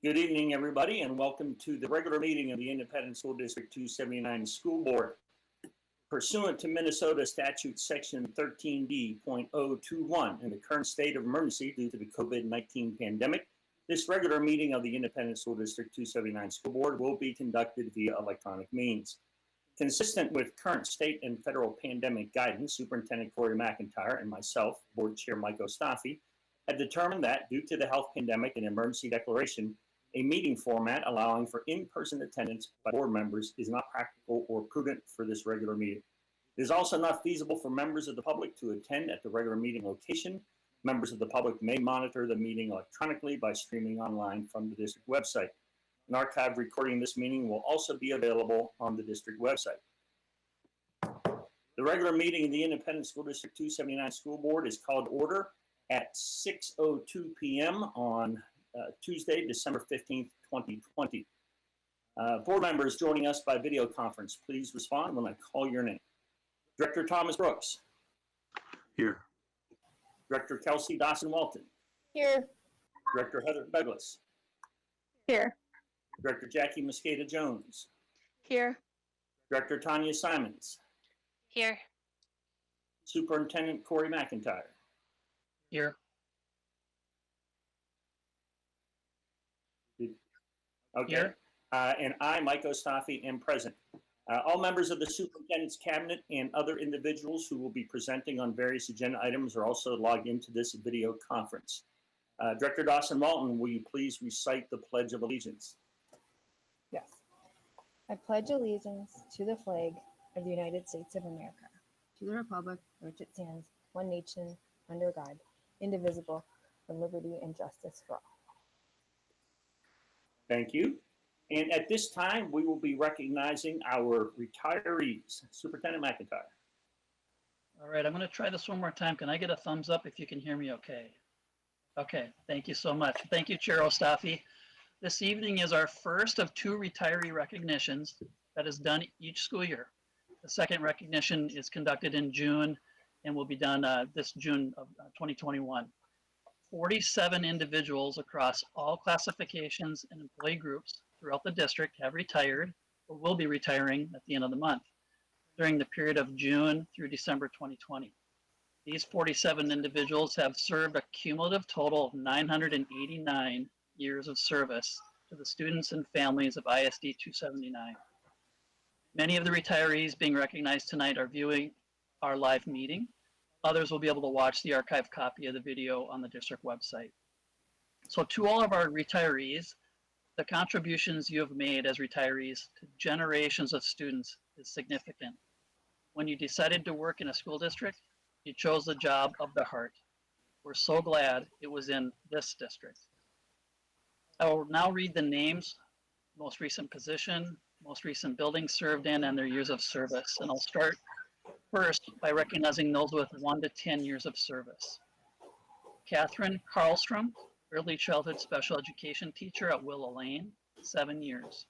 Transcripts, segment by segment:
Good evening, everybody, and welcome to the regular meeting of the Independent School District 279 School Board. Pursuant to Minnesota Statute Section 13D.021, in the current state of emergency due to the COVID-19 pandemic, this regular meeting of the Independent School District 279 School Board will be conducted via electronic means. Consistent with current state and federal pandemic guidance, Superintendent Corey McIntyre and myself, Board Chair Mike Ostafi, have determined that due to the health pandemic and emergency declaration, a meeting format allowing for in-person attendance by board members is not practical or prudent for this regular meeting. It is also not feasible for members of the public to attend at the regular meeting location. Members of the public may monitor the meeting electronically by streaming online from the district website. An archived recording of this meeting will also be available on the district website. The regular meeting of the Independent School District 279 School Board is called to order at 6:02 p.m. on Tuesday, December 15th, 2020. Board members joining us by video conference, please respond when I call your name. Director Thomas Brooks. Here. Director Kelsey Dawson-Walton. Here. Director Heather Douglas. Here. Director Jackie Mosqueda-Jones. Here. Director Tanya Simons. Here. Superintendent Corey McIntyre. Here. Okay. Here. And I, Mike Ostafi, am present. All members of the Superintendent's Cabinet and other individuals who will be presenting on various agenda items are also logged into this video conference. Director Dawson-Walton, will you please recite the Pledge of Allegiance? Yes. I pledge allegiance to the flag of the United States of America, to the republic for which it stands, one nation, under God, indivisible, with liberty and justice for all. Thank you. And at this time, we will be recognizing our retirees. Superintendent McIntyre. All right, I'm going to try this one more time. Can I get a thumbs up if you can hear me okay? Okay, thank you so much. Thank you, Chair Ostafi. This evening is our first of 2 retiree recognitions that is done each school year. The second recognition is conducted in June and will be done this June of 2021. 47 individuals across all classifications and employee groups throughout the district have retired or will be retiring at the end of the month during the period of June through December 2020. These 47 individuals have served a cumulative total of 989 years of service to the students and families of ISD 279. Many of the retirees being recognized tonight are viewing our live meeting. Others will be able to watch the archived copy of the video on the district website. So to all of our retirees, the contributions you have made as retirees to generations of students is significant. When you decided to work in a school district, you chose the job of the heart. We're so glad it was in this district. I will now read the names, most recent position, most recent building served in, and their years of service. And I'll start first by recognizing those with 1 to 10 years of service. Catherine Karlstrom, early childhood special education teacher at Willow Lane, 7 years.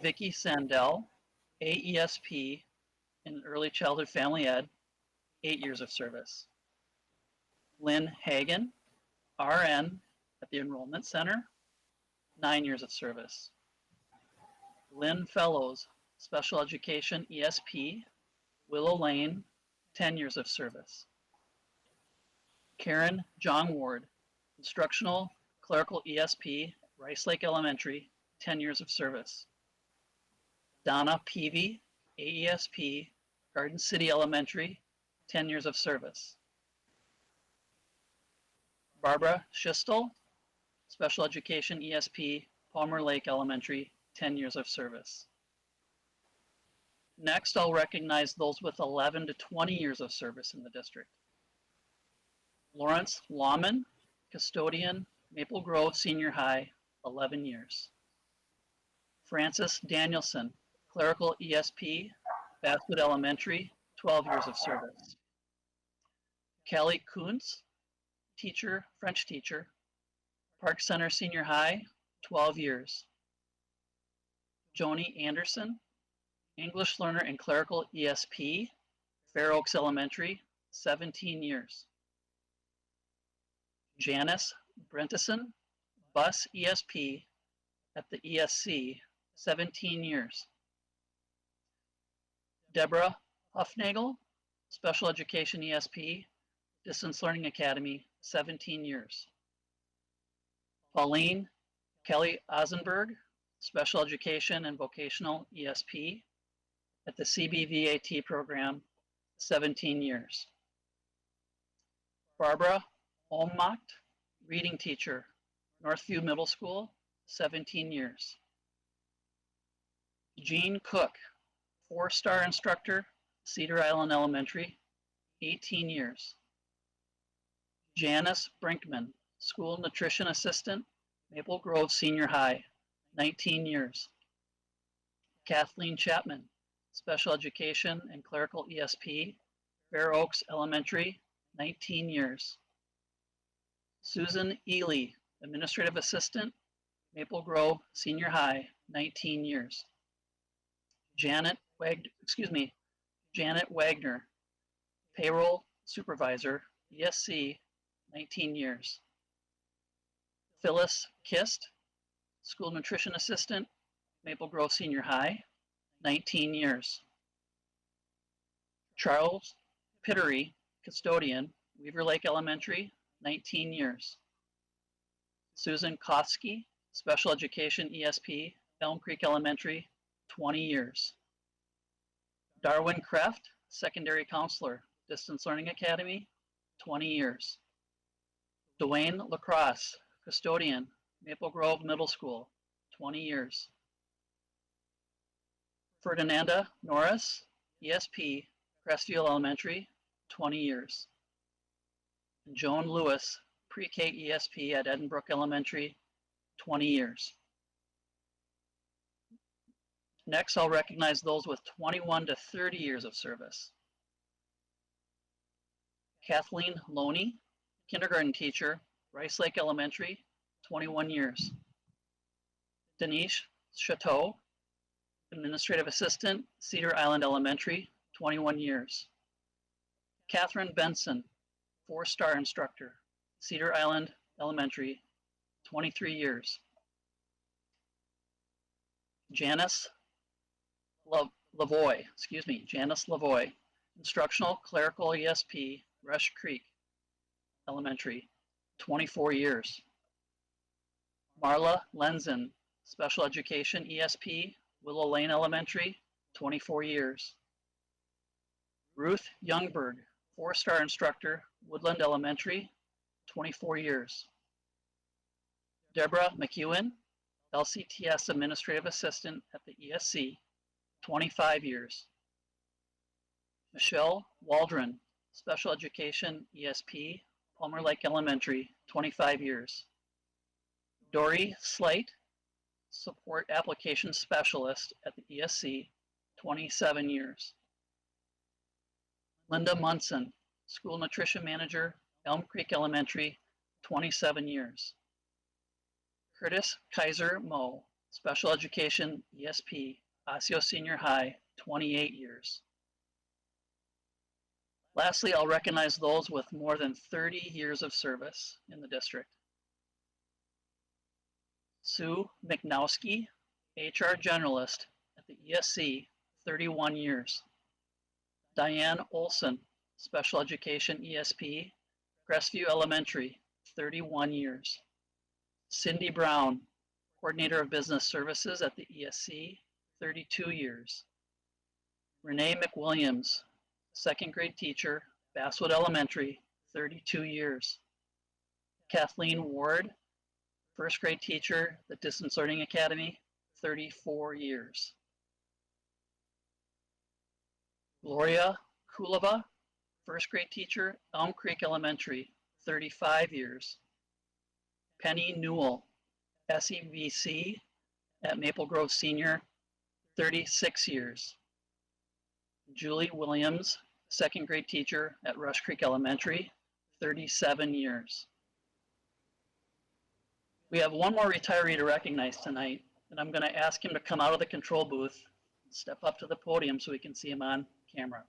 Vicki Sandell, AESP in early childhood family ed, 8 years of service. Lynn Hagan, RN at the Enrollment Center, 9 years of service. Lynn Fellows, special education ESP, Willow Lane, 10 years of service. Karen John Ward, instructional clerical ESP, Rice Lake Elementary, 10 years of service. Donna Peavy, AESP, Garden City Elementary, 10 years of service. Barbara Schistel, special education ESP, Palmer Lake Elementary, 10 years of service. Next, I'll recognize those with 11 to 20 years of service in the district. Lawrence Lawman, custodian, Maple Grove Senior High, 11 years. Francis Danielson, clerical ESP, Basswood Elementary, 12 years of service. Kelly Kuntz, teacher, French teacher, Park Center Senior High, 12 years. Joni Anderson, English learner and clerical ESP, Fair Oaks Elementary, 17 years. Janice Brentison, bus ESP at the ESC, 17 years. Deborah Huffnagel, Special Education ESP, Distance Learning Academy, 17 years. Pauline Kelly Ozenberg, Special Education and Vocational ESP at the CBVAT program, 17 years. Barbara Olmacht, Reading Teacher, Northview Middle School, 17 years. Jean Cook, 4-star instructor, Cedar Island Elementary, 18 years. Janice Brinkman, School Nutrition Assistant, Maple Grove Senior High, 19 years. Kathleen Chapman, Special Education and Clerical ESP, Fair Oaks Elementary, 19 years. Susan Ely, Administrative Assistant, Maple Grove Senior High, 19 years. Janet Wagner, Payroll Supervisor, ESC, 19 years. Phyllis Kist, School Nutrition Assistant, Maple Grove Senior High, 19 years. Charles Pittery, Custodian, Weaver Lake Elementary, 19 years. Susan Kofsky, Special Education ESP, Elm Creek Elementary, 20 years. Darwin Kreft, Secondary Counselor, Distance Learning Academy, 20 years. Dwayne Lacrosse, Custodian, Maple Grove Middle School, 20 years. Ferdinanda Norris, ESP, Crestview Elementary, 20 years. Joan Lewis, Pre-K ESP at Edinbrook Elementary, 20 years. Next, I'll recognize those with 21 to 30 years of service. Kathleen Loney, kindergarten teacher, Rice Lake Elementary, 21 years. Denise Chateau, administrative assistant, Cedar Island Elementary, 21 years. Catherine Benson, 4-star instructor, Cedar Island Elementary, 23 years. Janice Lavoy, instructional clerical ESP, Rush Creek Elementary, 24 years. Marla Lenzen, special education ESP, Willow Lane Elementary, 24 years. Ruth Youngberg, 4-star instructor, Woodland Elementary, 24 years. Deborah McEwen, LCTS administrative assistant at the ESC, 25 years. Michelle Waldron, special education ESP, Palmer Lake Elementary, 25 years. Dory Slate, support application specialist at the ESC, 27 years. Linda Munson, school nutrition manager, Elm Creek Elementary, 27 years. Curtis Kaiser Moe, special education ESP, Osseo Senior High, 28 years. Lastly, I'll recognize those with more than 30 years of service in the district. Sue McNowski, HR generalist at the ESC, 31 years. Diane Olson, special education ESP, Crestview Elementary, 31 years. Cindy Brown, coordinator of business services at the ESC, 32 years. Renee McWilliams, second grade teacher, Basswood Elementary, 32 years. Kathleen Ward, first grade teacher, the Distance Learning Academy, 34 years. Gloria Kulava, first grade teacher, Elm Creek Elementary, 35 years. Penny Newell, SEVC at Maple Grove Senior, 36 years. Julie Williams, second grade teacher at Rush Creek Elementary, 37 years. We have one more retiree to recognize tonight, and I'm going to ask him to come out of the control booth, step up to the podium so we can see him on camera.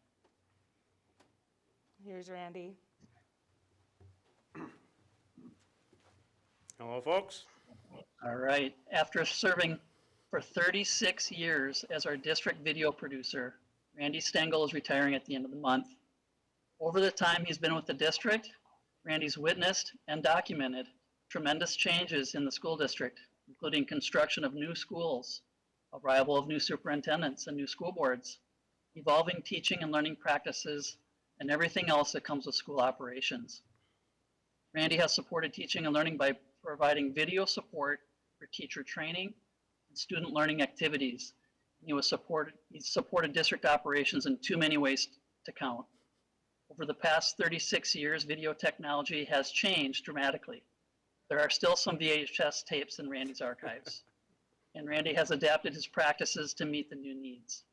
Here's Randy. Hello, folks. All right. After serving for 36 years as our district video producer, Randy Stengel is retiring at the end of the month. Over the time he's been with the district, Randy's witnessed and documented tremendous changes in the school district, including construction of new schools, arrival of new superintendents and new school boards, evolving teaching and learning practices, and everything else that comes with school operations. Randy has supported teaching and learning by providing video support for teacher training and student learning activities. He's supported district operations in too many ways to count. Over the past 36 years, video technology has changed dramatically. There are still some VHS tapes in Randy's archives, and Randy has adapted his practices to meet the new needs.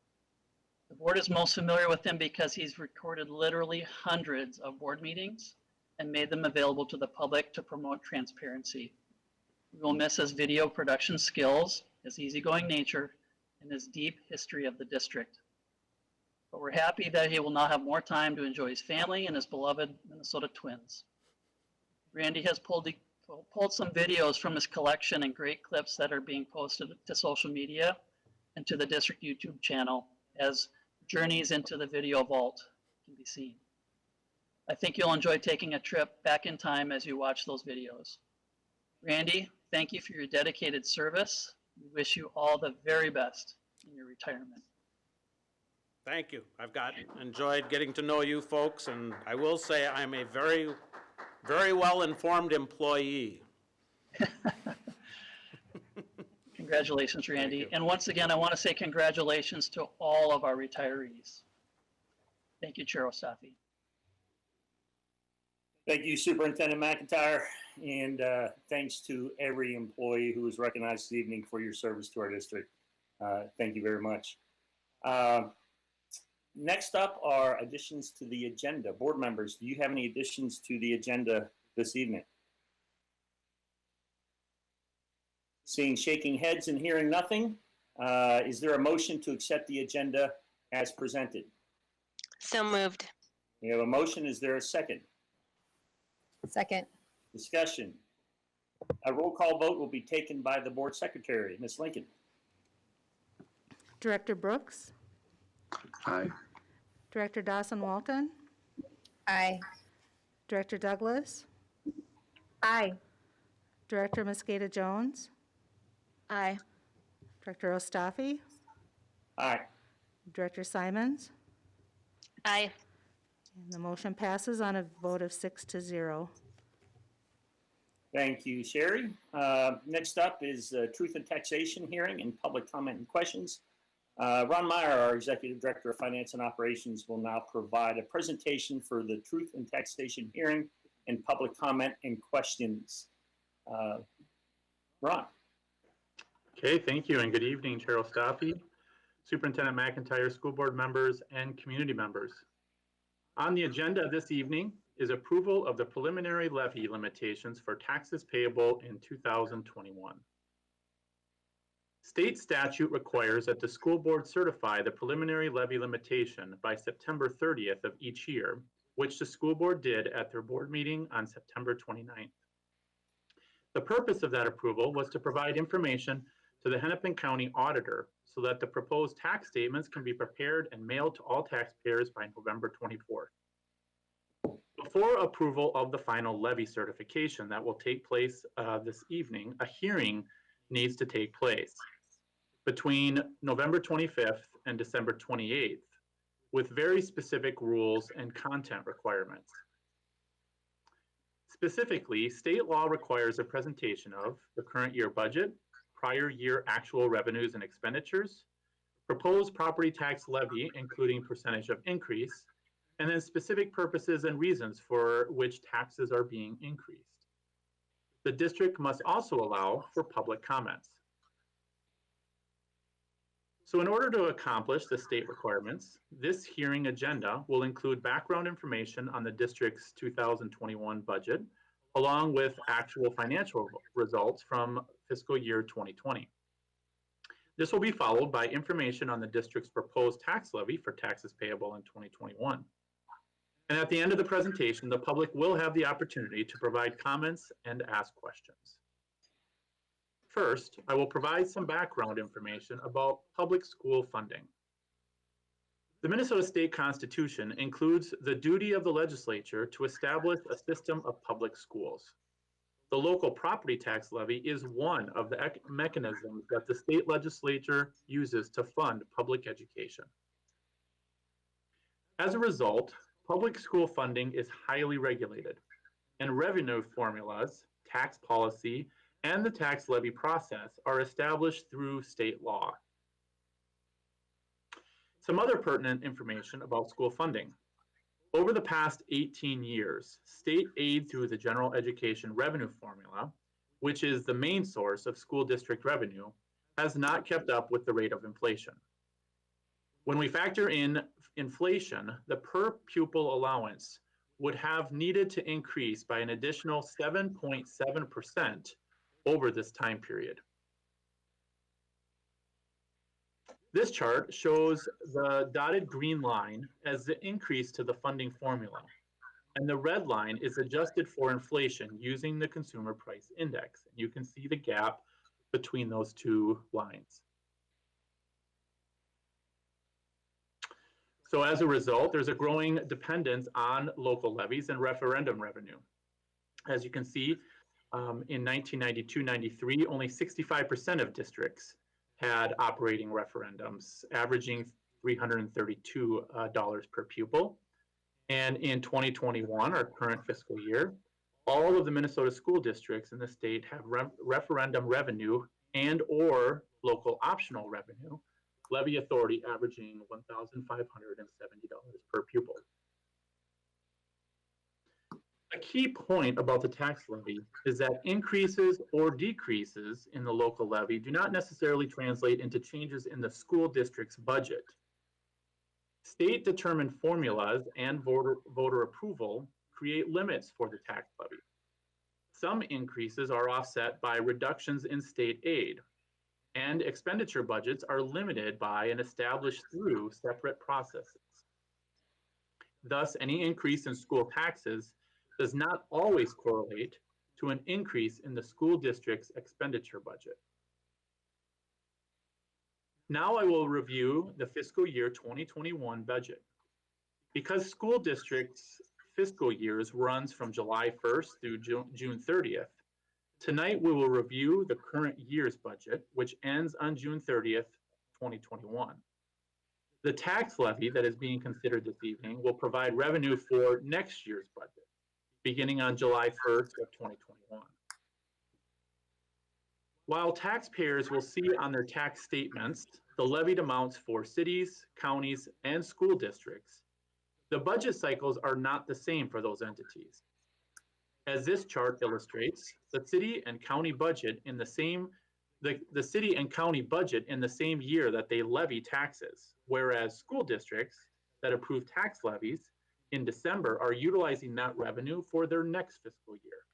The board is most familiar with him because he's recorded literally hundreds of board meetings and made them available to the public to promote transparency. We will miss his video production skills, his easygoing nature, and his deep history of the district. But we're happy that he will now have more time to enjoy his family and his beloved Minnesota Twins. Randy has pulled some videos from his collection and great clips that are being posted to social media and to the district YouTube channel as journeys into the video vault can be seen. I think you'll enjoy taking a trip back in time as you watch those videos. Randy, thank you for your dedicated service. We wish you all the very best in your retirement. Thank you. I've enjoyed getting to know you folks, and I will say I'm a very, very well-informed employee. Congratulations, Randy. And once again, I want to say congratulations to all of our retirees. Thank you, Chair Ostafi. Thank you, Superintendent McIntyre, and thanks to every employee who was recognized this evening for your service to our district. Thank you very much. Next up are additions to the agenda. Board members, do you have any additions to the agenda this evening? Seeing shaking heads and hearing nothing, is there a motion to accept the agenda as presented? So moved. We have a motion. Is there a second? Second. Discussion. A roll call vote will be taken by the board secretary. Ms. Lincoln. Director Brooks, Aye. Director Dawson-Walton, Aye. Director Douglas, Aye. Director Mosqueda-Jones, Aye. Director Ostafi, Aye. Director Simons, Aye. and the motion passes on a vote of 6-0. Thank you, Sherry. Next up is Truth and Taxation hearing and public comment and questions. Ron Meyer, our Executive Director of Finance and Operations, will now provide a presentation for the Truth and Taxation hearing and public comment and questions. Ron. Okay, thank you, and good evening, Chair Ostafi, Superintendent McIntyre, school board members, and community members. On the agenda this evening is approval of the preliminary levy limitations for taxes payable in 2021. State statute requires that the school board certify the preliminary levy limitation by September 30th of each year, which the school board did at their board meeting on September 29th. The purpose of that approval was to provide information to the Hennepin County Auditor so that the proposed tax statements can be prepared and mailed to all taxpayers by November 24th. Before approval of the final levy certification that will take place this evening, a hearing needs to take place between November 25th and December 28th with very specific rules and content requirements. Specifically, state law requires a presentation of the current year budget, prior year actual revenues and expenditures, proposed property tax levy, including percentage of increase, and then specific purposes and reasons for which taxes are being increased. The district must also allow for public comments. So in order to accomplish the state requirements, this hearing agenda will include background information on the district's 2021 budget, along with actual financial results from fiscal year 2020. This will be followed by information on the district's proposed tax levy for taxes payable in 2021. And at the end of the presentation, the public will have the opportunity to provide comments and ask questions. First, I will provide some background information about public school funding. The Minnesota State Constitution includes the duty of the legislature to establish a system of public schools. The local property tax levy is one of the mechanisms that the state legislature uses to fund public education. As a result, public school funding is highly regulated, and revenue formulas, tax policy, and the tax levy process are established through state law. Some other pertinent information about school funding. Over the past 18 years, state aid through the General Education Revenue Formula, which is the main source of school district revenue, has not kept up with the rate of inflation. When we factor in inflation, the per pupil allowance would have needed to increase by an additional 7.7% over this time period. This chart shows the dotted green line as the increase to the funding formula, and the red line is adjusted for inflation using the Consumer Price Index. You can see the gap between those two lines. So as a result, there's a growing dependence on local levies and referendum revenue. As you can see, in 1992-93, only 65% of districts had operating referendums, averaging $332 per pupil. And in 2021, our current fiscal year, all of the Minnesota school districts in the state have referendum revenue and or local optional revenue, levy authority averaging $1,570 per pupil. A key point about the tax levy is that increases or decreases in the local levy do not necessarily translate into changes in the school district's budget. State determined formulas and voter approval create limits for the tax levy. Some increases are offset by reductions in state aid, and expenditure budgets are limited by and established through separate processes. Thus, any increase in school taxes does not always correlate to an increase in the school district's expenditure budget. Now I will review the fiscal year 2021 budget. Because school districts' fiscal years runs from July 1st through June 30th, tonight we will review the current year's budget, which ends on June 30th, 2021. The tax levy that is being considered this evening will provide revenue for next year's budget, beginning on July 1st of 2021. While taxpayers will see on their tax statements the levied amounts for cities, counties, and school districts, the budget cycles are not the same for those entities. As this chart illustrates, the city and county budget in the same year that they levy taxes, whereas school districts that approve tax levies in December are utilizing that revenue for their next fiscal year.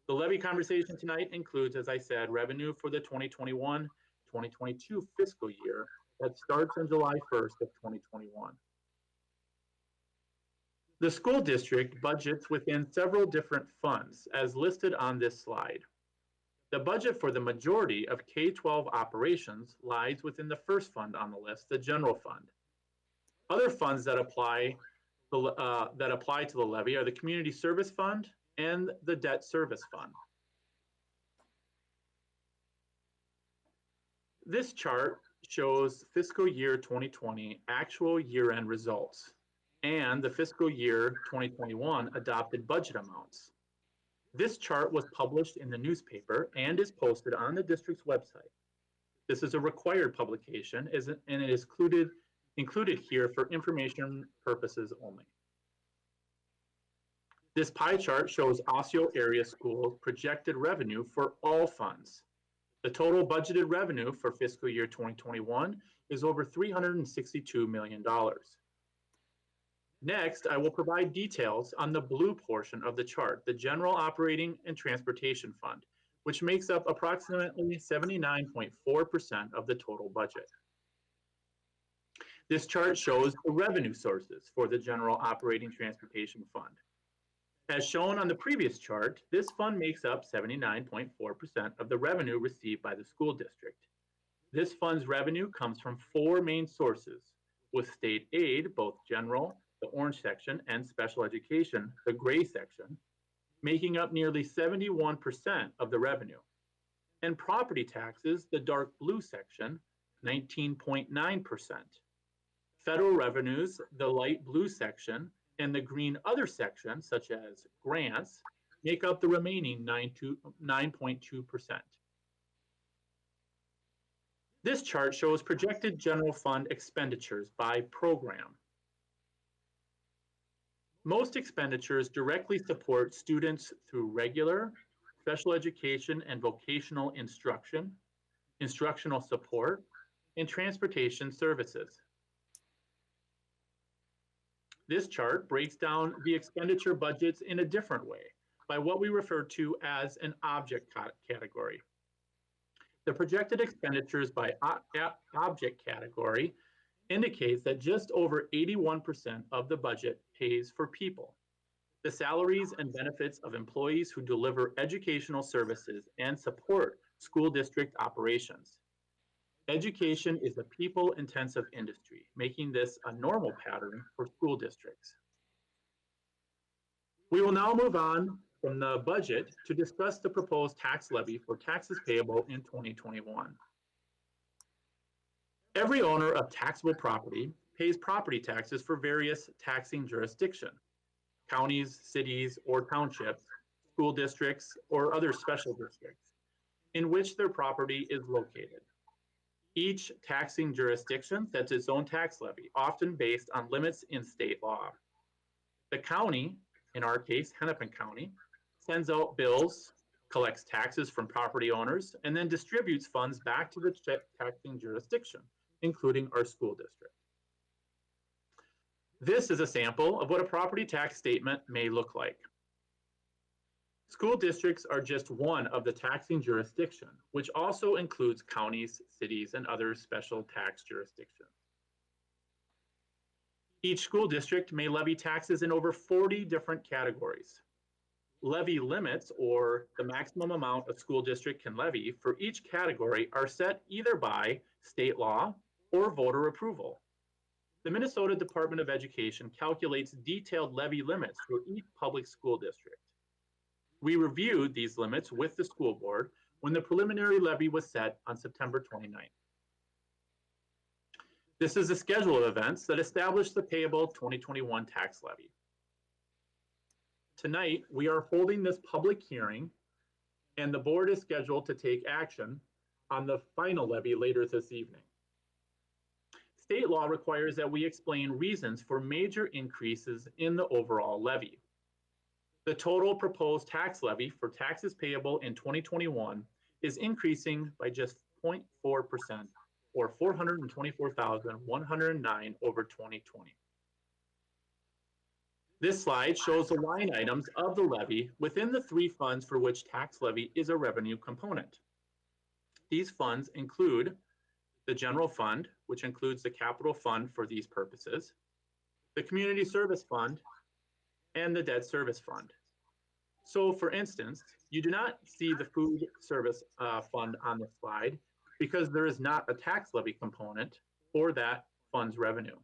The levy conversation tonight includes, as I said, revenue for the 2021-2022 fiscal year that starts on July 1st of 2021. The school district budgets within several different funds as listed on this slide. The budget for the majority of K-12 operations lies within the first fund on the list, the general fund. Other funds that apply to the levy are the Community Service Fund and the Debt Service Fund. This chart shows fiscal year 2020 actual year-end results and the fiscal year 2021 adopted budget amounts. This chart was published in the newspaper and is posted on the district's website. This is a required publication and it is included here for information purposes only. This pie chart shows Osseo area schools' projected revenue for all funds. The total budgeted revenue for fiscal year 2021 is over $362 million. Next, I will provide details on the blue portion of the chart, the General Operating and Transportation Fund, which makes up approximately 79.4% of the total budget. This chart shows the revenue sources for the General Operating Transportation Fund. As shown on the previous chart, this fund makes up 79.4% of the revenue received by the school district. This fund's revenue comes from four main sources, with state aid, both general, the orange section, and special education, the gray section, making up nearly 71% of the revenue. And property taxes, the dark blue section, 19.9%. Federal revenues, the light blue section, and the green other section, such as grants, make up the remaining 9.2%. This chart shows projected general fund expenditures by program. Most expenditures directly support students through regular, special education and vocational instruction, instructional support, and transportation services. This chart breaks down the expenditure budgets in a different way by what we refer to as an object category. The projected expenditures by object category indicates that just over 81% of the budget pays for people, the salaries and benefits of employees who deliver educational services and support school district operations. Education is a people-intensive industry, making this a normal pattern for school districts. We will now move on from the budget to discuss the proposed tax levy for taxes payable in 2021. Every owner of taxable property pays property taxes for various taxing jurisdictions, counties, cities, or townships, school districts, or other special districts, in which their property is located. Each taxing jurisdiction sets its own tax levy, often based on limits in state law. The county, in our case, Hennepin County, sends out bills, collects taxes from property owners, and then distributes funds back to the taxing jurisdiction, including our school district. This is a sample of what a property tax statement may look like. School districts are just one of the taxing jurisdictions, which also includes counties, cities, and other special tax jurisdictions. Each school district may levy taxes in over 40 different categories. Levy limits, or the maximum amount a school district can levy for each category, are set either by state law or voter approval. The Minnesota Department of Education calculates detailed levy limits for each public school district. We reviewed these limits with the school board when the preliminary levy was set on September 29th. This is a schedule of events that establish the payable 2021 tax levy. Tonight, we are holding this public hearing, and the board is scheduled to take action on the final levy later this evening. State law requires that we explain reasons for major increases in the overall levy. The total proposed tax levy for taxes payable in 2021 is increasing by just 0.4%, or $424,109 over 2020. This slide shows the line items of the levy within the three funds for which tax levy is a revenue component. These funds include the general fund, which includes the capital fund for these purposes, the community service fund, and the debt service fund. So for instance, you do not see the food service fund on this slide because there is not a tax levy component for that fund's revenue.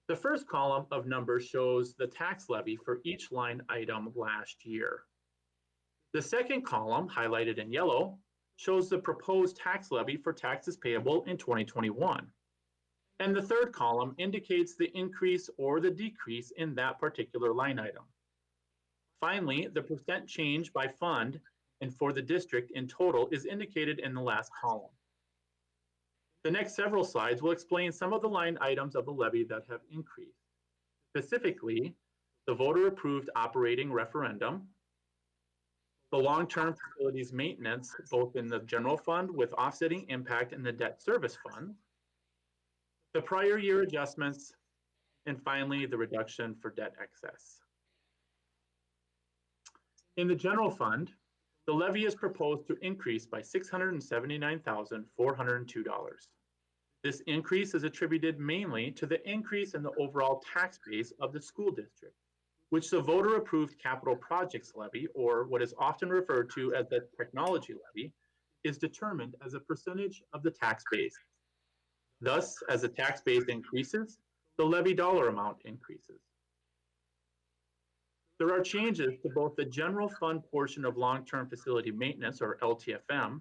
The first column of numbers shows the tax levy for each line item last year. The second column, highlighted in yellow, shows the proposed tax levy for taxes payable in 2021. And the third column indicates the increase or the decrease in that particular line item. Finally, the percent change by fund and for the district in total is indicated in the last column. The next several slides will explain some of the line items of the levy that have increased. Specifically, the voter-approved operating referendum, the long-term facilities maintenance, both in the general fund with offsetting impact in the debt service fund, the prior year adjustments, and finally, the reduction for debt excess. In the general fund, the levy is proposed to increase by $679,402. This increase is attributed mainly to the increase in the overall tax base of the school district, which the voter-approved capital projects levy, or what is often referred to as the technology levy, is determined as a percentage of the tax base. Thus, as the tax base increases, the levy dollar amount increases. There are changes to both the general fund portion of long-term facility maintenance, or LTFM,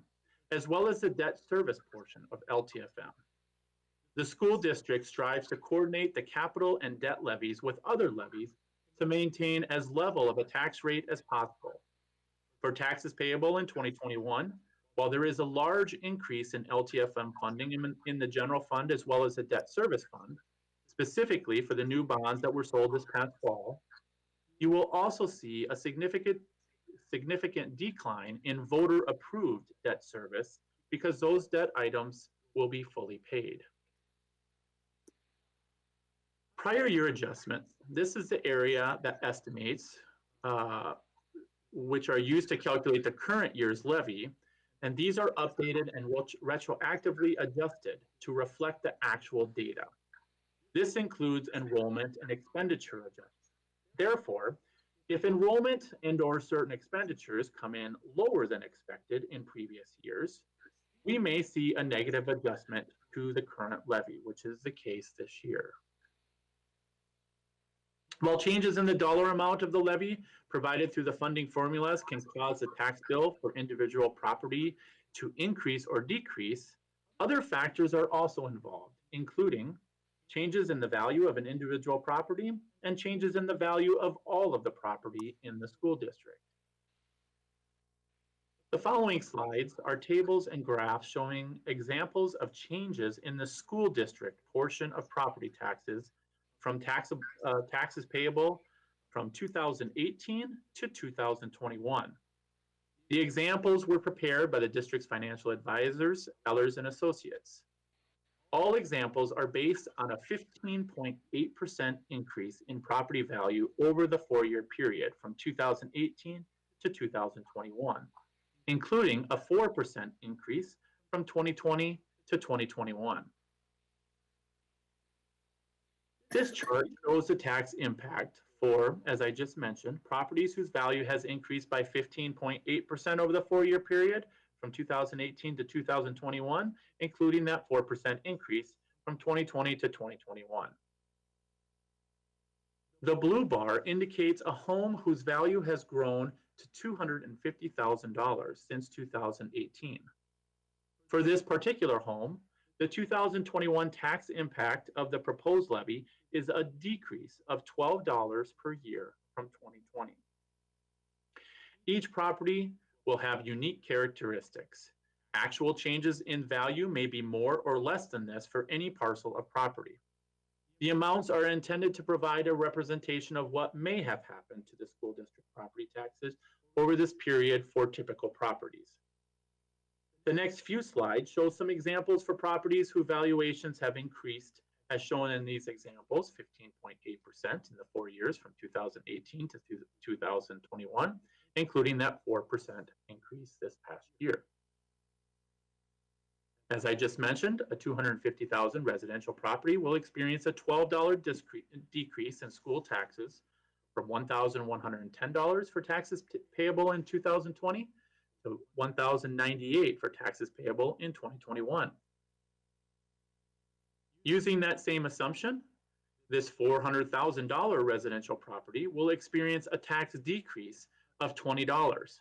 as well as the debt service portion of LTFM. The school district strives to coordinate the capital and debt levies with other levies to maintain as level of a tax rate as possible. For taxes payable in 2021, while there is a large increase in LTFM funding in the general fund as well as the debt service fund, specifically for the new bonds that were sold this past fall, you will also see a significant decline in voter-approved debt service because those debt items will be fully paid. Prior year adjustments, this is the area that estimates, which are used to calculate the current year's levy, and these are updated and retroactively adjusted to reflect the actual data. This includes enrollment and expenditure adjustments. Therefore, if enrollment and/or certain expenditures come in lower than expected in previous years, we may see a negative adjustment to the current levy, which is the case this year. While changes in the dollar amount of the levy provided through the funding formulas can cause the tax bill for individual property to increase or decrease, other factors are also involved, including changes in the value of an individual property and changes in the value of all of the property in the school district. The following slides are tables and graphs showing examples of changes in the school district portion of property taxes from taxes payable from 2018 to 2021. The examples were prepared by the district's financial advisors, Ellers and Associates. All examples are based on a 15.8% increase in property value over the 4-year period from 2018 to 2021, including a 4% increase from 2020 to 2021. This chart shows the tax impact for, as I just mentioned, properties whose value has increased by 15.8% over the 4-year period from 2018 to 2021, including that 4% increase from 2020 to 2021. The blue bar indicates a home whose value has grown to $250,000 since 2018. For this particular home, the 2021 tax impact of the proposed levy is a decrease of $12 per year from 2020. Each property will have unique characteristics. Actual changes in value may be more or less than this for any parcel of property. The amounts are intended to provide a representation of what may have happened to the school district property taxes over this period for typical properties. The next few slides show some examples for properties whose valuations have increased, as shown in these examples, 15.8% in the 4 years from 2018 to 2021, including that 4% increase this past year. As I just mentioned, a $250,000 residential property will experience a $12 decrease in school taxes from $1,110 for taxes payable in 2020 to $1,098 for taxes payable in 2021. Using that same assumption, this $400,000 residential property will experience a tax decrease of $20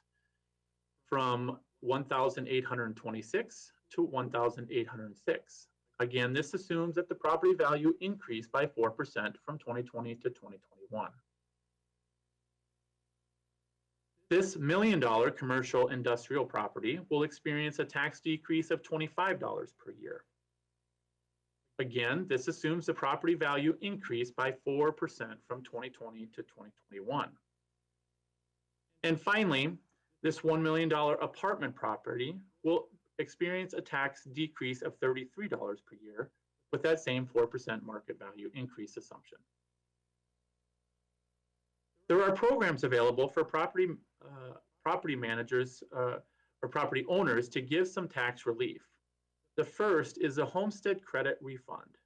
from $1,826 to $1,806. Again, this assumes that the property value increased by 4% from 2020 to 2021. This $1 million commercial industrial property will experience a tax decrease of $25 per year. Again, this assumes the property value increased by 4% from 2020 to 2021. And finally, this $1 million apartment property will experience a tax decrease of $33 per year with that same 4% market value increase assumption. There are programs available for property managers or property owners to give some tax relief. The first is a homestead credit refund.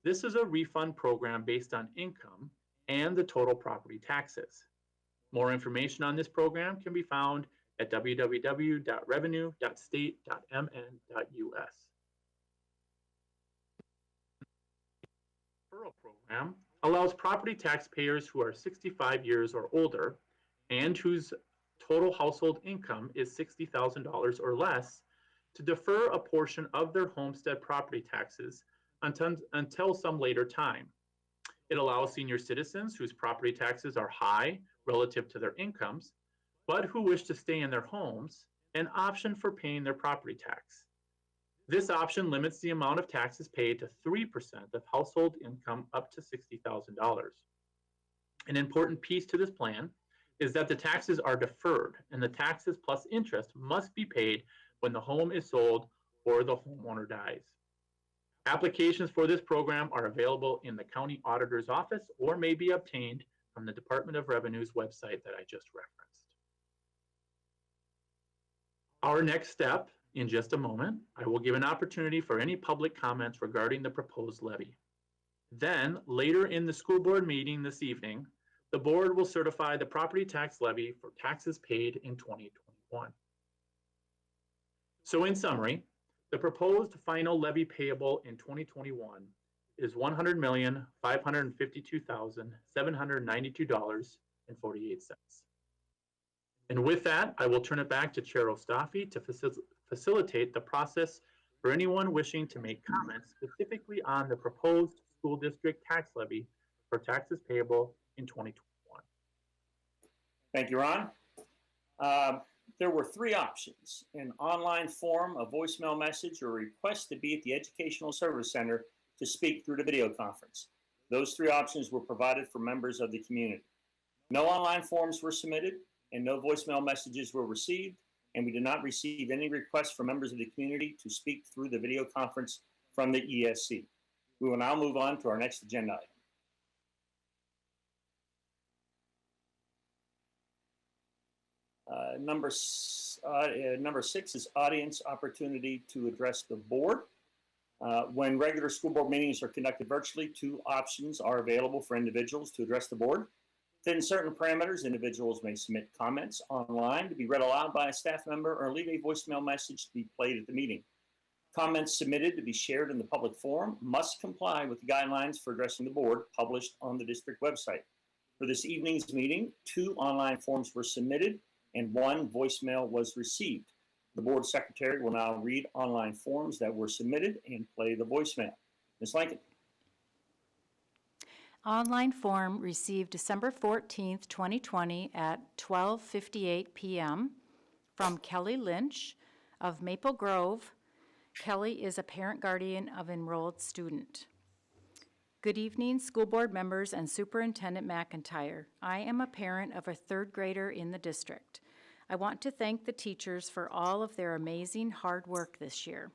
This is a refund program based on income and the total property taxes. More information on this program can be found at www.revenue.state.mn.us. Referral program allows property taxpayers who are 65 years or older and whose total household income is $60,000 or less to defer a portion of their homestead property taxes until some later time. It allows senior citizens whose property taxes are high relative to their incomes, but who wish to stay in their homes, an option for paying their property tax. This option limits the amount of taxes paid to 3% of household income up to $60,000. An important piece to this plan is that the taxes are deferred, and the taxes plus interest must be paid when the home is sold or the homeowner dies. Applications for this program are available in the county auditor's office or may be obtained from the Department of Revenue's website that I just referenced. Our next step, in just a moment, I will give an opportunity for any public comments regarding the proposed levy. Then, later in the school board meeting this evening, the board will certify the property tax levy for taxes paid in 2021. So in summary, the proposed final levy payable in 2021 is $100,552,792.48. And with that, I will turn it back to Chair Ostafi to facilitate the process for anyone wishing to make comments specifically on the proposed school district tax levy for taxes payable in 2021. Thank you, Ron. There were three options: an online form, a voicemail message, or a request to be at the Educational Service Center to speak through the video conference. Those three options were provided for members of the community. No online forms were submitted and no voicemail messages were received, and we did not receive any requests from members of the community to speak through the video conference from the ESC. We will now move on to our next agenda item. Number 6 is audience opportunity to address the board. When regular school board meetings are conducted virtually, two options are available for individuals to address the board. Within certain parameters, individuals may submit comments online to be read aloud by a staff member or leave a voicemail message to be played at the meeting. Comments submitted to be shared in the public forum must comply with the guidelines for addressing the board published on the district website. For this evening's meeting, 2 online forms were submitted and 1 voicemail was received. The board secretary will now read online forms that were submitted and play the voicemail. Ms. Lincoln. Online form received December 14th, 2020 at 12:58 p.m. from Kelly Lynch of Maple Grove. Kelly is a parent guardian of enrolled student. Good evening, school board members and Superintendent McIntyre. I am a parent of a 3rd grader in the district. I want to thank the teachers for all of their amazing hard work this year.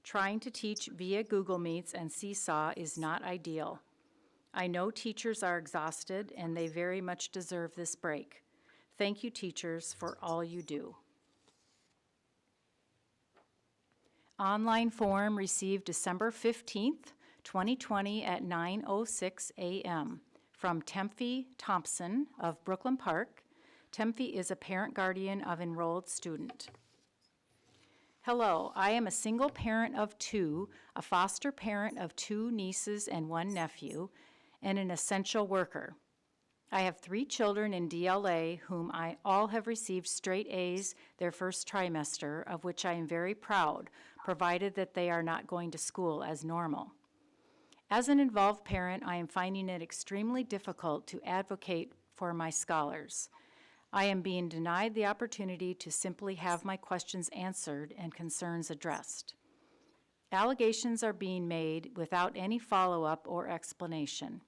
Trying to teach via Google Meets and Seesaw is not ideal. I know teachers are exhausted and they very much deserve this break. Thank you, teachers, for all you do. Online form received December 15th, 2020 at 9:06 a.m. from Tempy Thompson of Brooklyn Park. Tempy is a parent guardian of enrolled student. Hello, I am a single parent of 2, a foster parent of 2 nieces and 1 nephew, and an essential worker. I have 3 children in DLA whom I all have received straight A's their first trimester, of which I am very proud, provided that they are not going to school as normal. As an involved parent, I am finding it extremely difficult to advocate for my scholars. I am being denied the opportunity to simply have my questions answered and concerns addressed. Allegations are being made without any follow-up or explanation.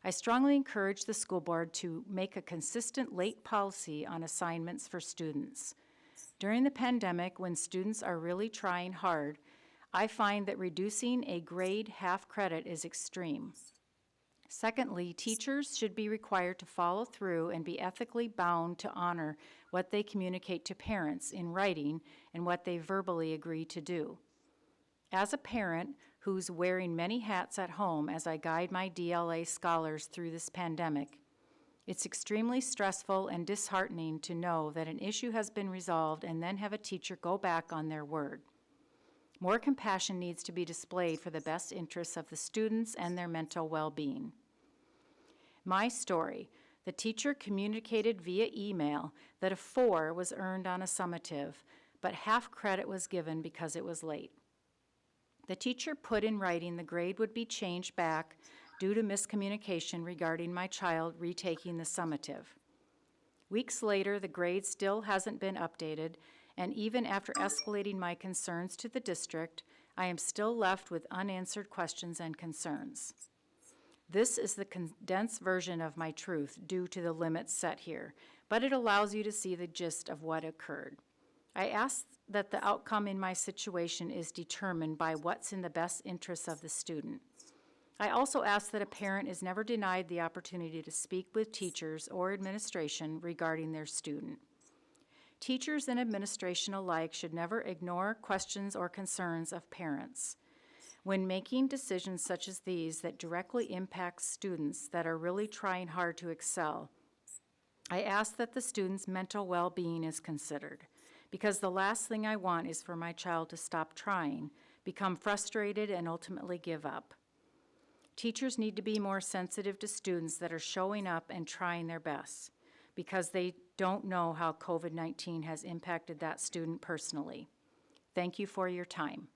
I strongly encourage the school board to make a consistent late policy on assignments for students. During the pandemic, when students are really trying hard, I find that reducing a grade half credit is extreme. Secondly, teachers should be required to follow through and be ethically bound to honor what they communicate to parents in writing and what they verbally agree to do. As a parent, who's wearing many hats at home as I guide my DLA scholars through this pandemic. It's extremely stressful and disheartening to know that an issue has been resolved and then have a teacher go back on their word. More compassion needs to be displayed for the best interests of the students and their mental well-being. My story: the teacher communicated via email that a 4 was earned on a summative, but half credit was given because it was late. The teacher put in writing the grade would be changed back due to miscommunication regarding my child retaking the summative. Weeks later, the grade still hasn't been updated, and even after escalating my concerns to the district, I am still left with unanswered questions and concerns. This is the condensed version of my truth due to the limits set here, but it allows you to see the gist of what occurred. I ask that the outcome in my situation is determined by what's in the best interests of the student. I also ask that a parent is never denied the opportunity to speak with teachers or administration regarding their student. Teachers and administration alike should never ignore questions or concerns of parents. When making decisions such as these that directly impact students that are really trying hard to excel, I ask that the student's mental well-being is considered, because the last thing I want is for my child to stop trying, become frustrated, and ultimately give up. Teachers need to be more sensitive to students that are showing up and trying their best, because they don't know how COVID-19 has impacted that student personally. Thank you for your time.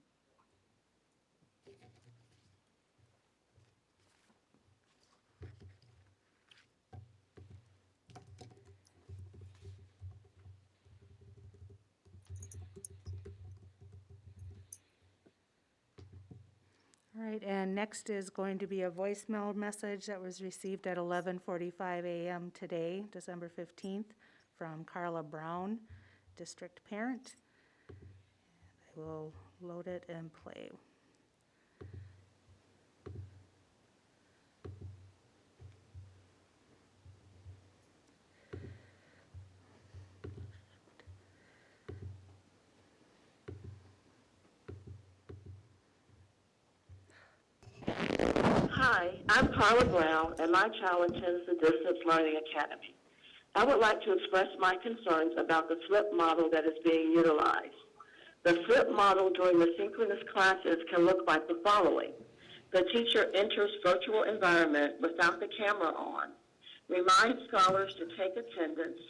All right, and next is going to be a voicemail message that was received at 11:45 a.m. today, December 15th, from Carla Brown, district parent. I will load it and play. Hi, I'm Carla Brown, and my child attends the Distance Learning Academy. I would like to express my concerns about the flip model that is being utilized. The flip model during the synchronous classes can look like the following. The teacher enters virtual environment without the camera on, reminds scholars to take attendance,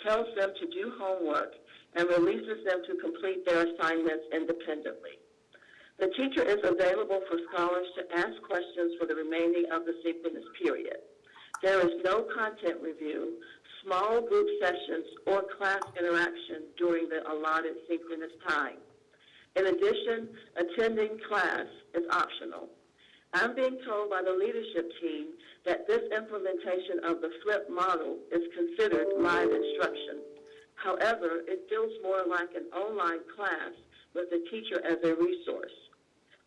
tells them to do homework, and releases them to complete their assignments independently. The teacher is available for scholars to ask questions for the remaining of the synchronous period. There is no content review, small group sessions, or class interaction during the allotted synchronous time. In addition, attending class is optional. I'm being told by the leadership team that this implementation of the flip model is considered live instruction. However, it feels more like an online class with the teacher as a resource.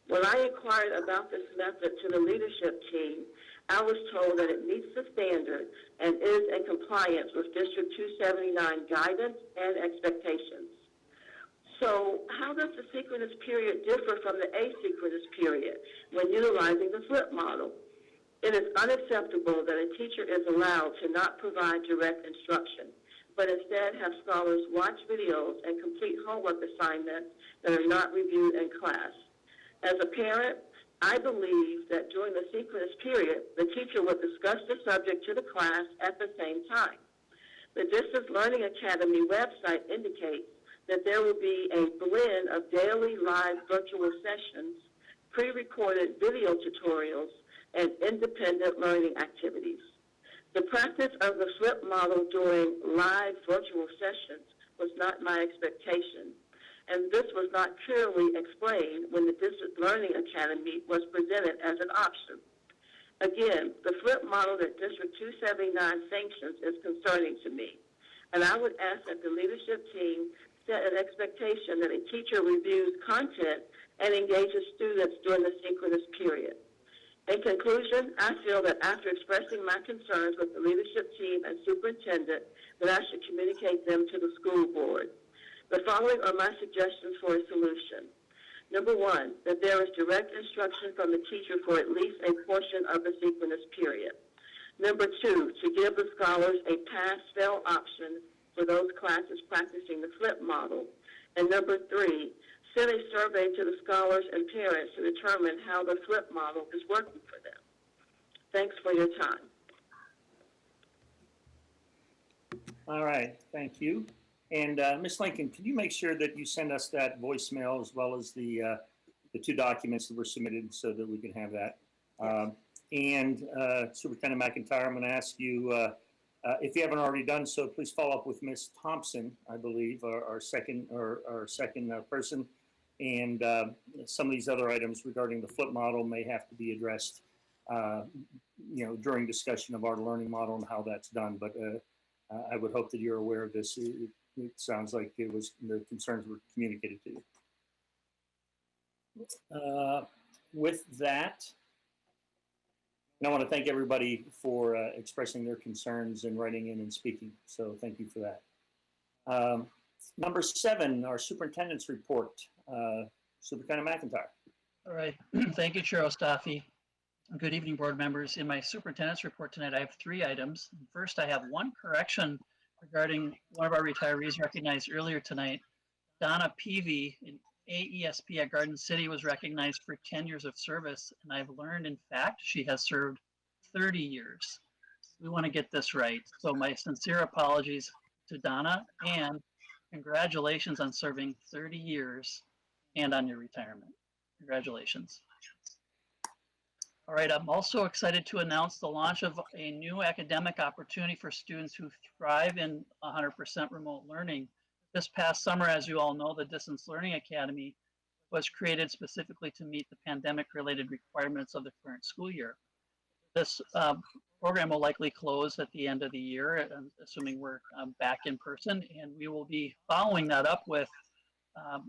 When I inquired about this method to the leadership team, I was told that it meets the standard and is in compliance with District 279 guidance and expectations. So how does the synchronous period differ from the asynchronous period when utilizing the flip model? It is unacceptable that a teacher is allowed to not provide direct instruction, but instead have scholars watch videos and complete homework assignments that are not reviewed in class. As a parent, I believe that during the synchronous period, the teacher would discuss the subject to the class at the same time. The Distance Learning Academy website indicates that there will be a blend of daily live virtual sessions, pre-recorded video tutorials, and independent learning activities. The practice of the flip model during live virtual sessions was not my expectation, and this was not clearly explained when the Distance Learning Academy was presented as an option. Again, the flip model that District 279 sanctions is concerning to me, and I would ask that the leadership team set an expectation that a teacher reviews content and engages students during the synchronous period. In conclusion, I feel that after expressing my concerns with the leadership team and superintendent, that I should communicate them to the school board. The following are my suggestions for a solution. Number one, that there is direct instruction from the teacher for at least a portion of the synchronous period. Number two, to give the scholars a pass-fail option for those classes practicing the flip model. And number three, send a survey to the scholars and parents to determine how the flip model is working for them. Thanks for your time. All right, thank you. And Ms. Lincoln, can you make sure that you send us that voicemail as well as the two documents that were submitted so that we can have that? And Superintendent McIntyre, I'm going to ask you, if you haven't already done so, please follow up with Ms. Thompson, I believe, our second person. And some of these other items regarding the flip model may have to be addressed, during discussion of our learning model and how that's done. But I would hope that you're aware of this. It sounds like the concerns were communicated to you. With that, and I want to thank everybody for expressing their concerns and writing in and speaking. So thank you for that. Number 7, our Superintendents Report. Superintendent McIntyre. All right. Thank you, Chair Ostafi. Good evening, board members. In my Superintendent's Report tonight, I have 3 items. First, I have one correction regarding one of our retirees recognized earlier tonight. Donna Peavy, an AESP at Garden City, was recognized for 10 years of service, and I've learned, in fact, she has served 30 years. We want to get this right. So my sincere apologies to Donna, and congratulations on serving 30 years and on your retirement. Congratulations. All right, I'm also excited to announce the launch of a new academic opportunity for students who thrive in 100% remote learning. This past summer, as you all know, the Distance Learning Academy was created specifically to meet the pandemic-related requirements of the current school year. This program will likely close at the end of the year, assuming we're back in person, and we will be following that up with a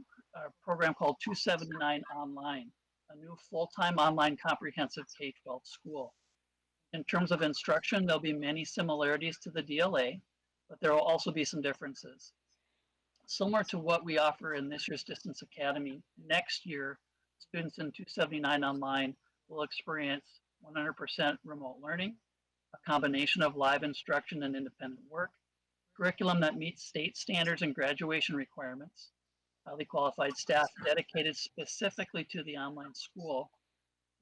program called 279 Online, a new full-time online comprehensive K-12 school. In terms of instruction, there'll be many similarities to the DLA, but there will also be some differences. Similar to what we offer in this year's Distance Academy, next year, students in 279 Online will experience 100% remote learning, a combination of live instruction and independent work, curriculum that meets state standards and graduation requirements, highly qualified staff dedicated specifically to the online school,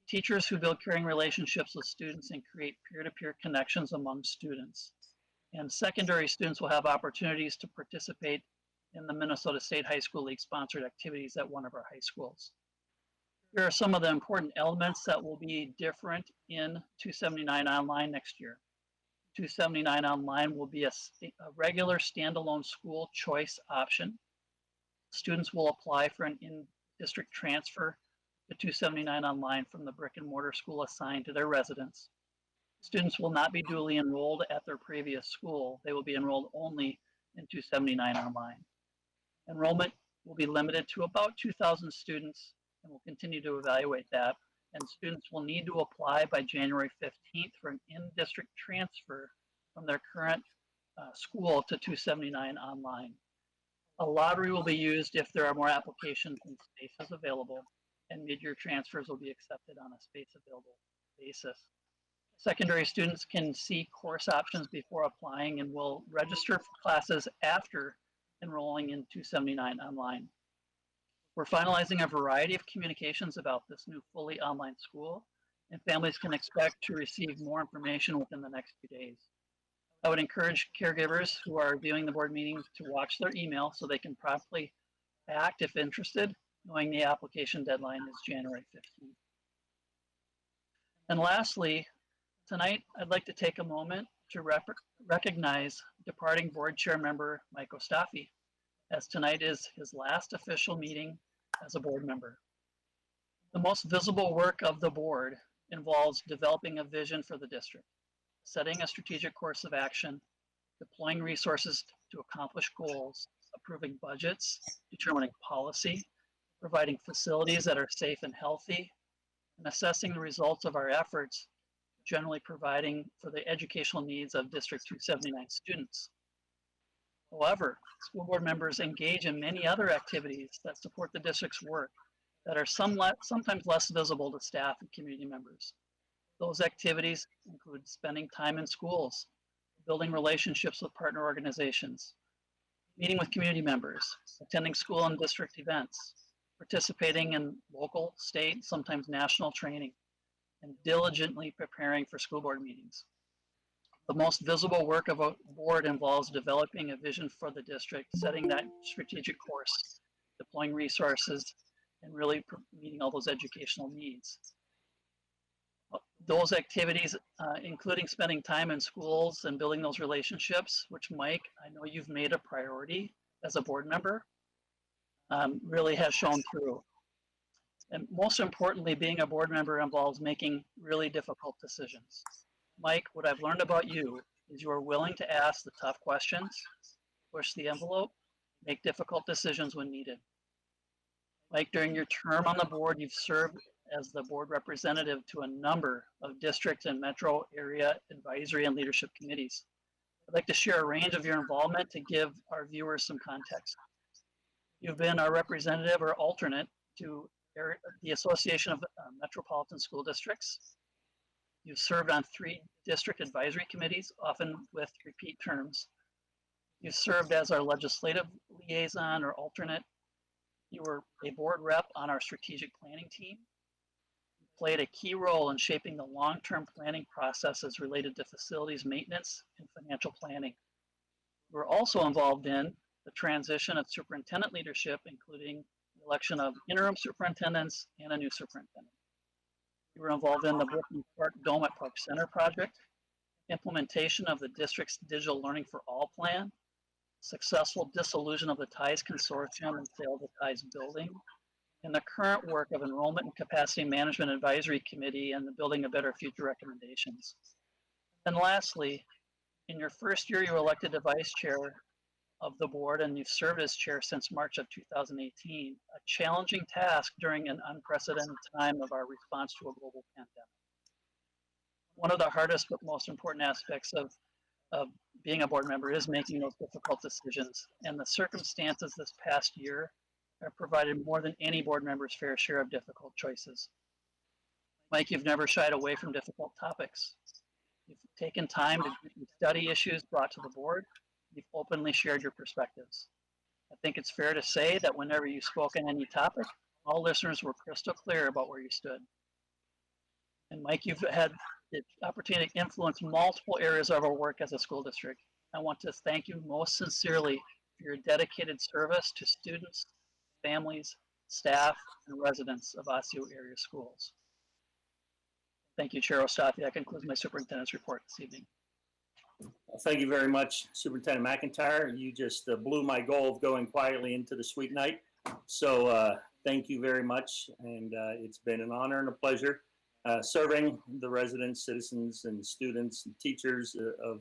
teachers who build caring relationships with students and create peer-to-peer connections among students. And secondary students will have opportunities to participate in the Minnesota State High School League sponsored activities at one of our high schools. Here are some of the important elements that will be different in 279 Online next year. 279 Online will be a regular standalone school choice option. Students will apply for an in-district transfer to 279 Online from the brick and mortar school assigned to their residence. Students will not be duly enrolled at their previous school. They will be enrolled only in 279 Online. Enrollment will be limited to about 2,000 students, and we'll continue to evaluate that. And students will need to apply by January 15th for an in-district transfer from their current school to 279 Online. A lottery will be used if there are more applications than spaces available, and mid-year transfers will be accepted on a space available basis. Secondary students can see course options before applying and will register for classes after enrolling in 279 Online. We're finalizing a variety of communications about this new fully online school, and families can expect to receive more information within the next few days. I would encourage caregivers who are viewing the board meeting to watch their email so they can promptly act if interested, knowing the application deadline is January 15th. And lastly, tonight I'd like to take a moment to recognize departing board chair member Mike Ostafi, as tonight is his last official meeting as a board member. The most visible work of the board involves developing a vision for the district, setting a strategic course of action, deploying resources to accomplish goals, approving budgets, determining policy, providing facilities that are safe and healthy, and assessing the results of our efforts, generally providing for the educational needs of District 279 students. However, school board members engage in many other activities that support the district's work that are sometimes less visible to staff and community members. Those activities include spending time in schools, building relationships with partner organizations, meeting with community members, attending school and district events, participating in local, state, sometimes national training, and diligently preparing for school board meetings. The most visible work of a board involves developing a vision for the district, setting that strategic course, deploying resources, and really meeting all those educational needs. Those activities, including spending time in schools and building those relationships, which Mike, I know you've made a priority as a board member, really has shown through. And most importantly, being a board member involves making really difficult decisions. Mike, what I've learned about you is you are willing to ask the tough questions, push the envelope, make difficult decisions when needed. Mike, during your term on the board, you've served as the board representative to a number of district and metro area advisory and leadership committees. I'd like to share a range of your involvement to give our viewers some context. You've been our representative or alternate to the Association of Metropolitan School Districts. You've served on 3 district advisory committees, often with repeat terms. You've served as our legislative liaison or alternate. You were a board rep on our strategic planning team. You played a key role in shaping the long-term planning processes related to facilities maintenance and financial planning. You were also involved in the transition of superintendent leadership, including the election of interim superintendents and a new superintendent. You were involved in the Brooklyn Park Dome at Park Center project, implementation of the district's Digital Learning for All plan, successful dissolution of the TIES Consortium and sale of the TIES building, and the current work of Enrollment and Capacity Management Advisory Committee and the Building a Better Future recommendations. And lastly, in your first year, you were elected to vice chair of the board, and you've served as chair since March of 2018, a challenging task during an unprecedented time of our response to a global pandemic. One of the hardest but most important aspects of being a board member is making those difficult decisions, and the circumstances this past year have provided more than any board member's fair share of difficult choices. Mike, you've never shied away from difficult topics. You've taken time to study issues brought to the board. You've openly shared your perspectives. I think it's fair to say that whenever you spoke on any topic, all listeners were crystal clear about where you stood. And Mike, you've had the opportunity to influence multiple areas of our work as a school district. I want to thank you most sincerely for your dedicated service to students, families, staff, and residents of Osseo area schools. Thank you, Chair Ostafi. That concludes my superintendent's report this evening. Thank you very much, Superintendent McIntyre. You just blew my goal of going quietly into the sweet night. So thank you very much. And it's been an honor and a pleasure serving the residents, citizens, and students and teachers of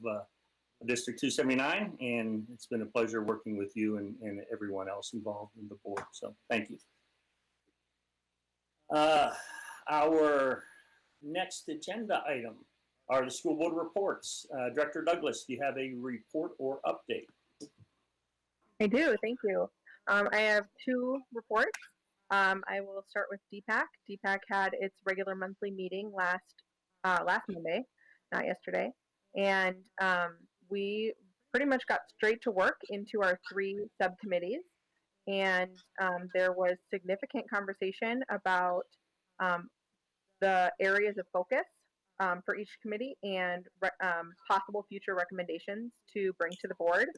District 279. And it's been a pleasure working with you and everyone else involved in the board. So thank you. Our next agenda item are the school board reports. Director Douglas, do you have a report or update? I do, thank you. I have 2 reports. I will start with DPAC. DPAC had its regular monthly meeting last Monday, not yesterday, and we pretty much got straight to work into our 3 subcommittees, and there was significant conversation about the areas of focus for each committee and possible future recommendations to bring to the board.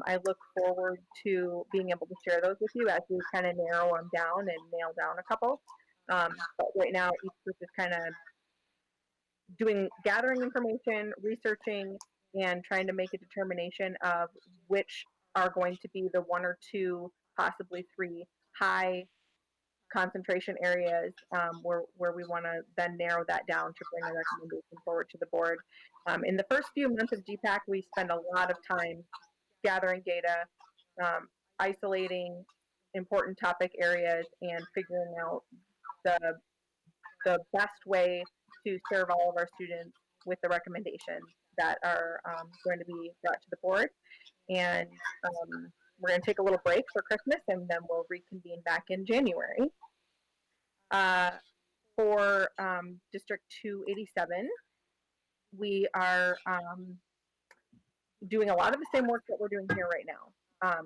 I look forward to being able to share those with you as we kind of narrow them down and nail down a couple. But right now, each group is kind of gathering information, researching, and trying to make a determination of which are going to be the 1 or 2, possibly 3 high concentration areas where we want to then narrow that down to bring a recommendation forward to the board. In the first few months of DPAC, we spend a lot of time gathering data, isolating important topic areas, and figuring out the best way to serve all of our students with the recommendations that are going to be brought to the board. And we're going to take a little break for Christmas, and then we'll reconvene back in January. For District 287, we are doing a lot of the same work that we're doing here right now.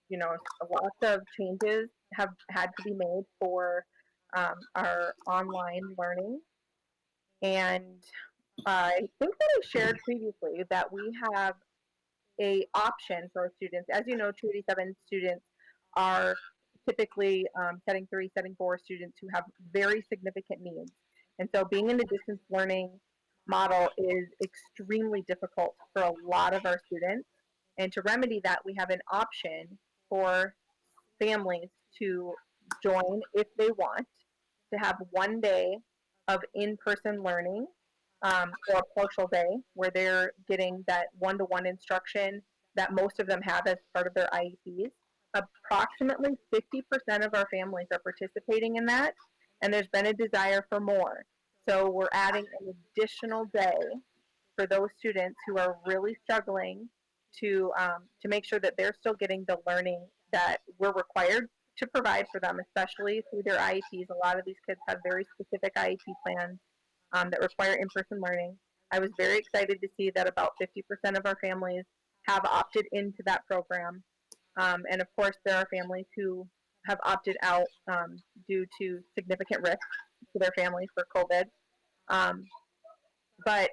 You know, lots of changes have had to be made for our online learning. And I think that I shared previously that we have a option for our students. As you know, 287 students are typically setting 3, setting 4 students who have very significant needs. And so being in the distance learning model is extremely difficult for a lot of our students. And to remedy that, we have an option for families to join if they want, to have one day of in-person learning or a partial day where they're getting that one-to-one instruction that most of them have as part of their IEPs. Approximately 50% of our families are participating in that, and there's been a desire for more. So we're adding an additional day for those students who are really struggling to make sure that they're still getting the learning that we're required to provide for them, especially through their IEPs. A lot of these kids have very specific IEP plans that require in-person learning. I was very excited to see that about 50% of our families have opted into that program. And of course, there are families who have opted out due to significant risk to their families for COVID. But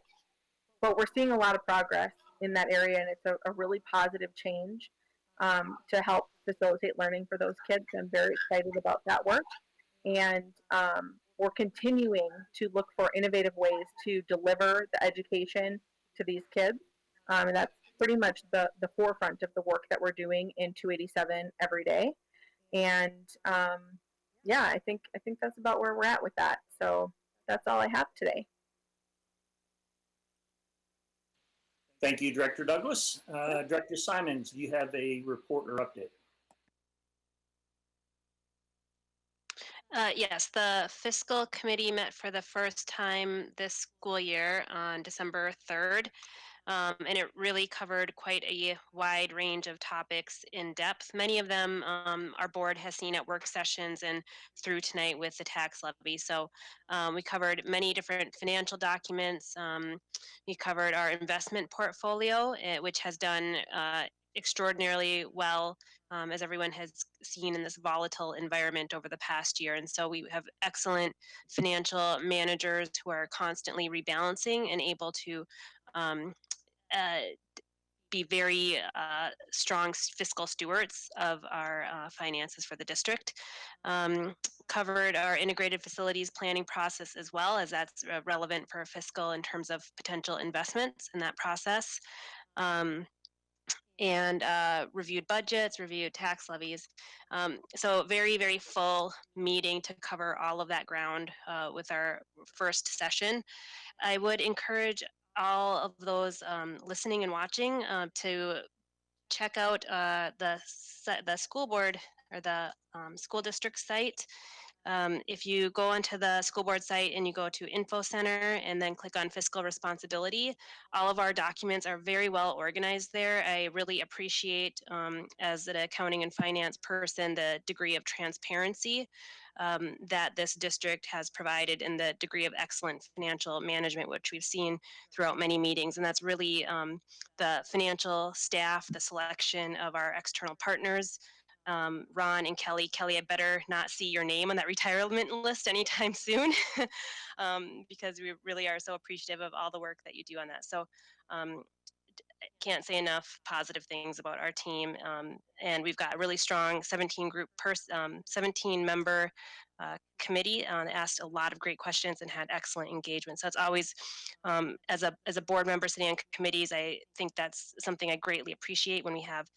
we're seeing a lot of progress in that area, and it's a really positive change to help facilitate learning for those kids. I'm very excited about that work. And we're continuing to look for innovative ways to deliver the education to these kids. And that's pretty much the forefront of the work that we're doing in 287 every day. And yeah, I think that's about where we're at with that. So that's all I have today. Thank you, Director Douglas. Director Simons, do you have a report or update? Yes, the Fiscal Committee met for the first time this school year on December 3rd. And it really covered quite a wide range of topics in depth. Many of them our board has seen at work sessions and through tonight with the tax levy. So we covered many different financial documents. We covered our investment portfolio, which has done extraordinarily well, as everyone has seen in this volatile environment over the past year. And so we have excellent financial managers who are constantly rebalancing and able to be very strong fiscal stewards of our finances for the district. Covered our integrated facilities planning process as well, as that's relevant for fiscal in terms of potential investments in that process. And reviewed budgets, reviewed tax levies. So very, very full meeting to cover all of that ground with our first session. I would encourage all of those listening and watching to check out the school board or the school district site. If you go onto the school board site and you go to Info Center and then click on Fiscal Responsibility, all of our documents are very well organized there. I really appreciate, as an accounting and finance person, the degree of transparency that this district has provided and the degree of excellent financial management, which we've seen throughout many meetings. And that's really the financial staff, the selection of our external partners, Ron and Kelly. Kelly, I better not see your name on that retirement list anytime soon, because we really are so appreciative of all the work that you do on that. So can't say enough positive things about our team. And we've got a really strong 17 member committee that asked a lot of great questions and had excellent engagement. So it's always, as a board member sitting on committees, I think that's something I greatly appreciate when we have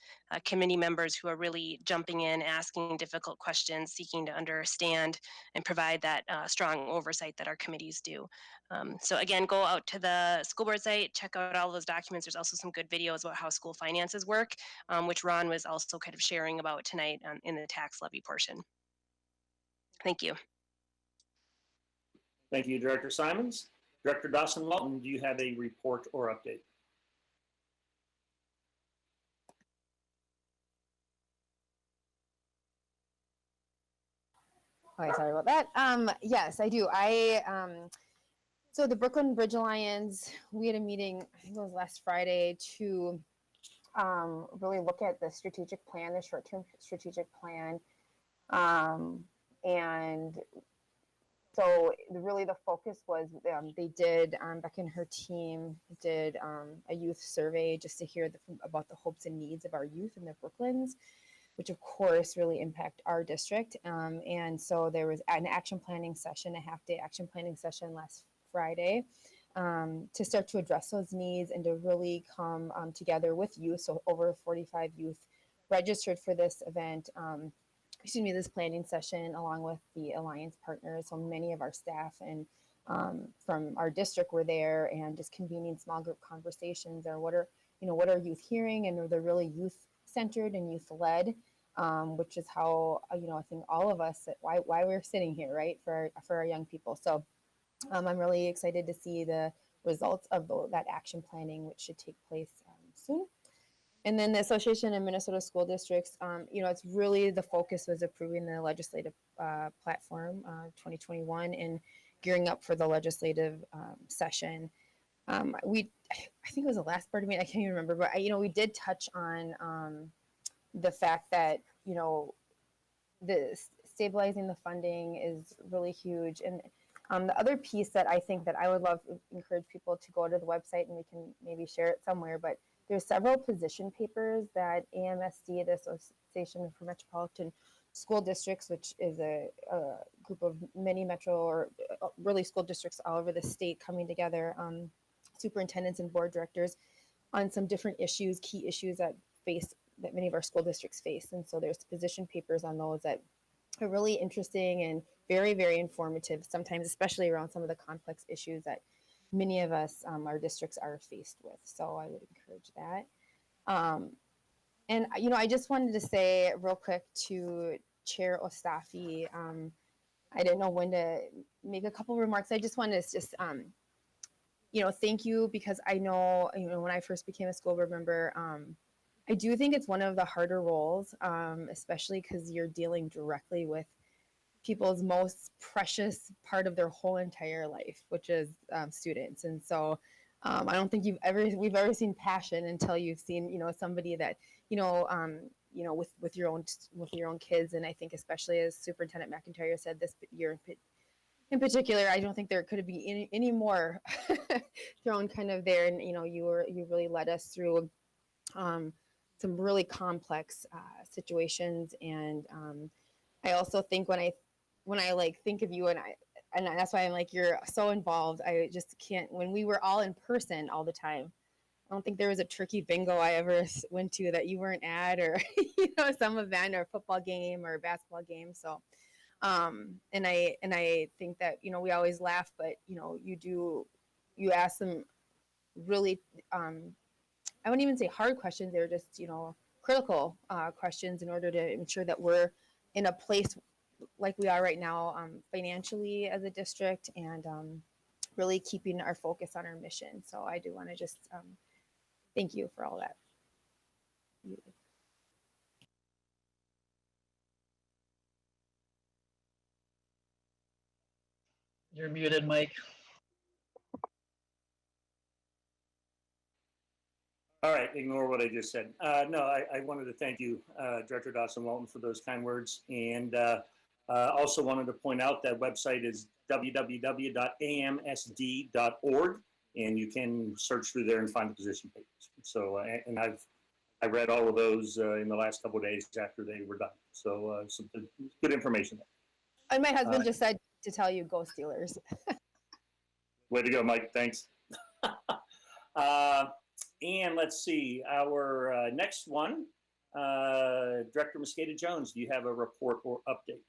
committee members who are really jumping in, asking difficult questions, seeking to understand and provide that strong oversight that our committees do. So again, go out to the school board site, check out all those documents. There's also some good videos about how school finances work, which Ron was also kind of sharing about tonight in the tax levy portion. Thank you. Thank you, Director Simons. Director Dawson-Lawton, do you have a report or update? Okay, sorry about that. Yes, I do. So the Brooklyn Bridge Alliance, we had a meeting, I think it was last Friday, to really look at the strategic plan, the short-term strategic plan. And so really the focus was they did, Beck and her team did a youth survey just to hear about the hopes and needs of our youth in the Brooklyns, which of course really impact our district. And so there was an action planning session, a half-day action planning session last Friday to start to address those needs and to really come together with youth. So over 45 youth registered for this event, this planning session, along with the Alliance partners. So many of our staff and from our district were there, and just convening small group conversations or what are youth hearing, and they're really youth centered and youth led, which is how I think all of us why we're sitting here, right, for our young people. So I'm really excited to see the results of that action planning, which should take place soon. And then the Association of Minnesota School Districts, it's really the focus was approving the legislative platform 2021 and gearing up for the legislative session. I think it was the last board meeting, I can't even remember, but we did touch on the fact that the stabilizing the funding is really huge. And the other piece that I think that I would love to encourage people to go to the website, and we can maybe share it somewhere, but there's several position papers that AMSD, the Association for Metropolitan School Districts, which is a group of many metro or really school districts all over the state coming together, superintendents and board directors, on some different issues, key issues that many of our school districts face. And so there's position papers on those that are really interesting and very, very informative, sometimes especially around some of the complex issues that many of us, our districts, are faced with. So I would encourage that. And I just wanted to say real quick to Chair Ostafi, I didn't know when to make a couple remarks. I just wanted to thank you, because I know, when I first became a school board member, I do think it's one of the harder roles, especially because you're dealing directly with people's most precious part of their whole entire life, which is students. And so I don't think we've ever seen passion until you've seen, somebody that, with your own kids. And I think especially as Superintendent McIntyre said this year in particular, I don't think there could be any more thrown kind of there. And, you really led us through some really complex situations. And I also think when I think of you, and that's why I'm like, you're so involved. I just can't, when we were all in person all the time, I don't think there was a turkey bingo I ever went to that you weren't at, or, some event or football game or basketball game. So, and I think that, we always laugh, but, you ask them really, I wouldn't even say hard questions. They're just, critical questions in order to ensure that we're in a place like we are right now, financially as a district, and really keeping our focus on our mission. So I do want to just thank you for all that. You're muted, Mike. All right, ignore what I just said. No, I wanted to thank you, Director Dawson-Walton, for those kind words. And also wanted to point out that website is www.amsd.org, and you can search through there and find the position papers. So, and I read all of those in the last couple of days after they were done. So, some good information there. And my husband just said to tell you, go Steelers. Way to go, Mike. Thanks. And let's see, our next one, Director Mosqueda Jones, do you have a report or update?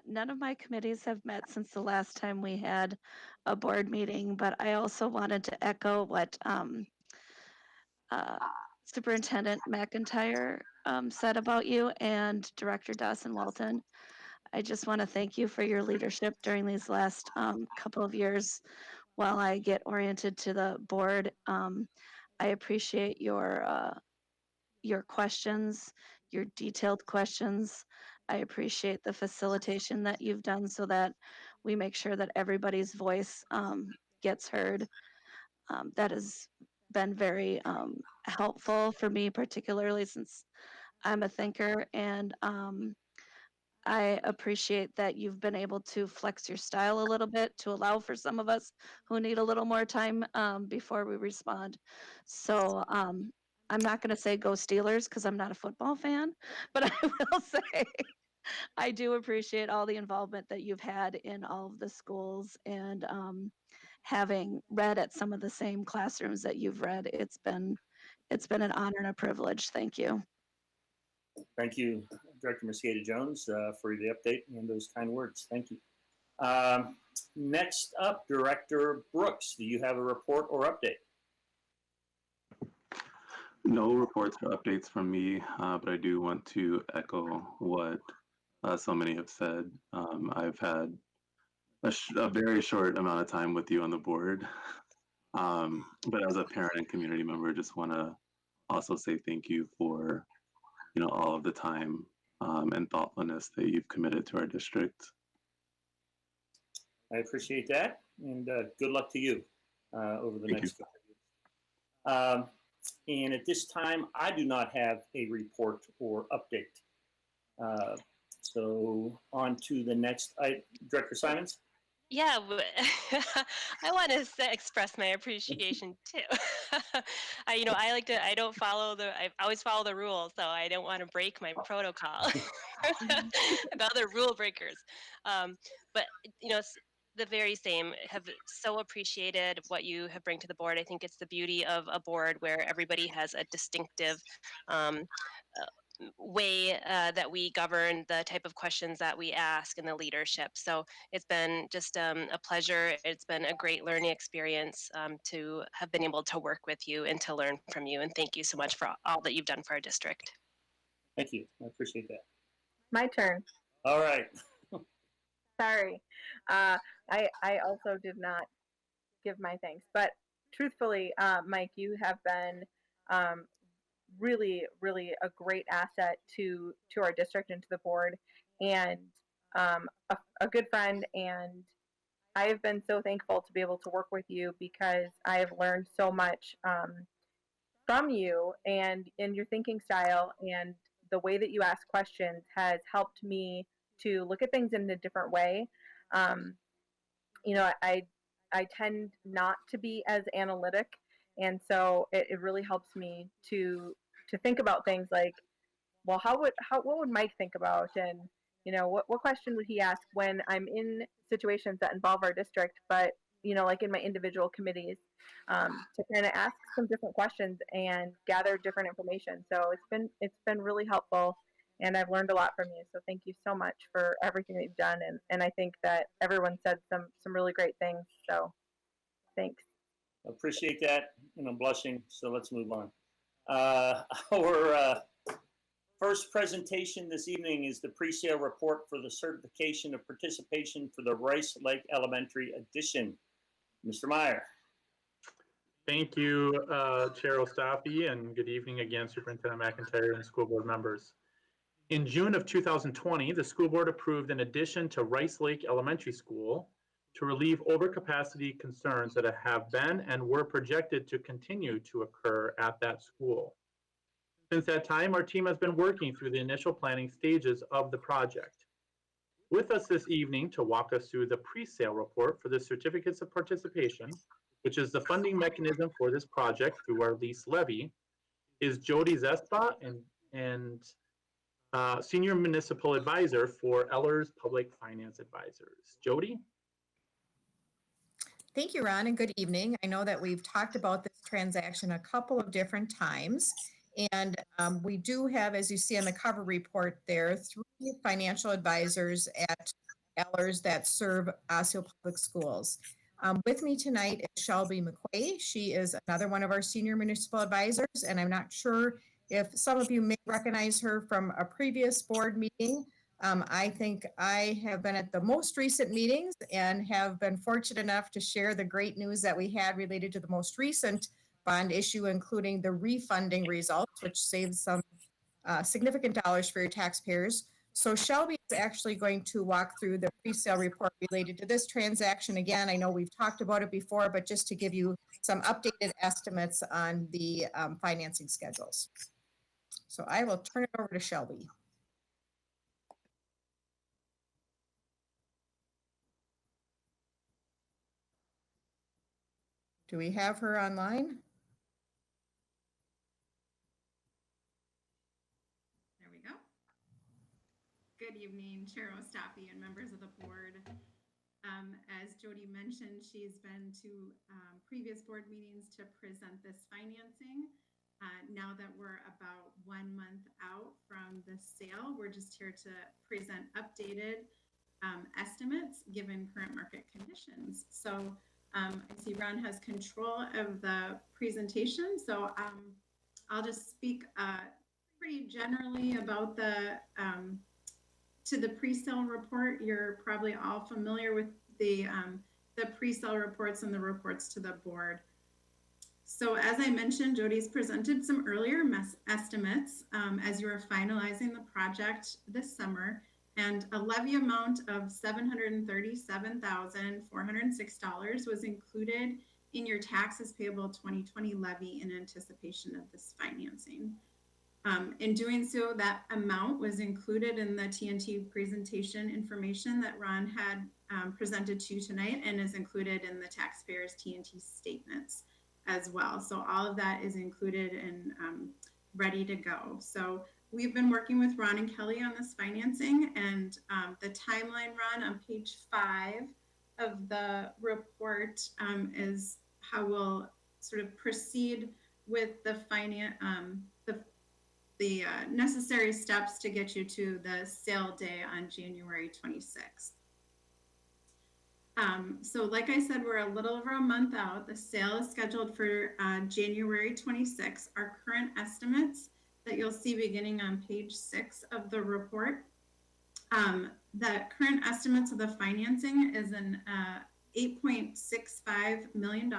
None of my committees have met since the last time we had a board meeting, but I also wanted to echo what Superintendent McIntyre said about you and Director Dawson-Walton. I just want to thank you for your leadership during these last couple of years while I get oriented to the board. I appreciate your questions, your detailed questions. I appreciate the facilitation that you've done so that we make sure that everybody's voice gets heard. That has been very helpful for me, particularly since I'm a thinker, and I appreciate that you've been able to flex your style a little bit to allow for some of us who need a little more time before we respond. So I'm not going to say go Steelers because I'm not a football fan, but I will say I do appreciate all the involvement that you've had in all of the schools, and having read at some of the same classrooms that you've read. It's been an honor and a privilege. Thank you. Thank you, Director Mosqueda Jones, for the update and those kind words. Thank you. Next up, Director Brooks, do you have a report or update? No reports or updates from me, but I do want to echo what so many have said. I've had a very short amount of time with you on the board, but as a parent and community member, just want to also say thank you for all of the time and thoughtfulness that you've committed to our district. I appreciate that, and good luck to you over the Thank next couple of years. And at this time, I do not have a report or update. So on to the next, Director Simons. Yeah, I want to express my appreciation too. I don't follow I always follow the rules, so I don't want to break my protocol about the rule breakers. But the very same, have so appreciated what you have bring to the board. I think it's the beauty of a board where everybody has a distinctive way that we govern the type of questions that we ask in the leadership. So it's been just a pleasure. It's been a great learning experience to have been able to work with you and to learn from you. And thank you so much for all that you've done for our district. Thank you. I appreciate that. My turn. All right. Sorry. I also did not give my thanks, but truthfully, Mike, you have been really, really a great asset to our district and to the board, and a good friend. And I have been so thankful to be able to work with you because I have learned so much from you, and in your thinking style and the way that you ask questions has helped me to look at things in a different way. I tend not to be as analytic, and so it really helps me to think about things like, well, what would Mike think about, and what question would he ask when I'm in situations that involve our district, but like in my individual committees, to kind of ask some different questions and gather different information. So it's been really helpful, and I've learned a lot from you. So thank you so much for everything that you've done, and I think that everyone said some really great things. So thanks. Appreciate that, and I'm blushing. So let's move on. Our first presentation this evening is the pre-sale report for the certification of participation for the Rice Lake Elementary addition. Mr. Meyer. Thank you, Chair Ostafi, and good evening again, Superintendent McIntyre and school board members. In June of 2020, the school board approved an addition to Rice Lake Elementary School to relieve overcapacity concerns that have been and were projected to continue to occur at that school. Since that time, our team has been working through the initial planning stages of the project. With us this evening to walk us through the pre-sale report for the certificates of participation, which is the funding mechanism for this project through our lease levy, is Jody Zespa and Senior Municipal Advisor for Ellers Public Finance Advisors. Jody? Thank you, Ron, and good evening. I know that we've talked about this transaction a couple of different times, and we do have, as you see on the cover report there, 3 financial advisors at Ellers that serve Osseo Public Schools. With me tonight is Shelby McQuay. She is another one of our senior municipal advisors, and I'm not sure if some of you may recognize her from a previous board meeting. I think I have been at the most recent meetings and have been fortunate enough to share the great news that we had related to the most recent bond issue, including the refunding results, which saves some significant dollars for your taxpayers. So Shelby is actually going to walk through the pre-sale report related to this transaction. Again, I know we've talked about it before, but just to give you some updated estimates on the financing schedules. So I will turn it over to Shelby. Do we have her online? There we go. Good evening, Chair Ostafi and members of the board. As Jody mentioned, she's been to previous board meetings to present this financing. Now that we're about 1 month out from the sale, we're just here to present updated estimates given current market conditions. So I see Ron has control of the presentation, so I'll just speak pretty generally about the to the pre-sale report. You're probably all familiar with the pre-sale reports and the reports to the board. So as I mentioned, Jody's presented some earlier estimates as you were finalizing the project this summer, and a levy amount of $737,406 was included in your taxes payable 2020 levy in anticipation of this financing. In doing so, that amount was included in the TNT presentation information that Ron had presented to you tonight, and is included in the taxpayers TNT statements as well. So all of that is included and ready to go. So we've been working with Ron and Kelly on this financing, and the timeline, Ron, on page 5 of the report is how we'll sort of proceed with the necessary steps to get you to the sale day on January 26th. So like I said, we're a little over a month out. The sale is scheduled for January 26th. Our current estimates that you'll see beginning on page 6 of the report, the current estimates of the financing is an $8.65 million.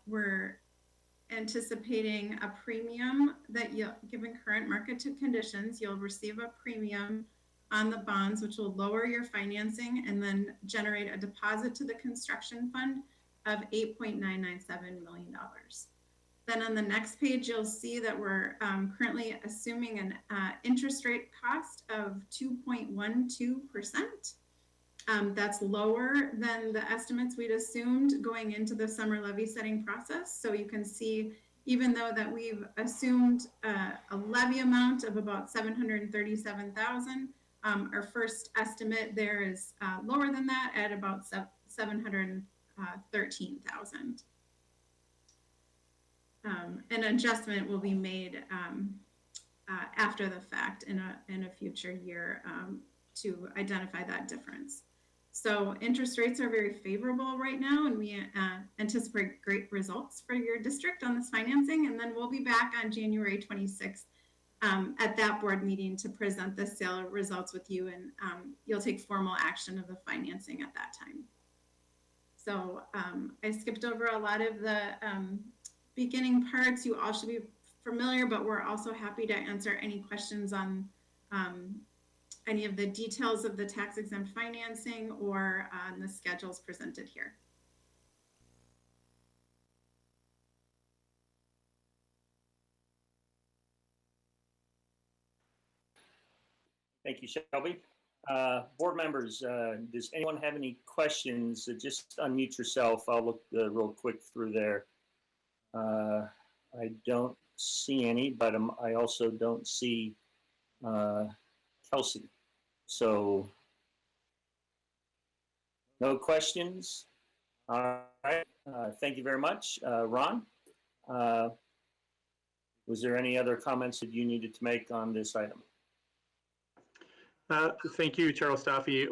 We're anticipating a premium that given current market conditions, you'll receive a premium on the bonds, which will lower your financing and then generate a deposit to the construction fund of $8.997 million. Then on the next page, you'll see that we're currently assuming an interest rate cost of 2.12%. That's lower than the estimates we'd assumed going into the summer levy setting process. So you can see, even though that we've assumed a levy amount of about $737,000, our first estimate there is lower than that at about $713,000. An adjustment will be made after the fact in a future year to identify that difference. So interest rates are very favorable right now, and we anticipate great results for your district on this financing. And then we'll be back on January 26th at that board meeting to present the sale results with you, and you'll take formal action of the financing at that time. So I skipped over a lot of the beginning parts. You all should be familiar, but we're also happy to answer any questions on any of the details of the tax exempt financing or on the schedules presented here. Thank you, Shelby. Board members, does anyone have any questions? Just unmute yourself. I'll look real quick through there. I don't see any, but I also don't see Kelsey. So no questions. All right. Thank you very much. Ron, was there any other comments that you needed to make on this item? Thank you, Chair Ostafi.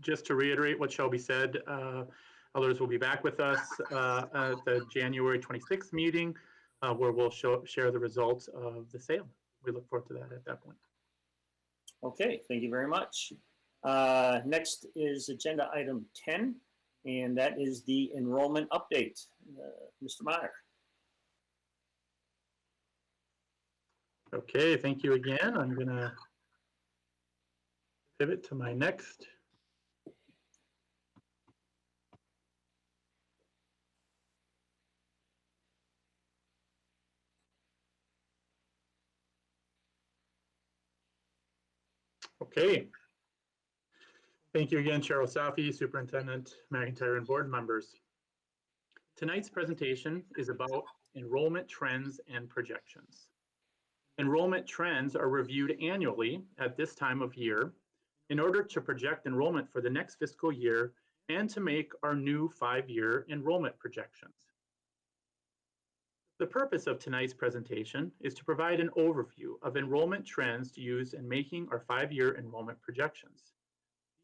Just to reiterate what Shelby said, others will be back with us at the January 26th meeting where we'll share the results of the sale. We look forward to that at that point. Okay, thank you very much. Next is agenda item 10, and that is the enrollment update. Mr. Meyer. Okay, thank you again. I'm gonna pivot to my next. Okay. Thank you again, Chair Osafi, Superintendent McIntyre, and board members. Tonight's presentation is about enrollment trends and projections. Enrollment trends are reviewed annually at this time of year in order to project enrollment for the next fiscal year and to make our new 5-year enrollment projections. The purpose of tonight's presentation is to provide an overview of enrollment trends to use in making our 5-year enrollment projections.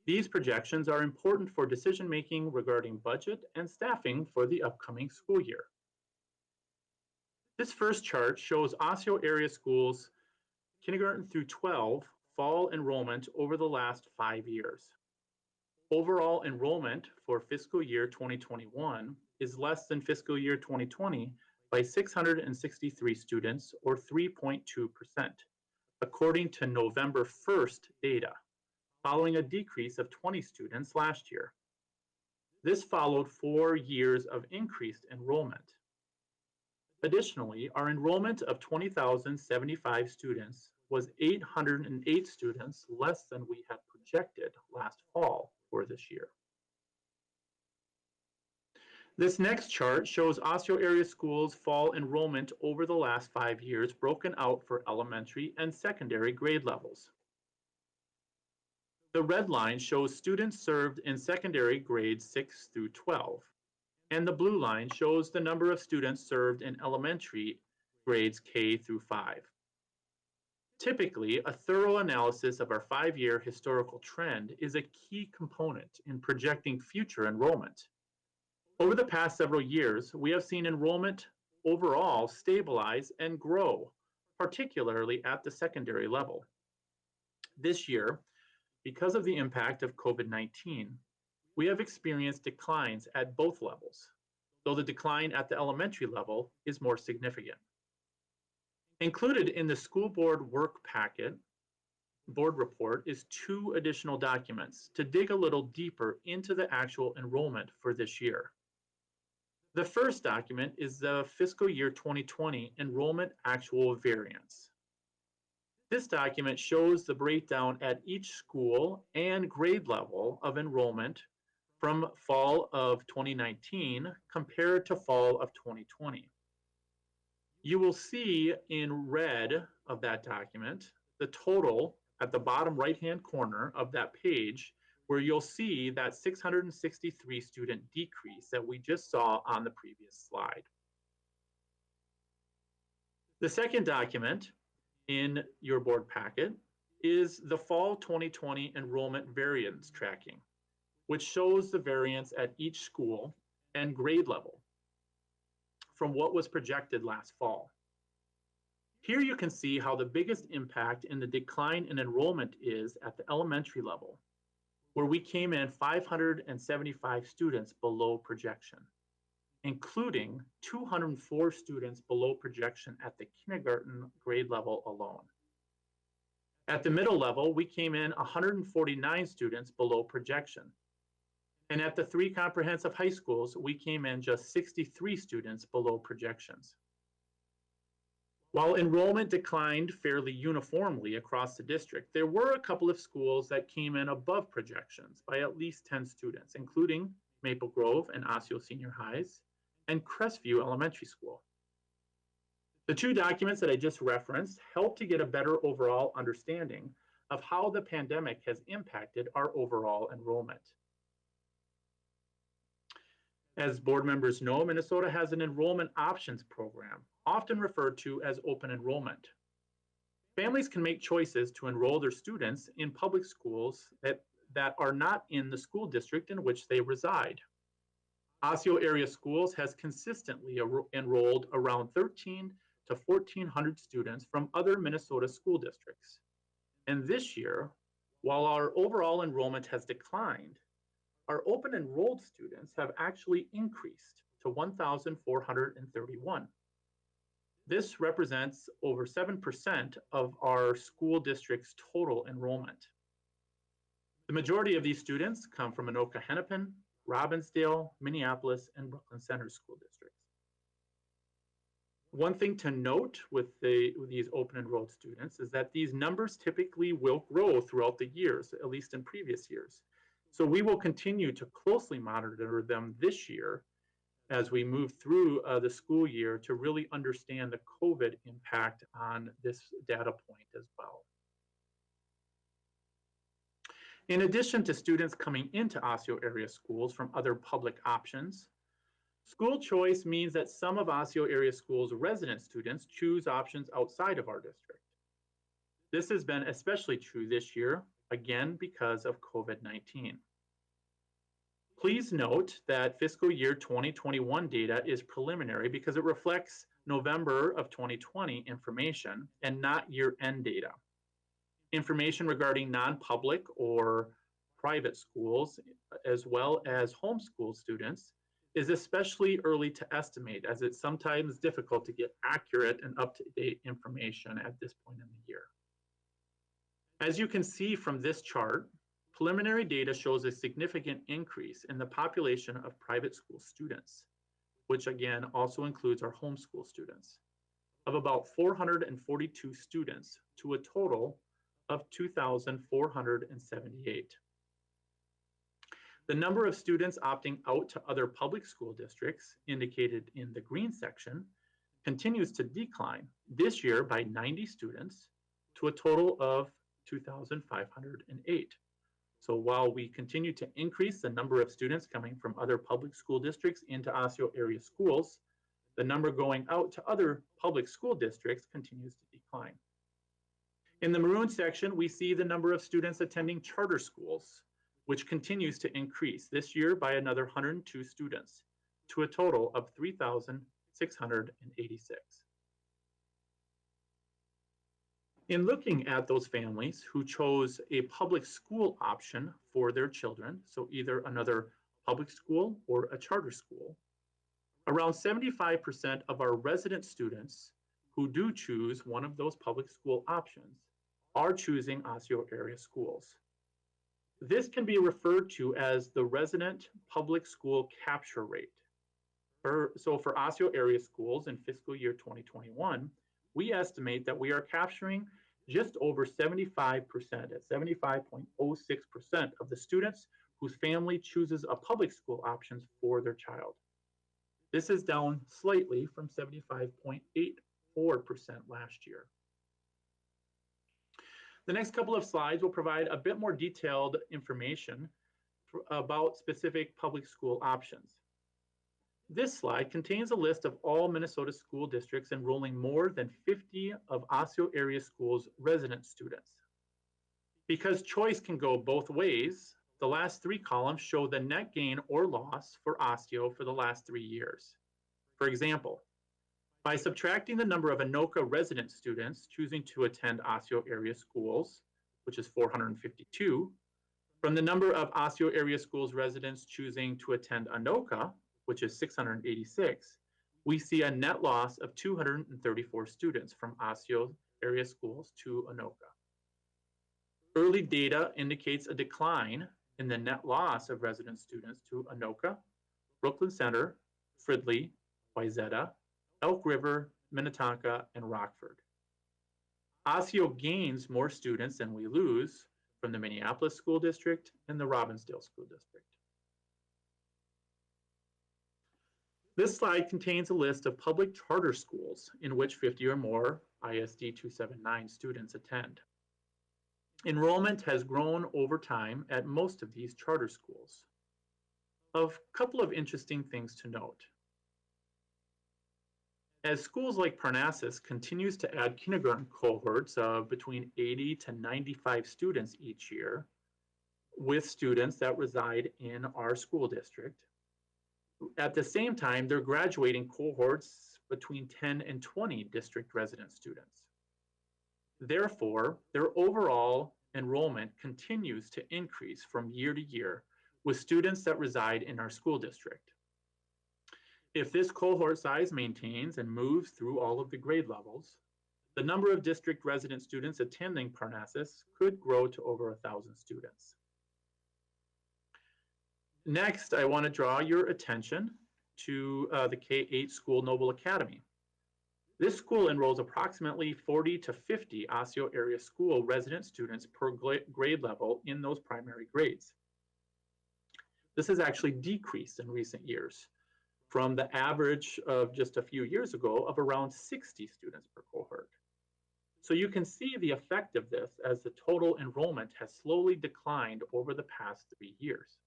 These projections are important for decision-making regarding budget and staffing for the upcoming school year. This first chart shows Osseo area schools kindergarten through 12 fall enrollment over the last 5 years. Overall enrollment for fiscal year 2021 is less than fiscal year 2020 by 663 students, or 3.2%, according to November 1st data, following a decrease of 20 students last year. This followed 4 years of increased enrollment. Additionally, our enrollment of 20,075 students was 808 students less than we had projected last fall for this year. This next chart shows Osseo area schools' fall enrollment over the last 5 years, broken out for elementary and secondary grade levels. The red line shows students served in secondary grades 6 through 12, and the blue line shows the number of students served in elementary grades K through 5. Typically, a thorough analysis of our 5-year historical trend is a key component in projecting future enrollment. Over the past several years, we have seen enrollment overall stabilize and grow, particularly at the secondary level. This year, because of the impact of COVID-19, we have experienced declines at both levels, though the decline at the elementary level is more significant. Included in the school board work packet, board report, is 2 additional documents to dig a little deeper into the actual enrollment for this year. The first document is the fiscal year 2020 enrollment actual variance. This document shows the breakdown at each school and grade level of enrollment from fall of 2019 compared to fall of 2020. You will see in red of that document the total at the bottom right-hand corner of that page, where you'll see that 663 student decrease that we just saw on the previous slide. The second document in your board packet is the fall 2020 enrollment variance tracking, which shows the variance at each school and grade level from what was projected last fall. Here you can see how the biggest impact in the decline in enrollment is at the elementary level, where we came in 575 students below projection, including 204 students below projection at the kindergarten grade level alone. At the middle level, we came in 149 students below projection. And at the 3 comprehensive high schools, we came in just 63 students below projections. While enrollment declined fairly uniformly across the district, there were a couple of schools that came in above projections by at least 10 students, including Maple Grove and Osseo Senior Highs and Crestview Elementary School. The 2 documents that I just referenced help to get a better overall understanding of how the pandemic has impacted our overall enrollment. As board members know, Minnesota has an enrollment options program, often referred to as open enrollment. Families can make choices to enroll their students in public schools that are not in the school district in which they reside. Osseo area schools has consistently enrolled around 1,300 to 1,400 students from other Minnesota school districts. And this year, while our overall enrollment has declined, our open enrolled students have actually increased to 1,431. This represents over 7% of our school district's total enrollment. The majority of these students come from Anoka Hennepin, Robbinsdale, Minneapolis, and Brooklyn Center school districts. One thing to note with these open enrolled students is that these numbers typically will grow throughout the years, at least in previous years. So we will continue to closely monitor them this year as we move through the school year to really understand the COVID impact on this data point as well. In addition to students coming into Osseo area schools from other public options, school choice means that some of Osseo area schools' resident students choose options outside of our district. This has been especially true this year, again, because of COVID-19. Please note that fiscal year 2021 data is preliminary because it reflects November of 2020 information and not year-end data. Information regarding non-public or private schools, as well as homeschool students, is especially early to estimate, as it's sometimes difficult to get accurate and up-to-date information at this point in the year. As you can see from this chart, preliminary data shows a significant increase in the population of private school students, which again also includes our homeschool students, of about 442 students to a total of 2,478. The number of students opting out to other public school districts, indicated in the green section, continues to decline this year by 90 students to a total of 2,508. So while we continue to increase the number of students coming from other public school districts into Osseo area schools, the number going out to other public school districts continues to decline. In the maroon section, we see the number of students attending charter schools, which continues to increase this year by another 102 students to a total of 3,686. In looking at those families who chose a public school option for their children, so either another public school or a charter school, around 75% of our resident students who do choose one of those public school options are choosing Osseo area schools. This can be referred to as the resident public school capture rate. So for Osseo area schools in fiscal year 2021, we estimate that we are capturing just over 75%, at 75.06% of the students whose family chooses a public school option for their child. This is down slightly from 75.84% last year. The next couple of slides will provide a bit more detailed information about specific public school options. This slide contains a list of all Minnesota school districts enrolling more than 50 of Osseo area schools' resident students. Because choice can go both ways, the last three columns show the net gain or loss for Osseo for the last 3 years. For example, by subtracting the number of Anoka resident students choosing to attend Osseo area schools, which is 452, from the number of Osseo area schools residents choosing to attend Anoka, which is 686, we see a net loss of 234 students from Osseo area schools to Anoka. Early data indicates a decline in the net loss of resident students to Anoka, Brooklyn Center, Fridley, Wayzata, Elk River, Minnetonka, and Rockford. Osseo gains more students than we lose from the Minneapolis School District and the Robbinsdale School District. This slide contains a list of public charter schools in which 50 or more ISD 279 students attend. Enrollment has grown over time at most of these charter schools. A couple of interesting things to note. As schools like Parnassus continues to add kindergarten cohorts of between 80 to 95 students each year, with students that reside in our school district, at the same time, they're graduating cohorts between 10 and 20 district resident students. Therefore, their overall enrollment continues to increase from year to year with students that reside in our school district. If this cohort size maintains and moves through all of the grade levels, the number of district resident students attending Parnassus could grow to over 1,000 students. Next, I want to draw your attention to the K-8 school, Noble Academy. This school enrolls approximately 40 to 50 Osseo area school resident students per grade level in those primary grades. This has actually decreased in recent years from the average of just a few years ago of around 60 students per cohort. So you can see the effect of this as the total enrollment has slowly declined over the past 3 years.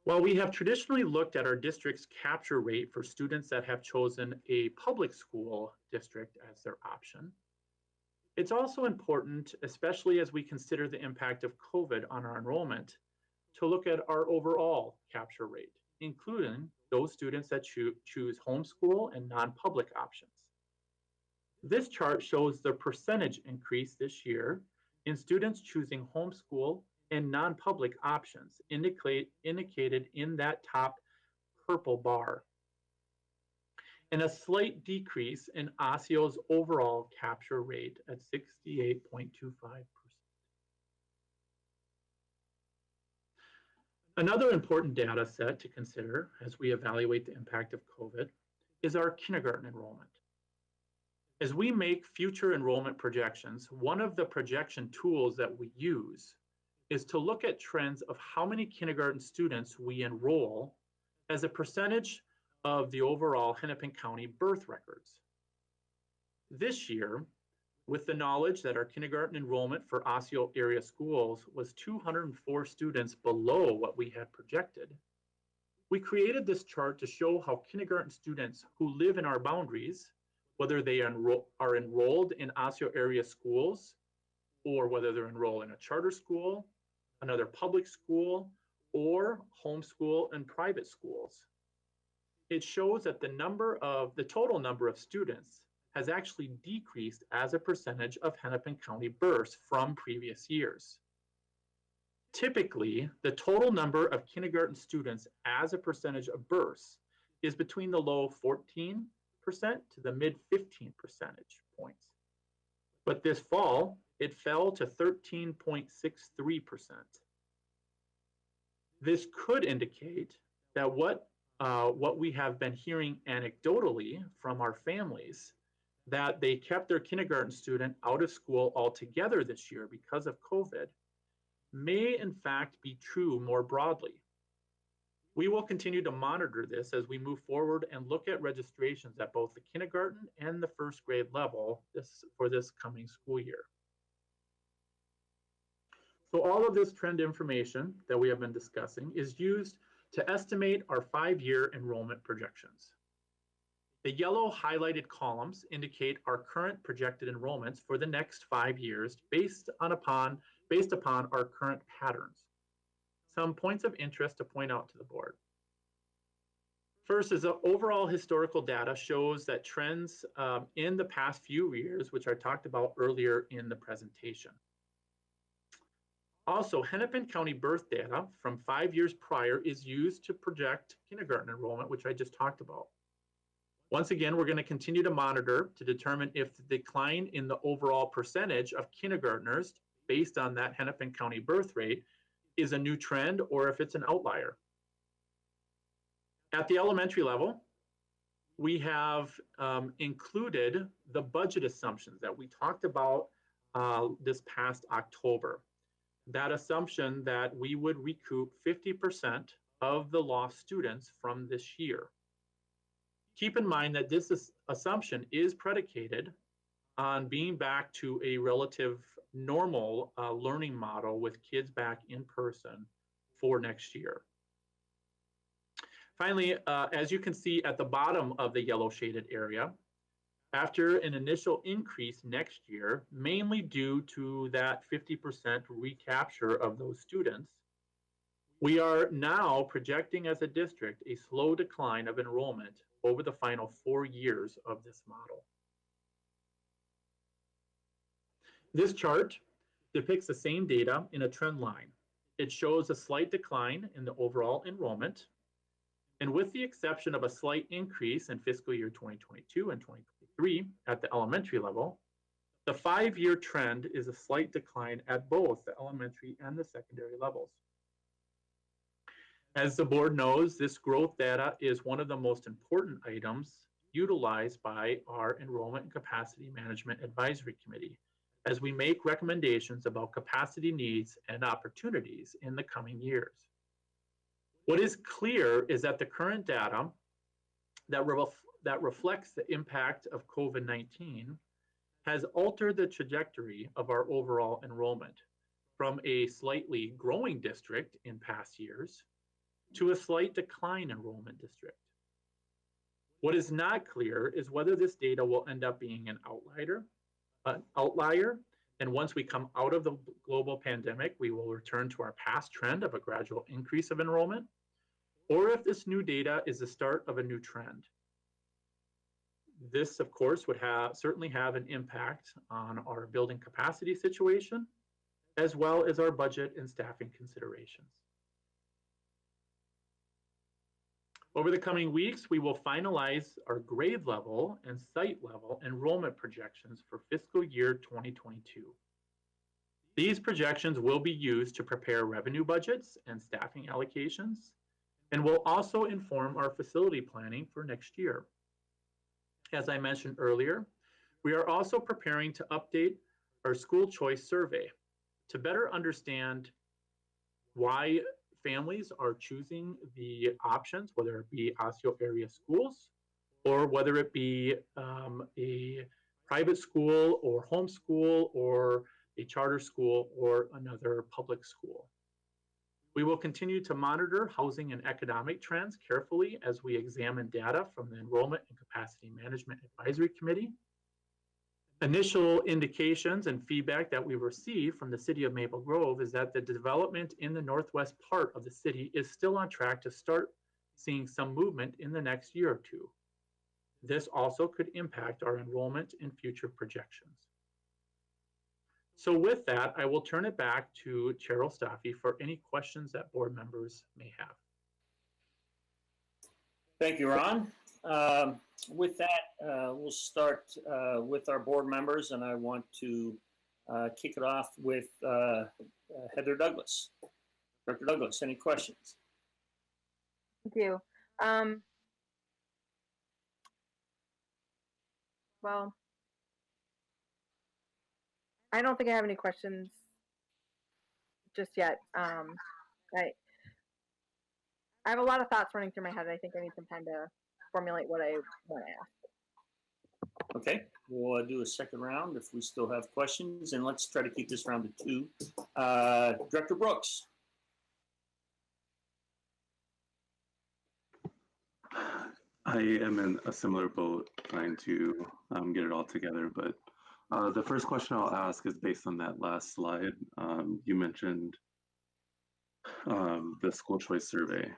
While we have traditionally looked at our district's capture rate for students that have chosen a public school district as their option, it's also important, especially as we consider the impact of COVID on our enrollment, to look at our overall capture rate, including those students that choose homeschool and non-public options. This chart shows the percentage increase this year in students choosing homeschool and non-public options indicated in that top purple bar, and a slight decrease in Osseo's overall capture rate at 68.25%. Another important data set to consider as we evaluate the impact of COVID is our kindergarten enrollment. As we make future enrollment projections, one of the projection tools that we use is to look at trends of how many kindergarten students we enroll as a percentage of the overall Hennepin County birth records. This year, with the knowledge that our kindergarten enrollment for Osseo area schools was 204 students below what we had projected, we created this chart to show how kindergarten students who live in our boundaries, whether they are enrolled in Osseo area schools or whether they're enrolled in a charter school, another public school, or homeschool and private schools. It shows that the total number of students has actually decreased as a percentage of Hennepin County births from previous years. Typically, the total number of kindergarten students as a percentage of births is between the low 14% to the mid 15 percentage points. But this fall, it fell to 13.63%. This could indicate that what we have been hearing anecdotally from our families, that they kept their kindergarten student out of school altogether this year because of COVID, may in fact be true more broadly. We will continue to monitor this as we move forward and look at registrations at both the kindergarten and the first grade level for this coming school year. So all of this trend information that we have been discussing is used to estimate our 5-year enrollment projections. The yellow highlighted columns indicate our current projected enrollments for the next 5 years based upon our current patterns. Some points of interest to point out to the board. First is the overall historical data shows that trends in the past few years, which I talked about earlier in the presentation. Also, Hennepin County birth data from 5 years prior is used to project kindergarten enrollment, which I just talked about. Once again, we're going to continue to monitor to determine if the decline in the overall percentage of kindergartners based on that Hennepin County birth rate is a new trend or if it's an outlier. At the elementary level, we have included the budget assumptions that we talked about this past October. That assumption that we would recoup 50% of the lost students from this year. Keep in mind that this assumption is predicated on being back to a relative normal learning model with kids back in person for next year. Finally, as you can see at the bottom of the yellow shaded area, after an initial increase next year, mainly due to that 50% recapture of those students, we are now projecting as a district a slow decline of enrollment over the final 4 years of this model. This chart depicts the same data in a trend line. It shows a slight decline in the overall enrollment, and with the exception of a slight increase in fiscal year 2022 and 2023 at the elementary level, The 5-year trend is a slight decline at both the elementary and the secondary levels. As the board knows, this growth data is one of the most important items utilized by our Enrollment and Capacity Management Advisory Committee as we make recommendations about capacity needs and opportunities in the coming years. What is clear is that the current data that reflects the impact of COVID-19 has altered the trajectory of our overall enrollment from a slightly growing district in past years to a slight decline enrollment district. What is not clear is whether this data will end up being an outlier, and once we come out of the global pandemic, we will return to our past trend of a gradual increase of enrollment, or if this new data is the start of a new trend. This, of course, would certainly have an impact on our building capacity situation, as well as our budget and staffing considerations. Over the coming weeks, we will finalize our grade level and site level enrollment projections for fiscal year 2022. These projections will be used to prepare revenue budgets and staffing allocations, and will also inform our facility planning for next year. As I mentioned earlier, we are also preparing to update our school choice survey to better understand why families are choosing the options, whether it be Osseo area schools or whether it be a private school or homeschool or a charter school or another public school. We will continue to monitor housing and economic trends carefully as we examine data from the Enrollment and Capacity Management Advisory Committee. Initial indications and feedback that we've received from the city of Maple Grove is that the development in the northwest part of the city is still on track to start seeing some movement in the next year or two. This also could impact our enrollment and future projections. So with that, I will turn it back to Chair Ostafy for any questions that board members may have. Thank you, Ron. With that, we'll start with our board members, and I want to kick it off with Heather Douglas. Dr. Douglas, any questions? Thank you. Well, I don't think I have any questions just yet. I have a lot of thoughts running through my head. I think I need some time to formulate what I want to ask. Okay, we'll do a second round if we still have questions, and let's try to keep this round to 2. Director Brooks. I am in a similar boat trying to get it all together, but the first question I'll ask is based on that last slide. You mentioned the school choice survey.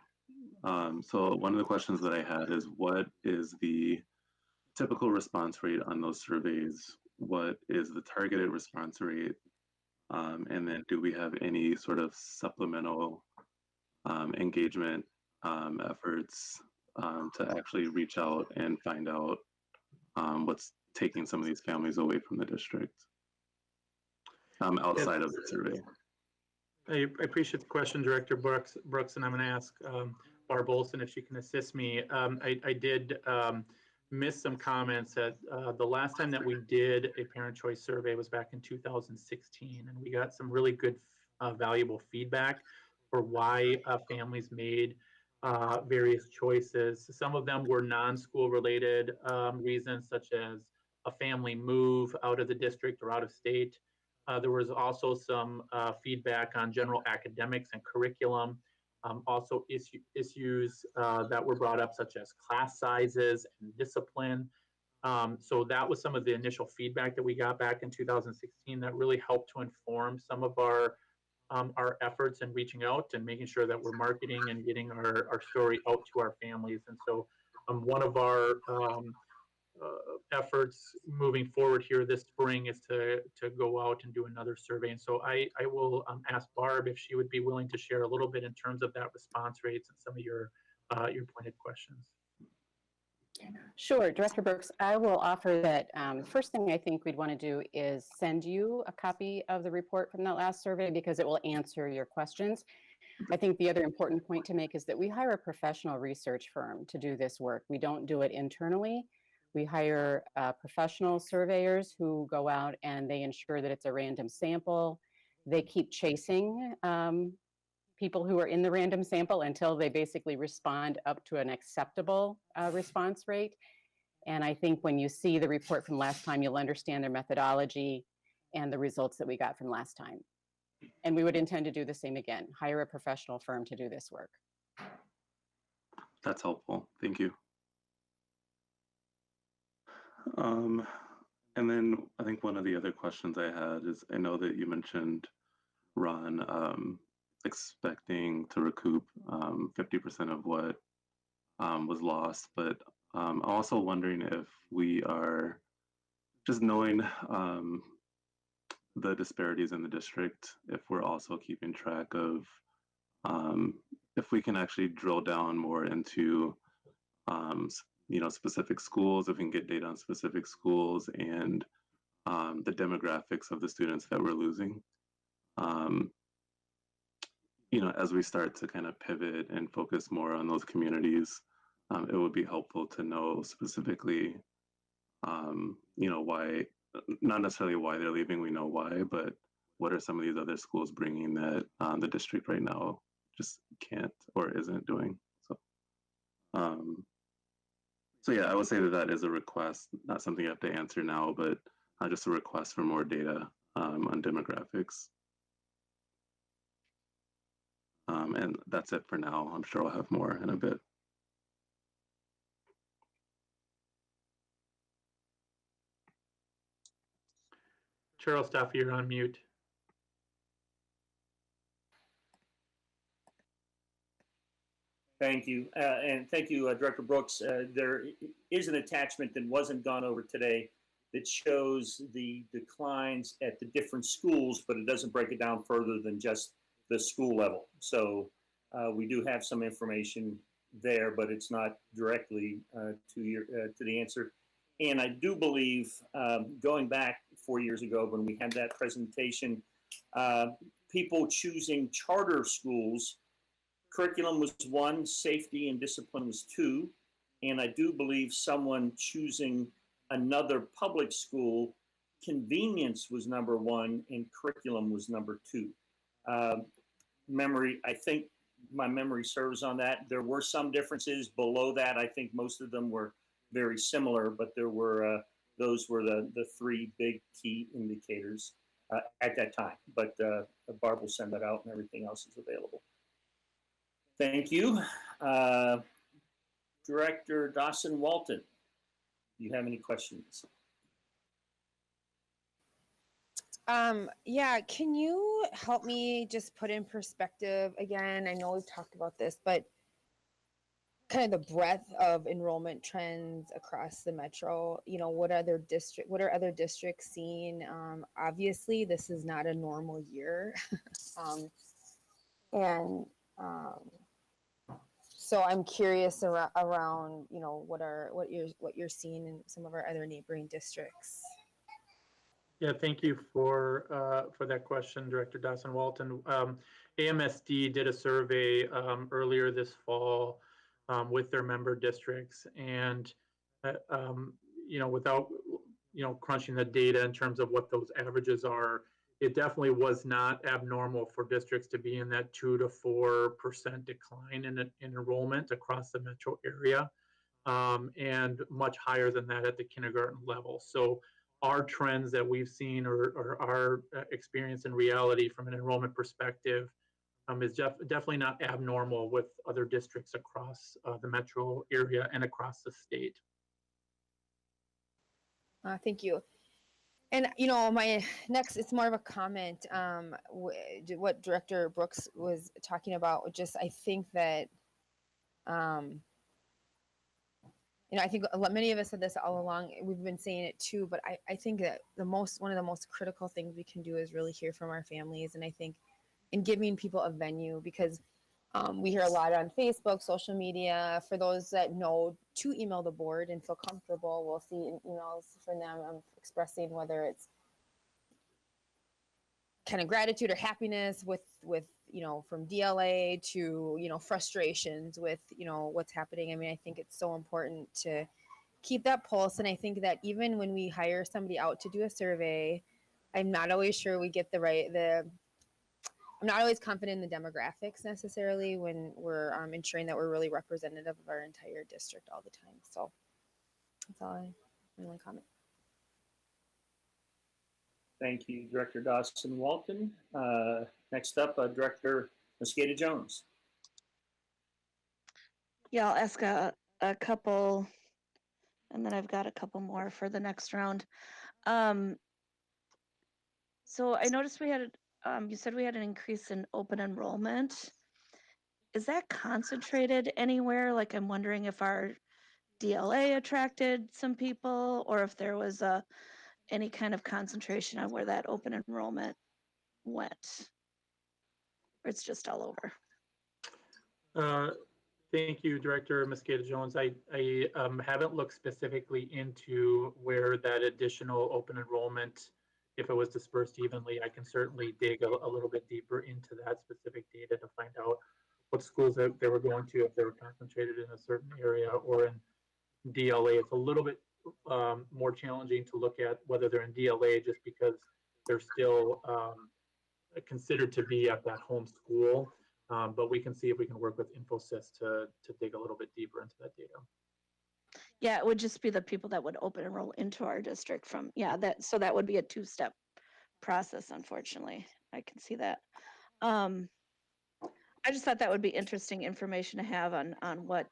So one of the questions that I had is, what is the typical response rate on those surveys? What is the targeted response rate? And then do we have any sort of supplemental engagement efforts to actually reach out and find out what's taking some of these families away from the district outside of the survey? I appreciate the question, Director Brooks, and I'm going to ask Barb Olson if she can assist me. I did miss some comments that the last time that we did a parent choice survey was back in 2016, and we got some really good, valuable feedback for why families made various choices. Some of them were non-school related reasons, such as a family move out of the district or out of state. There was also some feedback on general academics and curriculum, also issues that were brought up, such as class sizes and discipline. So that was some of the initial feedback that we got back in 2016 that really helped to inform some of our efforts in reaching out and making sure that we're marketing and getting our story out to our families. And so one of our efforts moving forward here this spring is to go out and do another survey. And so I will ask Barb if she would be willing to share a little bit in terms of that response rates and some of your pointed questions. Sure, Director Brooks, I will offer that first thing I think we'd want to do is send you a copy of the report from that last survey because it will answer your questions. I think the other important point to make is that we hire a professional research firm to do this work. We don't do it internally. We hire professional surveyors who go out and they ensure that it's a random sample. They keep chasing people who are in the random sample until they basically respond up to an acceptable response rate. And I think when you see the report from last time, you'll understand their methodology and the results that we got from last time. And we would intend to do the same again, hire a professional firm to do this work. That's helpful. Thank you. And then I think one of the other questions I had is, I know that you mentioned, Ron, expecting to recoup 50% of what was lost, but I'm also wondering if we are just knowing the disparities in the district, if we're also keeping track of if we can actually drill down more into specific schools, if we can get data on specific schools and the demographics of the students that we're losing. As we start to kind of pivot and focus more on those communities, it would be helpful to know specifically, why, not necessarily why they're leaving, we know why, but what are some of these other schools bringing that the district right now just can't or isn't doing. So yeah, I would say that that is a request, not something you have to answer now, but just a request for more data on demographics. And that's it for now. I'm sure I'll have more in a bit. Cheryl Staffy, you're on mute. Thank you. And thank you, Director Brooks. There is an attachment that wasn't gone over today that shows the declines at the different schools, but it doesn't break it down further than just the school level. So we do have some information there, but it's not directly to the answer. And I do believe going back 4 years ago when we had that presentation, people choosing charter schools, curriculum was 1, safety and discipline was 2, and I do believe someone choosing another public school, convenience was number 1 and curriculum was number 2. I think my memory serves on that. There were some differences below that. I think most of them were very similar, but there were those were the 3 big key indicators at that time. But Barb will send that out and everything else is available. Thank you. Director Dawson Walton, do you have any questions? Yeah, can you help me just put in perspective again? I know we've talked about this, but kind of the breadth of enrollment trends across the metro. What are other districts seeing? Obviously, this is not a normal year, so I'm curious around what you're seeing in some of our other neighboring districts. Yeah, thank you for that question, Director Dawson Walton. AMSD did a survey earlier this fall with their member districts, and without crunching the data in terms of what those averages are, it definitely was not abnormal for districts to be in that 2 to 4% decline in enrollment across the metro area, and much higher than that at the kindergarten level. So our trends that we've seen or our experience in reality from an enrollment perspective is definitely not abnormal with other districts across the metro area and across the state. Thank you. And my next, it's more of a comment. What Director Brooks was talking about, I think that, I think many of us said this all along. We've been saying it too, but I think that one of the most critical things we can do is really hear from our families. And I think in giving people a venue, because We hear a lot on Facebook, social media. For those that know to email the board and feel comfortable, we'll see emails from them expressing whether it's kind of gratitude or happiness with from DLA to frustrations with what's happening. I mean, I think it's so important to keep that pulse, and I think that even when we hire somebody out to do a survey, I'm not always sure we get I'm not always confident in the demographics necessarily when we're ensuring that we're really representative of our entire district all the time. So that's all I really comment. Thank you, Director Dawson Walton. Next up, Director Mosqueda Jones. Yeah, I'll ask a couple, and then I've got a couple more for the next round. So I noticed we had, you said we had an increase in open enrollment. Is that concentrated anywhere? Like, I'm wondering if our DLA attracted some people, or if there was any kind of concentration on where that open enrollment went, or it's just all over. Thank you, Director Mosqueda Jones. I haven't looked specifically into where that additional open enrollment, if it was dispersed evenly. I can certainly dig a little bit deeper into that specific data to find out what schools that they were going to, if they were concentrated in a certain area or in DLA. It's a little bit more challenging to look at whether they're in DLA just because they're still considered to be at that home school. But we can see if we can work with Infosys to dig a little bit deeper into that data. Yeah, it would just be the people that would open enroll into our district from, so that would be a two-step process, unfortunately. I can see that. I just thought that would be interesting information to have on what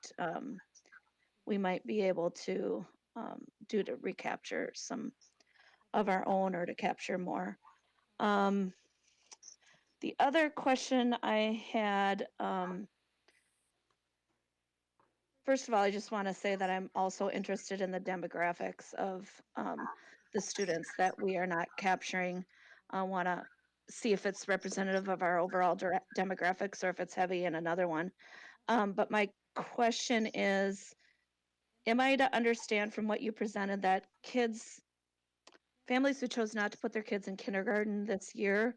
we might be able to do to recapture some of our own or to capture more. The other question I had, first of all, I just want to say that I'm also interested in the demographics of the students that we are not capturing. I want to see if it's representative of our overall demographics or if it's heavy in another one. But my question is, am I to understand from what you presented that families who chose not to put their kids in kindergarten this year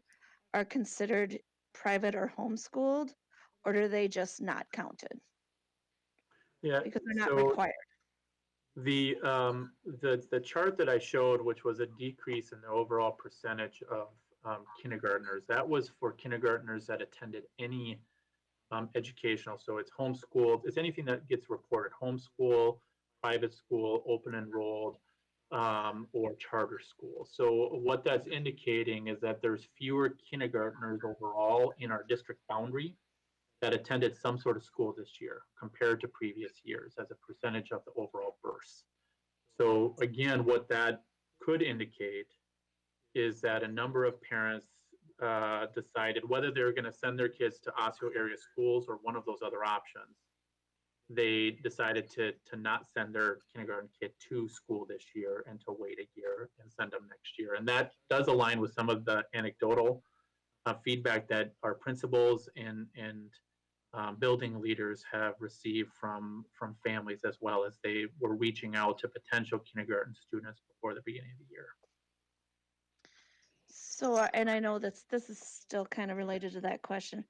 are considered private or homeschooled, or are they just not counted? Yeah, because they're not required. The chart that I showed, which was a decrease in the overall percentage of kindergartners, that was for kindergartners that attended any educational. So it's homeschooled, it's anything that gets reported: homeschool, private school, open enrolled, or charter school. So what that's indicating is that there's fewer kindergartners overall in our district boundary that attended some sort of school this year compared to previous years as a percentage of the overall births. So again, what that could indicate is that a number of parents decided whether they're going to send their kids to Osseo area schools or one of those other options. They decided to not send their kindergarten kid to school this year and to wait a year and send them next year. And that does align with some of the anecdotal feedback that our principals and building leaders have received from families, as well as they were reaching out to potential kindergarten students before the beginning of the year. So, and I know this is still kind of related to that question.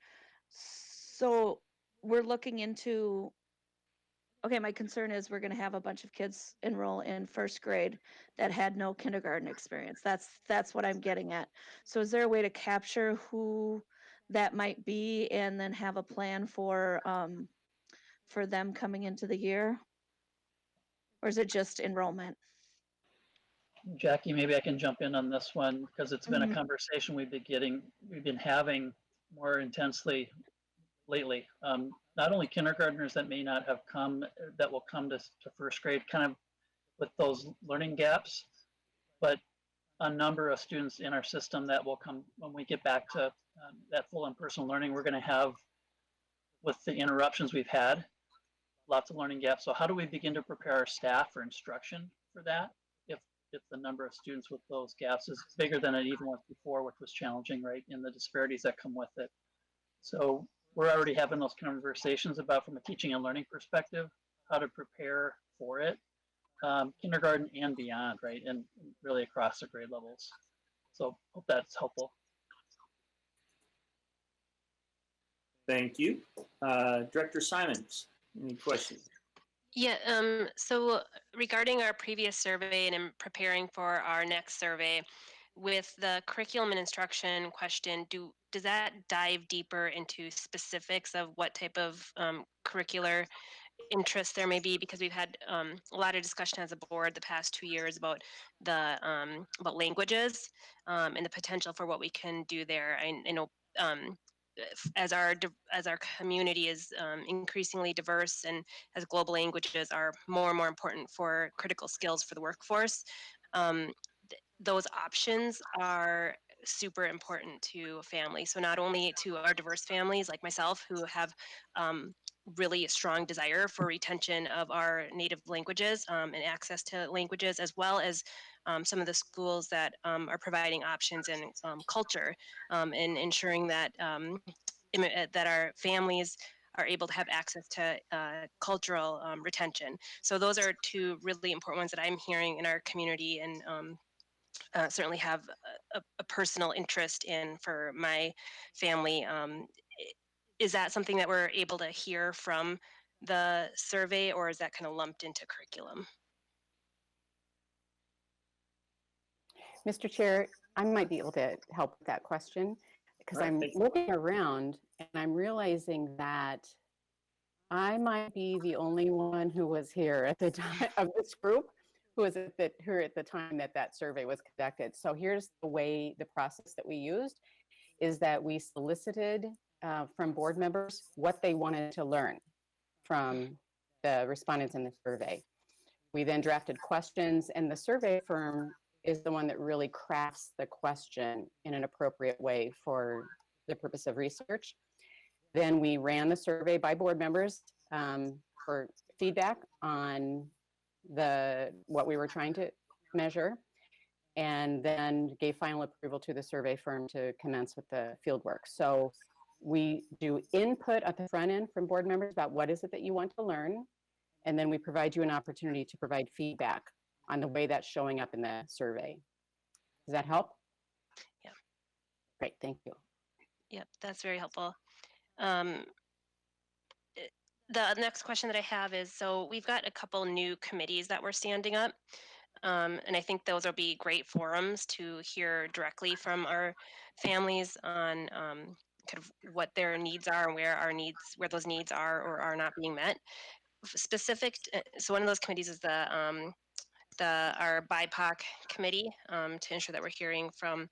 So we're looking into, okay, my concern is we're going to have a bunch of kids enroll in first grade that had no kindergarten experience. That's what I'm getting at. So is there a way to capture who that might be and then have a plan for them coming into the year? Or is it just enrollment? Jackie, maybe I can jump in on this one because it's been a conversation we've been having more intensely lately. Not only kindergartners that may not have come, that will come to first grade kind of with those learning gaps, but a number of students in our system that will come when we get back to that full in-person learning. We're going to have, with the interruptions we've had, lots of learning gaps. So how do we begin to prepare our staff for instruction for that if the number of students with those gaps is bigger than it even was before, which was challenging, right, in the disparities that come with it. So we're already having those conversations about, from a teaching and learning perspective, how to prepare for it, kindergarten and beyond, right? And really across the grade levels. So hope that's helpful. Thank you. Director Simons, any questions? Yeah, so regarding our previous survey and in preparing for our next survey, with the curriculum and instruction question, does that dive deeper into specifics of what type of curricular interest there may be? Because we've had a lot of discussion as a board the past 2 years about about languages and the potential for what we can do there. I know as our community is increasingly diverse, and as global languages are more and more important for critical skills for the workforce, um, those options are super important to families. So not only to our diverse families like myself who have really strong desire for retention of our native languages and access to languages, as well as some of the schools that are providing options in culture and ensuring that that our families are able to have access to cultural retention. So those are two really important ones that I'm hearing in our community, and certainly have a personal interest in for my family. Is that something that we're able to hear from the survey, or is that kind of lumped into curriculum? Mr. Chair, I might be able to help with that question, because I'm looking around and I'm realizing that I might be the only one who was here at the time of this group who was here at the time that that survey was conducted. So here's the process that we used is that we solicited from board members what they wanted to learn from the respondents in the survey. We then drafted questions, and the survey firm is the one that really crafts the question in an appropriate way for the purpose of research. Then we ran the survey by board members for feedback on what we were trying to measure, and then gave final approval to the survey firm to commence with the field work. So we do input at the front end from board members about what is it that you want to learn, and then we provide you an opportunity to provide feedback on the way that's showing up in the survey. Does that help? Yeah. Great, thank you. Yep, that's very helpful. The next question that I have is, so we've got a couple new committees that we're standing up. And I think those will be great forums to hear directly from our families on kind of what their needs are and where those needs are or are not being met. So one of those committees is our BIPOC committee to ensure that we're hearing from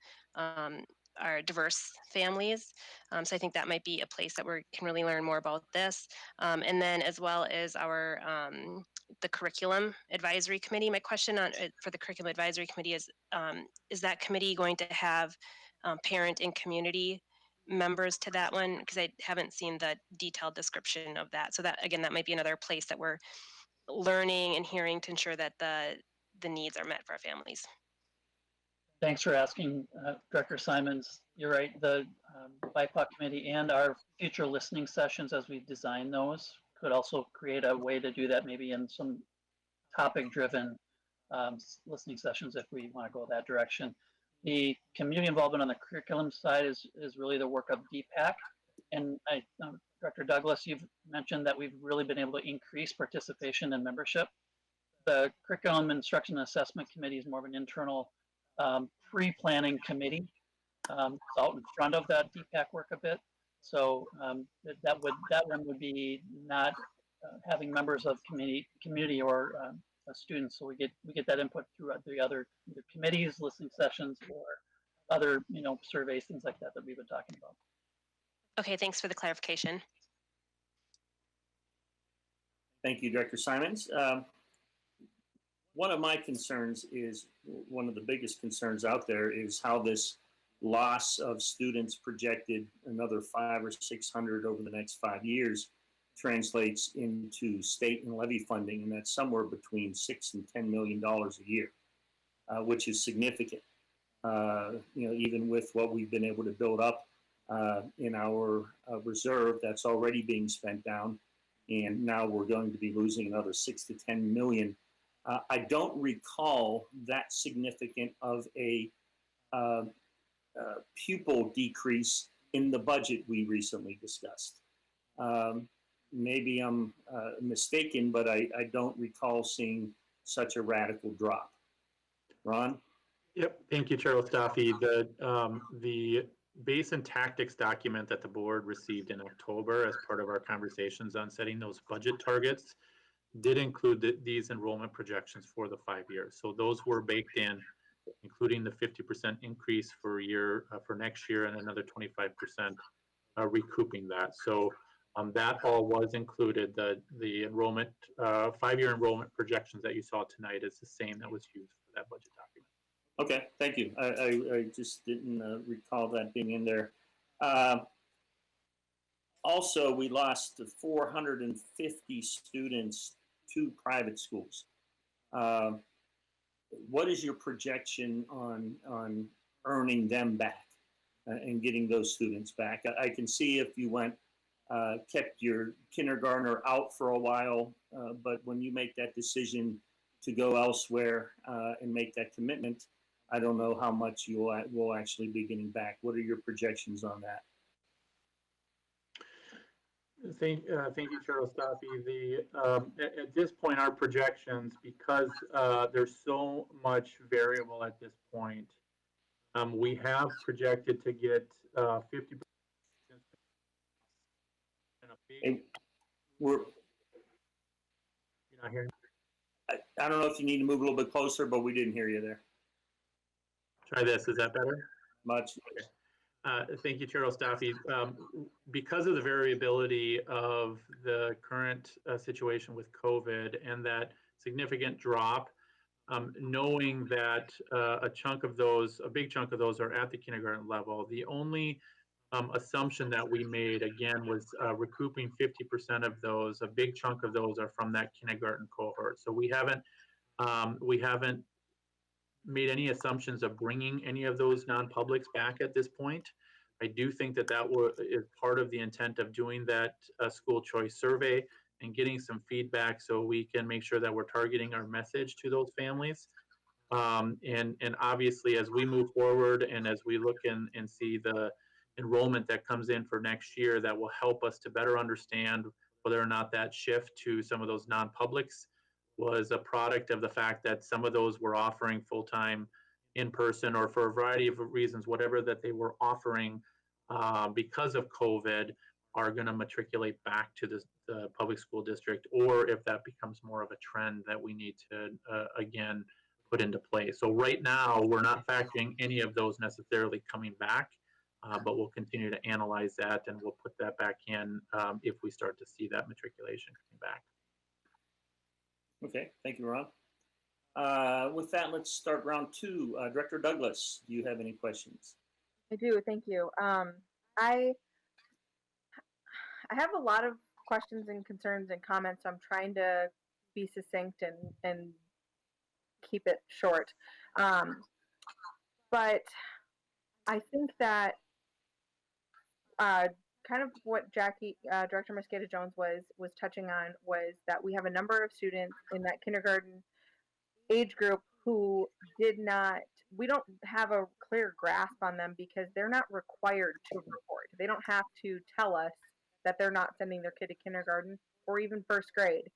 our diverse families. So I think that might be a place that we can really learn more about this. And then as well as the curriculum advisory committee. My question for the curriculum advisory committee is that committee going to have parent and community members to that one? Because I haven't seen the detailed description of that. So that, again, that might be another place that we're learning and hearing to ensure that the needs are met for our families. Thanks for asking, Director Simons. You're right, the BIPOC committee and our future listening sessions as we design those could also create a way to do that, maybe in some topic-driven listening sessions if we want to go that direction. The community involvement on the curriculum side is really the work of DPAC. And Director Douglas, you've mentioned that we've really been able to increase participation and membership. The Curriculum Instruction and Assessment Committee is more of an internal pre-planning committee. It's out in front of that DPAC work a bit. So that one would be not having members of community or students. So we get that input through the other either committees, listening sessions, or other surveys, things like that we've been talking about. Okay, thanks for the clarification. Thank you, Director Simons. One of my concerns is, one of the biggest concerns out there is how this loss of students projected another 500 or 600 over the next 5 years translates into state and levy funding, and that's somewhere between $6 and $10 million a year, which is significant. Even with what we've been able to build up in our reserve that's already being spent down, and now we're going to be losing another 6 to 10 million. I don't recall that significant of a pupil decrease in the budget we recently discussed. Maybe I'm mistaken, but I don't recall seeing such a radical drop. Ron? Yep, thank you, Chair Staffy. The base and tactics document that the board received in October as part of our conversations on setting those budget targets did include these enrollment projections for the 5 years. So those were baked in, including the 50% increase for next year and another 25% recouping that. So that all was included. The enrollment, 5-year enrollment projections that you saw tonight is the same that was used for that budget document. Okay, thank you. I just didn't recall that being in there. Also, we lost 450 students to private schools. What is your projection on earning them back and getting those students back? I can see if you kept your kindergartner out for a while, but when you make that decision to go elsewhere and make that commitment, I don't know how much you will actually be getting back. What are your projections on that? Thank you, Chair Staffy. At this point, our projections, because there's so much variable at this point, we have projected to get 50%. And we're, you're not hearing? I don't know if you need to move a little bit closer, but we didn't hear you there. Try this. Is that better? Much. Okay. Thank you, Chair Staffy. Because of the variability of the current situation with COVID and that significant drop, knowing that a big chunk of those are at the kindergarten level, the only assumption that we made, again, was recouping 50% of those. A big chunk of those are from that kindergarten cohort. So we haven't made any assumptions of bringing any of those non-publics back at this point. I do think that is part of the intent of doing that school choice survey and getting some feedback so we can make sure that we're targeting our message to those families. And obviously, as we move forward and as we look and see the enrollment that comes in for next year, that will help us to better understand whether or not that shift to some of those non-publics was a product of the fact that some of those were offering full-time in person, or for a variety of reasons, whatever that they were offering because of COVID are going to matriculate back to the public school district, or if that becomes more of a trend that we need to, again, put into place. So right now, we're not factoring any of those necessarily coming back, but we'll continue to analyze that and we'll put that back in if we start to see that matriculation coming back. Okay, thank you, Ron. With that, let's start round two. Director Douglas, do you have any questions? I do, thank you. I have a lot of questions and concerns and comments. I'm trying to be succinct and keep it short. But I think that kind of what Director Mosqueda Jones was touching on was that we have a number of students in that kindergarten age group who we don't have a clear grasp on them because they're not required to report. They don't have to tell us that they're not sending their kid to kindergarten or even first grade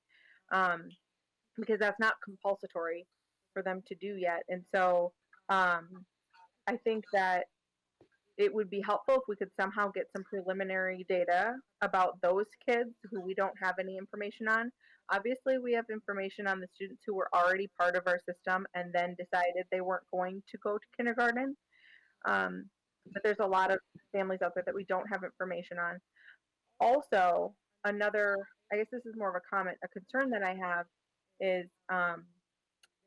because that's not compulsory for them to do yet. And so I think that it would be helpful if we could somehow get some preliminary data about those kids who we don't have any information on. Obviously, we have information on the students who were already part of our system and then decided they weren't going to go to kindergarten. But there's a lot of families out there that we don't have information on. Also, I guess this is more of a comment, a concern that I have is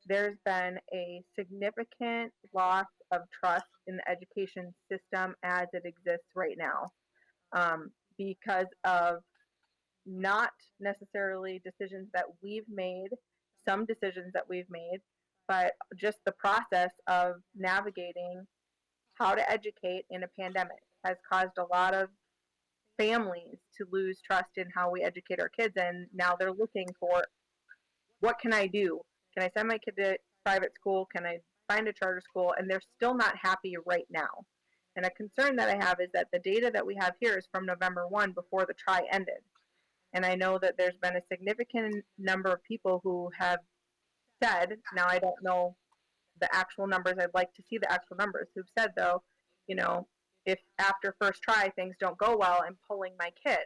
there's been a significant loss of trust in the education system as it exists right now because of not necessarily decisions that we've made, some decisions that we've made, but just the process of navigating how to educate in a pandemic. has caused a lot of families to lose trust in how we educate our kids, and now they're looking for, what can I do? Can I send my kid to private school? Can I find a charter school? And they're still not happy right now. And a concern that I have is that the data that we have here is from November 1, before the try ended. And I know that there's been a significant number of people who have said, now I don't know the actual numbers, I'd like to see the actual numbers, who've said, though, you know, if after first try things don't go well, I'm pulling my kid.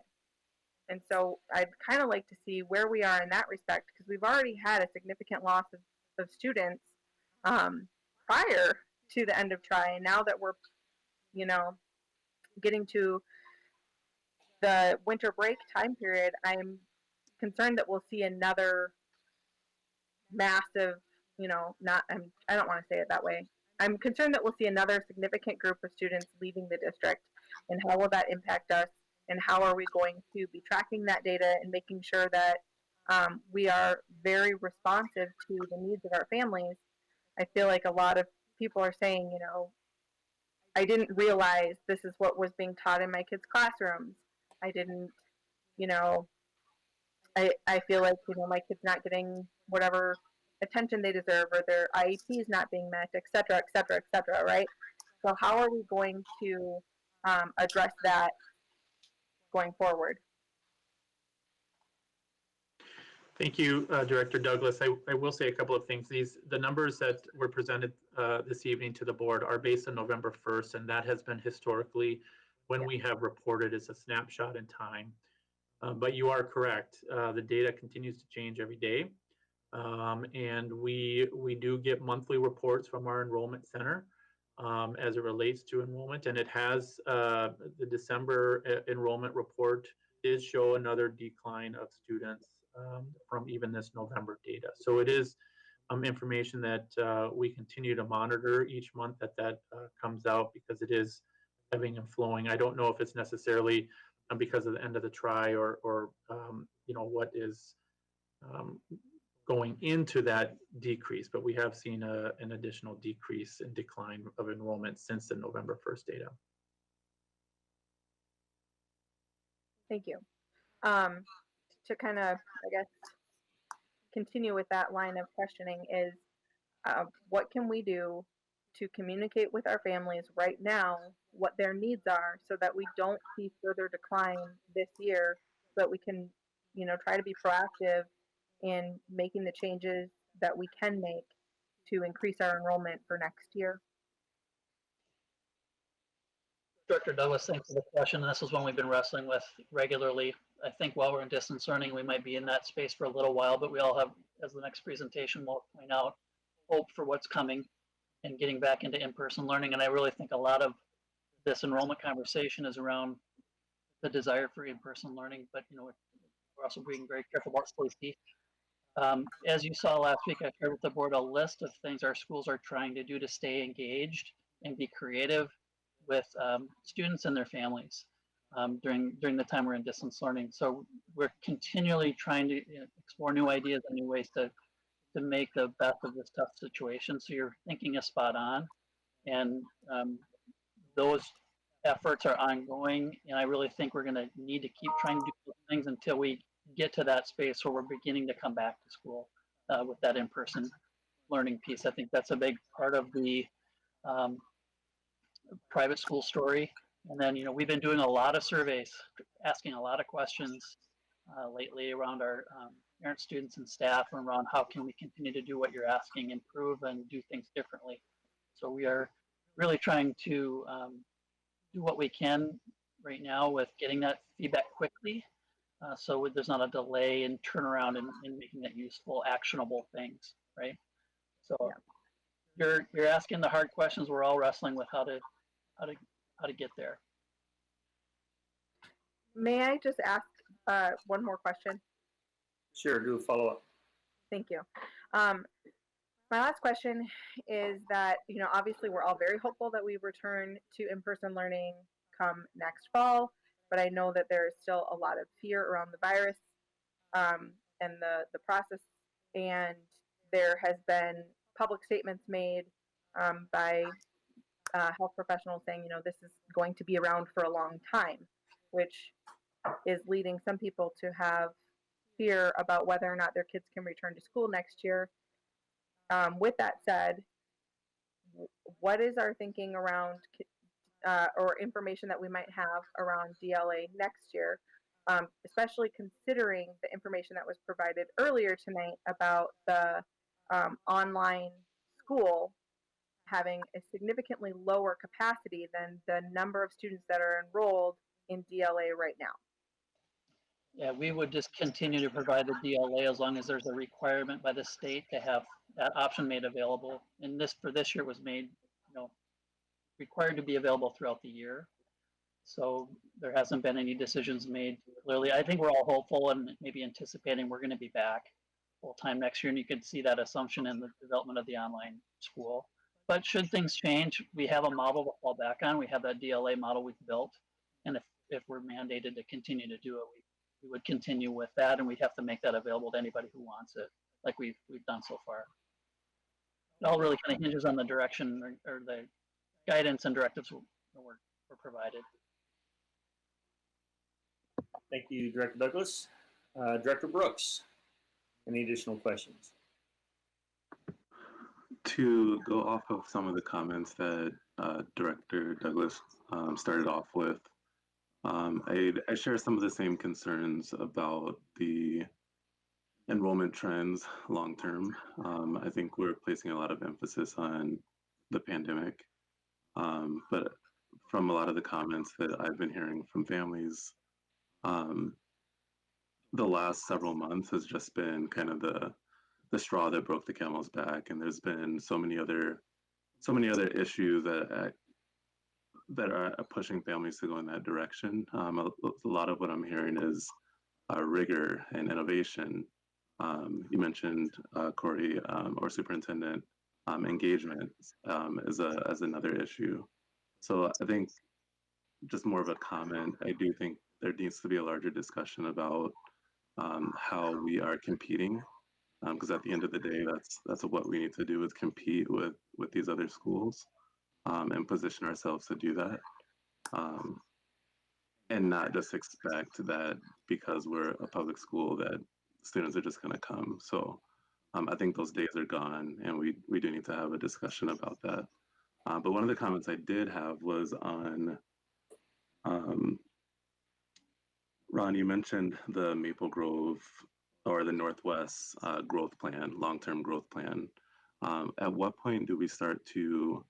And so I'd kind of like to see where we are in that respect, because we've already had a significant loss of students prior to the end of try. And now that we're, you know, getting to the winter break time period, I'm concerned that we'll see another massive, you know, I don't want to say it that way. I'm concerned that we'll see another significant group of students leaving the district, and how will that impact us, and how are we going to be tracking that data and making sure that we are very responsive to the needs of our families. I feel like a lot of people are saying, you know, I didn't realize this is what was being taught in my kids' classrooms. I didn't, you know, I feel like, you know, my kid's not getting whatever attention they deserve, or their IEP is not being met, et cetera, et cetera, et cetera, right? So how are we going to address that going forward? Thank you, Director Douglas. I will say a couple of things. The numbers that were presented this evening to the board are based on November 1st, and that has been historically when we have reported as a snapshot in time. But you are correct. The data continues to change every day. And we do get monthly reports from our enrollment center as it relates to enrollment. And it has, the December enrollment report did show another decline of students from even this November data. So it is information that we continue to monitor each month that comes out, because it is ebbing and flowing. I don't know if it's necessarily because of the end of the try, or you know, what is going into that decrease, but we have seen an additional decrease in decline of enrollment since the November 1st data. Thank you. To kind of, I guess, continue with that line of questioning is, what can we do to communicate with our families right now what their needs are, so that we don't see further decline this year, so that we can, you know, try to be proactive in making the changes that we can make to increase our enrollment for next year. Director Douglas, thanks for the question. This is one we've been wrestling with regularly. I think while we're in distance learning, we might be in that space for a little while, but we all have, as the next presentation will point out, hope for what's coming and getting back into in-person learning. And I really think a lot of this enrollment conversation is around the desire for in-person learning, but you know, we're also being very careful about safety. As you saw last week, I shared with the board a list of things our schools are trying to do to stay engaged and be creative with students and their families during the time we're in distance learning. So we're continually trying to explore new ideas and new ways to make the best of this tough situation. So your thinking is spot on, and those efforts are ongoing. And I really think we're going to need to keep trying to do those things until we get to that space where we're beginning to come back to school with that in-person learning piece. I think that's a big part of the private school story. And then, you know, we've been doing a lot of surveys, asking a lot of questions lately around our parents, students, and staff, and around how can we continue to do what you're asking, improve, and do things differently. So we are really trying to do what we can right now with getting that feedback quickly, so there's not a delay in turnaround and making it useful, actionable things, right? So yeah. You're asking the hard questions. We're all wrestling with how to get there. May I just ask one more question? Sure, do a follow-up. Thank you. My last question is that, you know, obviously we're all very hopeful that we return to in-person learning come next fall, but I know that there is still a lot of fear around the virus and the process, and there has been public statements made by health professionals saying, this is going to be around for a long time, which is leading some people to have fear about whether or not their kids can return to school next year. With that said, what is our thinking around or information that we might have around DLA next year, especially considering the information that was provided earlier tonight about the online school having a significantly lower capacity than the number of students that are enrolled in DLA right now? Yeah, we would just continue to provide the DLA as long as there's a requirement by the state to have that option made available. And this, for this year, was made, required to be available throughout the year. So there hasn't been any decisions made clearly. I think we're all hopeful and maybe anticipating we're going to be back full time next year. And you can see that assumption in the development of the online school. But should things change, we have a model to fall back on. We have that DLA model we've built. And if we're mandated to continue to do it, we would continue with that, and we'd have to make that available to anybody who wants it, like we've done so far. It all really kind of hinges on the direction or the guidance and directives were provided. Thank you, Director Douglas. Director Brooks, any additional questions? To go off of some of the comments that Director Douglas started off with, I share some of the same concerns about the enrollment trends long term. I think we're placing a lot of emphasis on the pandemic, but from a lot of the comments that I've been hearing from families, the last several months has just been kind of the straw that broke the camel's back, and there's been so many other issues that are pushing families to go in that direction. A lot of what I'm hearing is rigor and innovation. You mentioned Corey or Superintendent engagement as another issue. So I think just more of a comment. I do think there needs to be a larger discussion about how we are competing, because at the end of the day, that's what we need to do, is compete with these other schools and position ourselves to do that, and not just expect that because we're a public school that students are just going to come. So I think those days are gone, and we do need to have a discussion about that. But one of the comments I did have was on, Ron, you mentioned the Maple Grove or the Northwest growth plan, long-term growth plan. At what point do we start to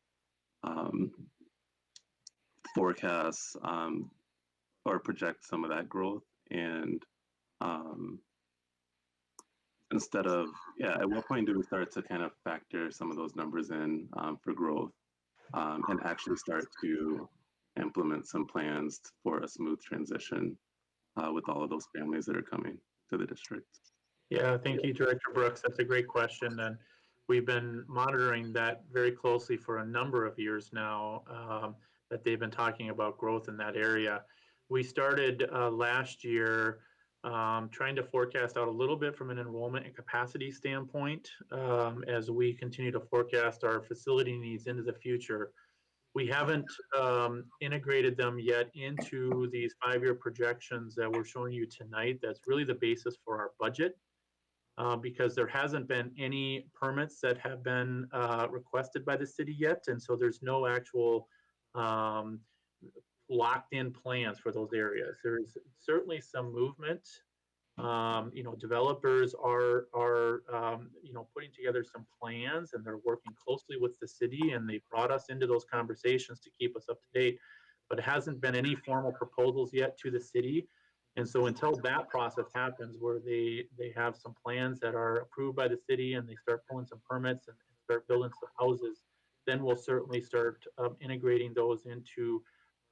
forecast or project some of that growth? And instead of, at what point do we start to kind of factor some of those numbers in for growth and actually start to implement some plans for a smooth transition with all of those families that are coming to the district? Yeah, thank you, Director Brooks. That's a great question. And we've been monitoring that very closely for a number of years now, that they've been talking about growth in that area. We started last year trying to forecast out a little bit from an enrollment and capacity standpoint as we continue to forecast our facility needs into the future. We haven't integrated them yet into these 5-year projections that we're showing you tonight. That's really the basis for our budget, because there hasn't been any permits that have been requested by the city yet. And so there's no actual locked in plans for those areas. There's certainly some movement. Developers are putting together some plans, and they're working closely with the city, and they brought us into those conversations to keep us up to date, but it hasn't been any formal proposals yet to the city. And so until that process happens, where they have some plans that are approved by the city and they start pulling some permits and start building some houses, then we'll certainly start integrating those into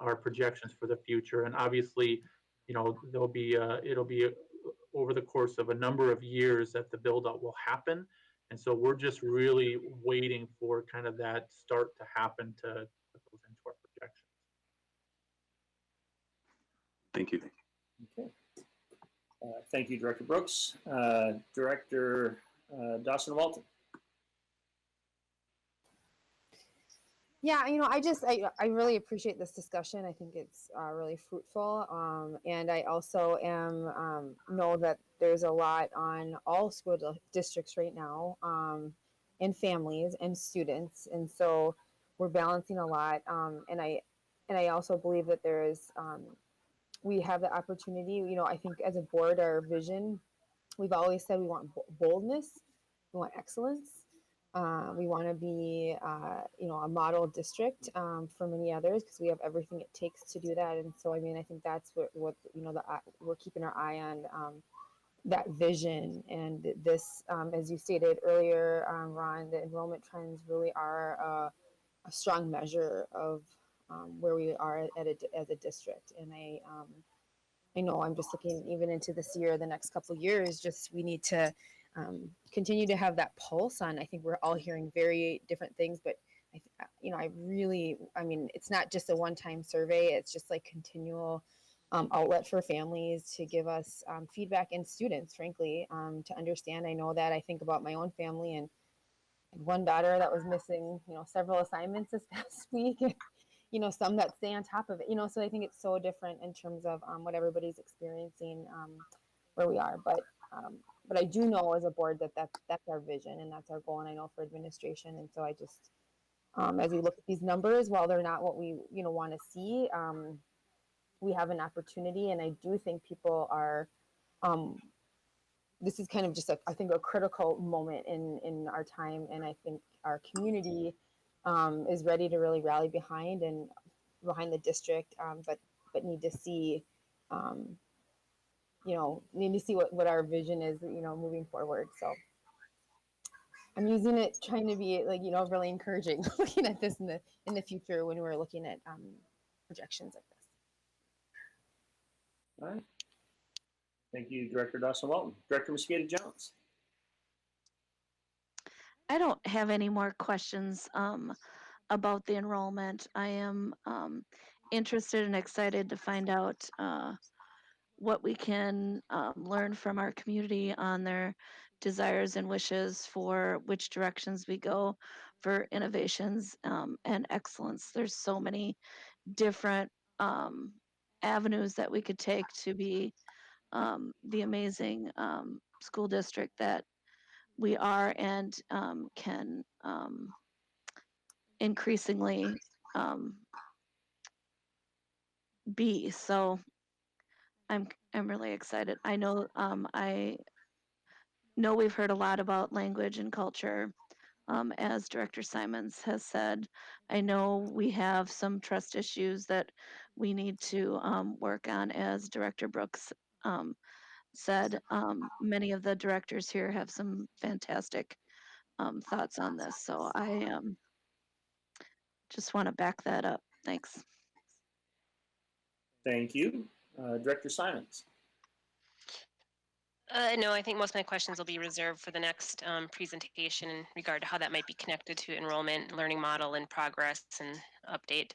our projections for the future. And obviously, it'll be over the course of a number of years that the build out will happen. And so we're just really waiting for kind of that start to happen to put those into our projections. Thank you. Okay. Thank you, Director Brooks. Director Dawson Walton. Yeah, I really appreciate this discussion. I think it's really fruitful. And I also know that there's a lot on all districts right now, and families and students. And so we're balancing a lot. And I also believe that we have the opportunity, I think as a board, our vision, we've always said we want boldness, we want excellence. We want to be, a model district for many others because we have everything it takes to do that. And so, I think that's what we're keeping our eye on, that vision. And this, as you stated earlier, Ron, the enrollment trends really are a strong measure of where we are as a district. And I know I'm just looking even into this year, the next couple of years, just we need to continue to have that pulse on. I think we're all hearing very different things, but it's not just a one-time survey. It's just like continual outlet for families to give us feedback, and students, frankly, to understand. I know that I think about my own family and one daughter that was missing, several assignments this past week. Some that stay on top of it, so I think it's so different in terms of what everybody's experiencing, where we are. But I do know as a board that's our vision and that's our goal, and I know for administration. And so I just, as we look at these numbers, while they're not what we, want to see, we have an opportunity. And I do think people are, this is kind of just I think a critical moment in our time. And I think our community is ready to really rally behind the district, but need to see, what our vision is, moving forward. So I'm using it, trying to be really encouraging, looking at this in the future when we're looking at projections like this. All right. Thank you, Director Dawson-Walton. Director Mosqueda-Jones. I don't have any more questions about the enrollment. I am interested and excited to find out what we can learn from our community on their desires and wishes for which directions we go for innovations and excellence. There's so many different avenues that we could take to be the amazing school district that we are and can increasingly be. So I'm really excited. I know we've heard a lot about language and culture, as Director Simons has said. I know we have some trust issues that we need to work on, as Director Brooks said. Many of the directors here have some fantastic thoughts on this, so I just want to back that up. Thanks. Thank you. Director Simons. No, I think most of my questions will be reserved for the next presentation in regard to how that might be connected to enrollment, learning model, and progress and update.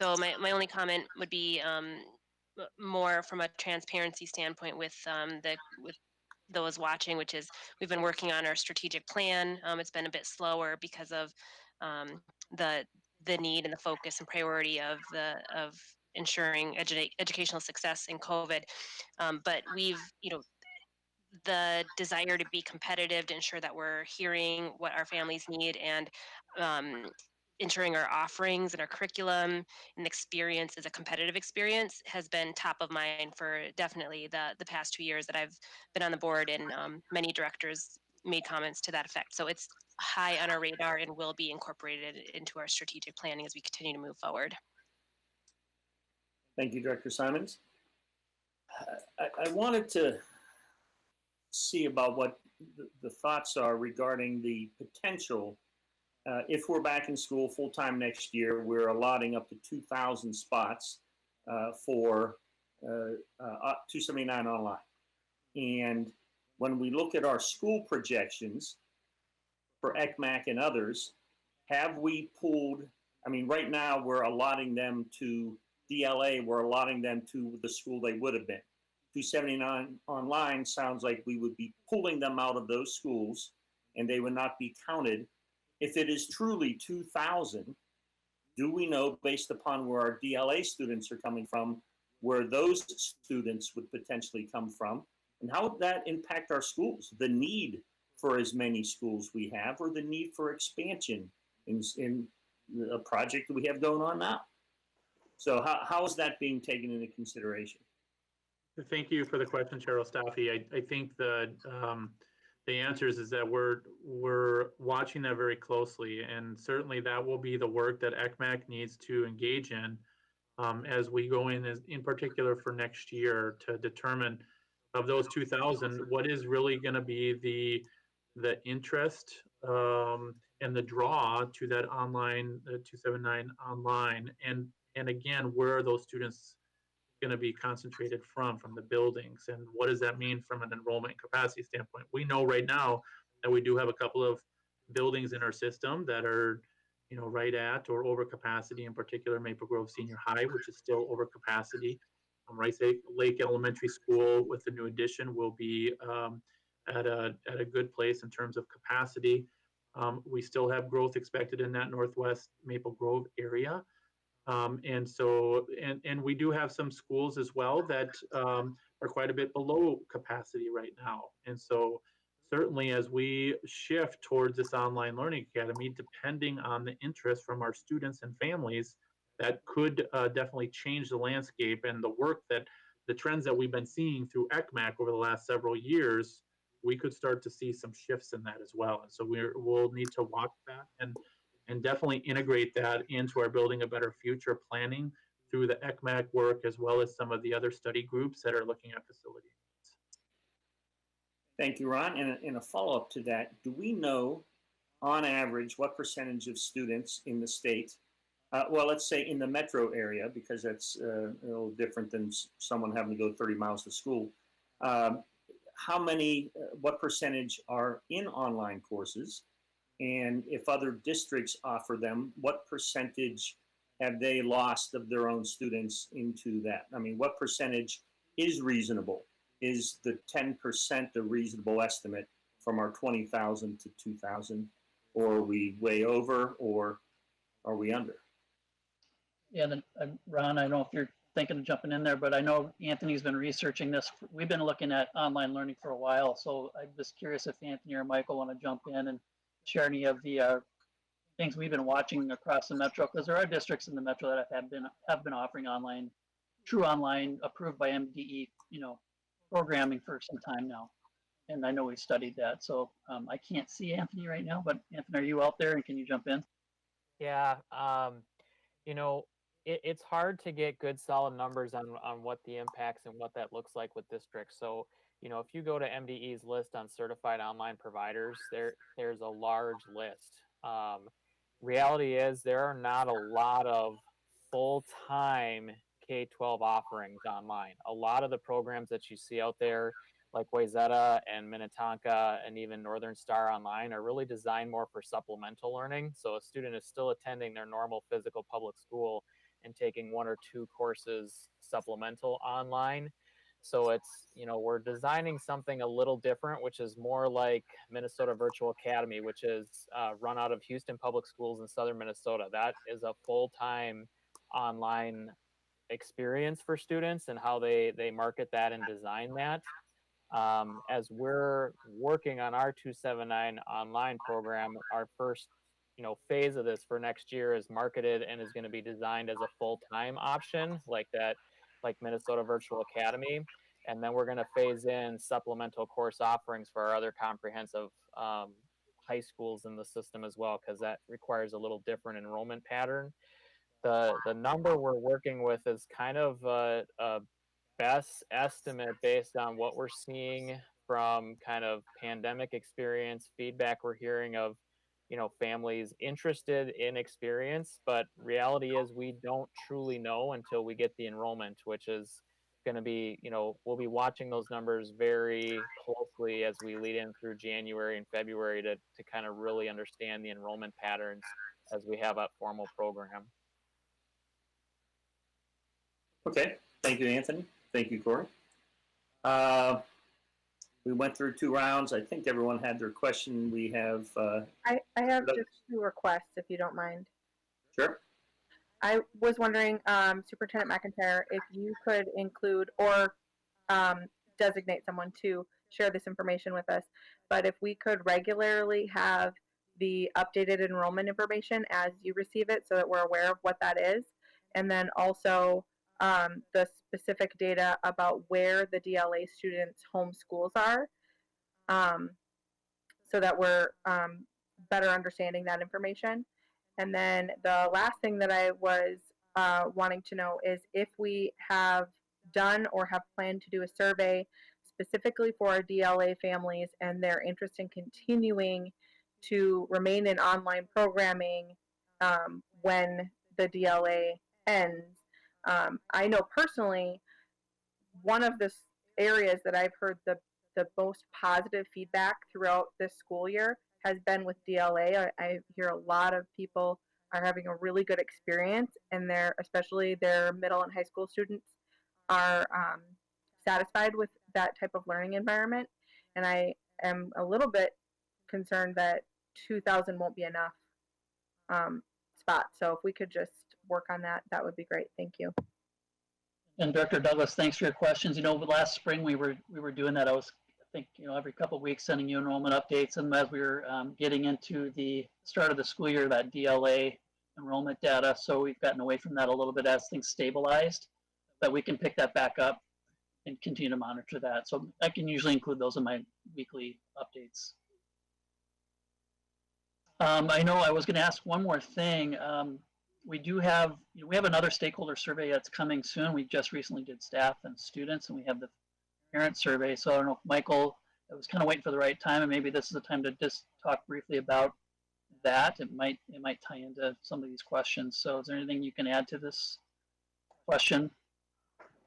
So my only comment would be more from a transparency standpoint with those watching, which is we've been working on our strategic plan. It's been a bit slower because of the need and the focus and priority of ensuring educational success in COVID. But we've, the desire to be competitive, to ensure that we're hearing what our families need, and ensuring our offerings and our curriculum and experience is a competitive experience has been top of mind for definitely the past 2 years that I've been on the board, and many directors made comments to that effect. So it's high on our radar and will be incorporated into our strategic planning as we continue to move forward. Thank you, Director Simons. I wanted to see about what the thoughts are regarding the potential. If we're back in school full-time next year, we're allotting up to 2,000 spots for 279 online. And when we look at our school projections for ECMAC and others, have we pulled, right now we're allotting them to DLA, we're allotting them to the school they would have been. 279 online sounds like we would be pulling them out of those schools and they would not be counted If it is truly 2,000, do we know, based upon where our DLA students are coming from, where those students would potentially come from? And how would that impact our schools? The need for as many schools we have, or the need for expansion in a project that we have going on now? So how is that being taken into consideration? Thank you for the question, Cheryl Staffy. I think the answer is that we're watching that very closely, and certainly that will be the work that ECMAC needs to engage in as we go in particular for next year, to determine of those 2,000, what is really going to be the interest and the draw to that online 279 online, and again, where are those students going to be concentrated from the buildings, and what does that mean from an enrollment capacity standpoint? We know right now that we do have a couple of buildings in our system that are, right at or over capacity, in particular Maple Grove Senior High, which is still over capacity. Rice Lake Elementary School with the new addition will be at a good place in terms of capacity. We still have growth expected in that Northwest Maple Grove area. And we do have some schools as well that are quite a bit below capacity right now. And so certainly as we shift towards this online learning academy, depending on the interest from our students and families, that could definitely change the landscape, and the trends that we've been seeing through ECMAC over the last several years, we could start to see some shifts in that as well. And so we'll need to watch that and definitely integrate that into our Building a Better Future planning through the ECMAC work, as well as some of the other study groups that are looking at facility needs. Thank you, Ron. And in a follow-up to that, do we know on average what percentage of students in the state, well, let's say in the metro area, because that's a little different than someone having to go 30 miles to school, what percentage are in online courses? And if other districts offer them, what percentage have they lost of their own students into that? I mean, what percentage is reasonable? Is the 10% a reasonable estimate from our 20,000 to 2,000? Or are we way over, or are we under? Yeah, then, Ron, I don't know if you're thinking of jumping in there, but I know Anthony's been researching this. We've been looking at online learning for a while, so I'm just curious if Anthony or Michael want to jump in and share any of the things we've been watching across the metro, because there are districts in the metro that have been offering online, true online, approved by MDE, programming for some time now. And I know we studied that, so I can't see Anthony right now, but Anthony, are you out there and can you jump in? Yeah, it's hard to get good solid numbers on what the impacts and what that looks like with districts. So, if you go to MDE's list on certified online providers, there's a large list. Reality is there are not a lot of full-time K-12 offerings online. A lot of the programs that you see out there, like Wayzata and Minnetonka and even Northern Star Online, are really designed more for supplemental learning. So a student is still attending their normal physical public school and taking one or two courses supplemental online. So it's, we're designing something a little different, which is more like Minnesota Virtual Academy, which is run out of Houston Public Schools in southern Minnesota. That is a full-time online experience for students, and how they market that and design that. As we're working on our 279 online program, our first phase of this for next year is marketed and is going to be designed as a full-time option like Minnesota Virtual Academy. And then we're going to phase in supplemental course offerings for our other comprehensive high schools in the system as well, because that requires a little different enrollment pattern. The number we're working with is kind of a best estimate based on what we're seeing from kind of pandemic experience, feedback we're hearing of families interested in experience, but reality is we don't truly know until we get the enrollment, which is going to be, we'll be watching those numbers very closely as we lead in through January and February to kind of really understand the enrollment patterns as we have a formal program. Okay, thank you, Anthony. Thank you, Corey. We went through 2 rounds. I think everyone had their question. We have, I have just 2 requests, if you don't mind. sure. I was wondering, Superintendent McIntyre, if you could include or designate someone to share this information with us, but if we could regularly have the updated enrollment information as you receive it so that we're aware of what that is, and then also the specific data about where the DLA students' home schools are, so that we're better understanding that information. And then the last thing that I was wanting to know is if we have done or have planned to do a survey specifically for our DLA families and their interest in continuing to remain in online programming when the DLA ends. I know personally, one of the areas that I've heard the most positive feedback throughout this school year has been with DLA. I hear a lot of people are having a really good experience, and especially their middle and high school students are satisfied with that type of learning environment. And I am a little bit concerned that 2,000 won't be enough spots. So if we could just work on that, that would be great. Thank you. And Director Douglas, thanks for your questions. Last spring we were doing that. I think every couple of weeks sending you enrollment updates, and as we were getting into the start of the school year, that DLA enrollment data. So we've gotten away from that a little bit as things stabilized, but we can pick that back up and continue to monitor that. So I can usually include those in my weekly updates. I know I was going to ask one more thing. We have another stakeholder survey that's coming soon. We just recently did staff and students, and we have the parent survey. So I don't know if Michael, I was kind of waiting for the right time, and maybe this is the time to just talk briefly about that. It might tie into some of these questions. So is there anything you can add to this question?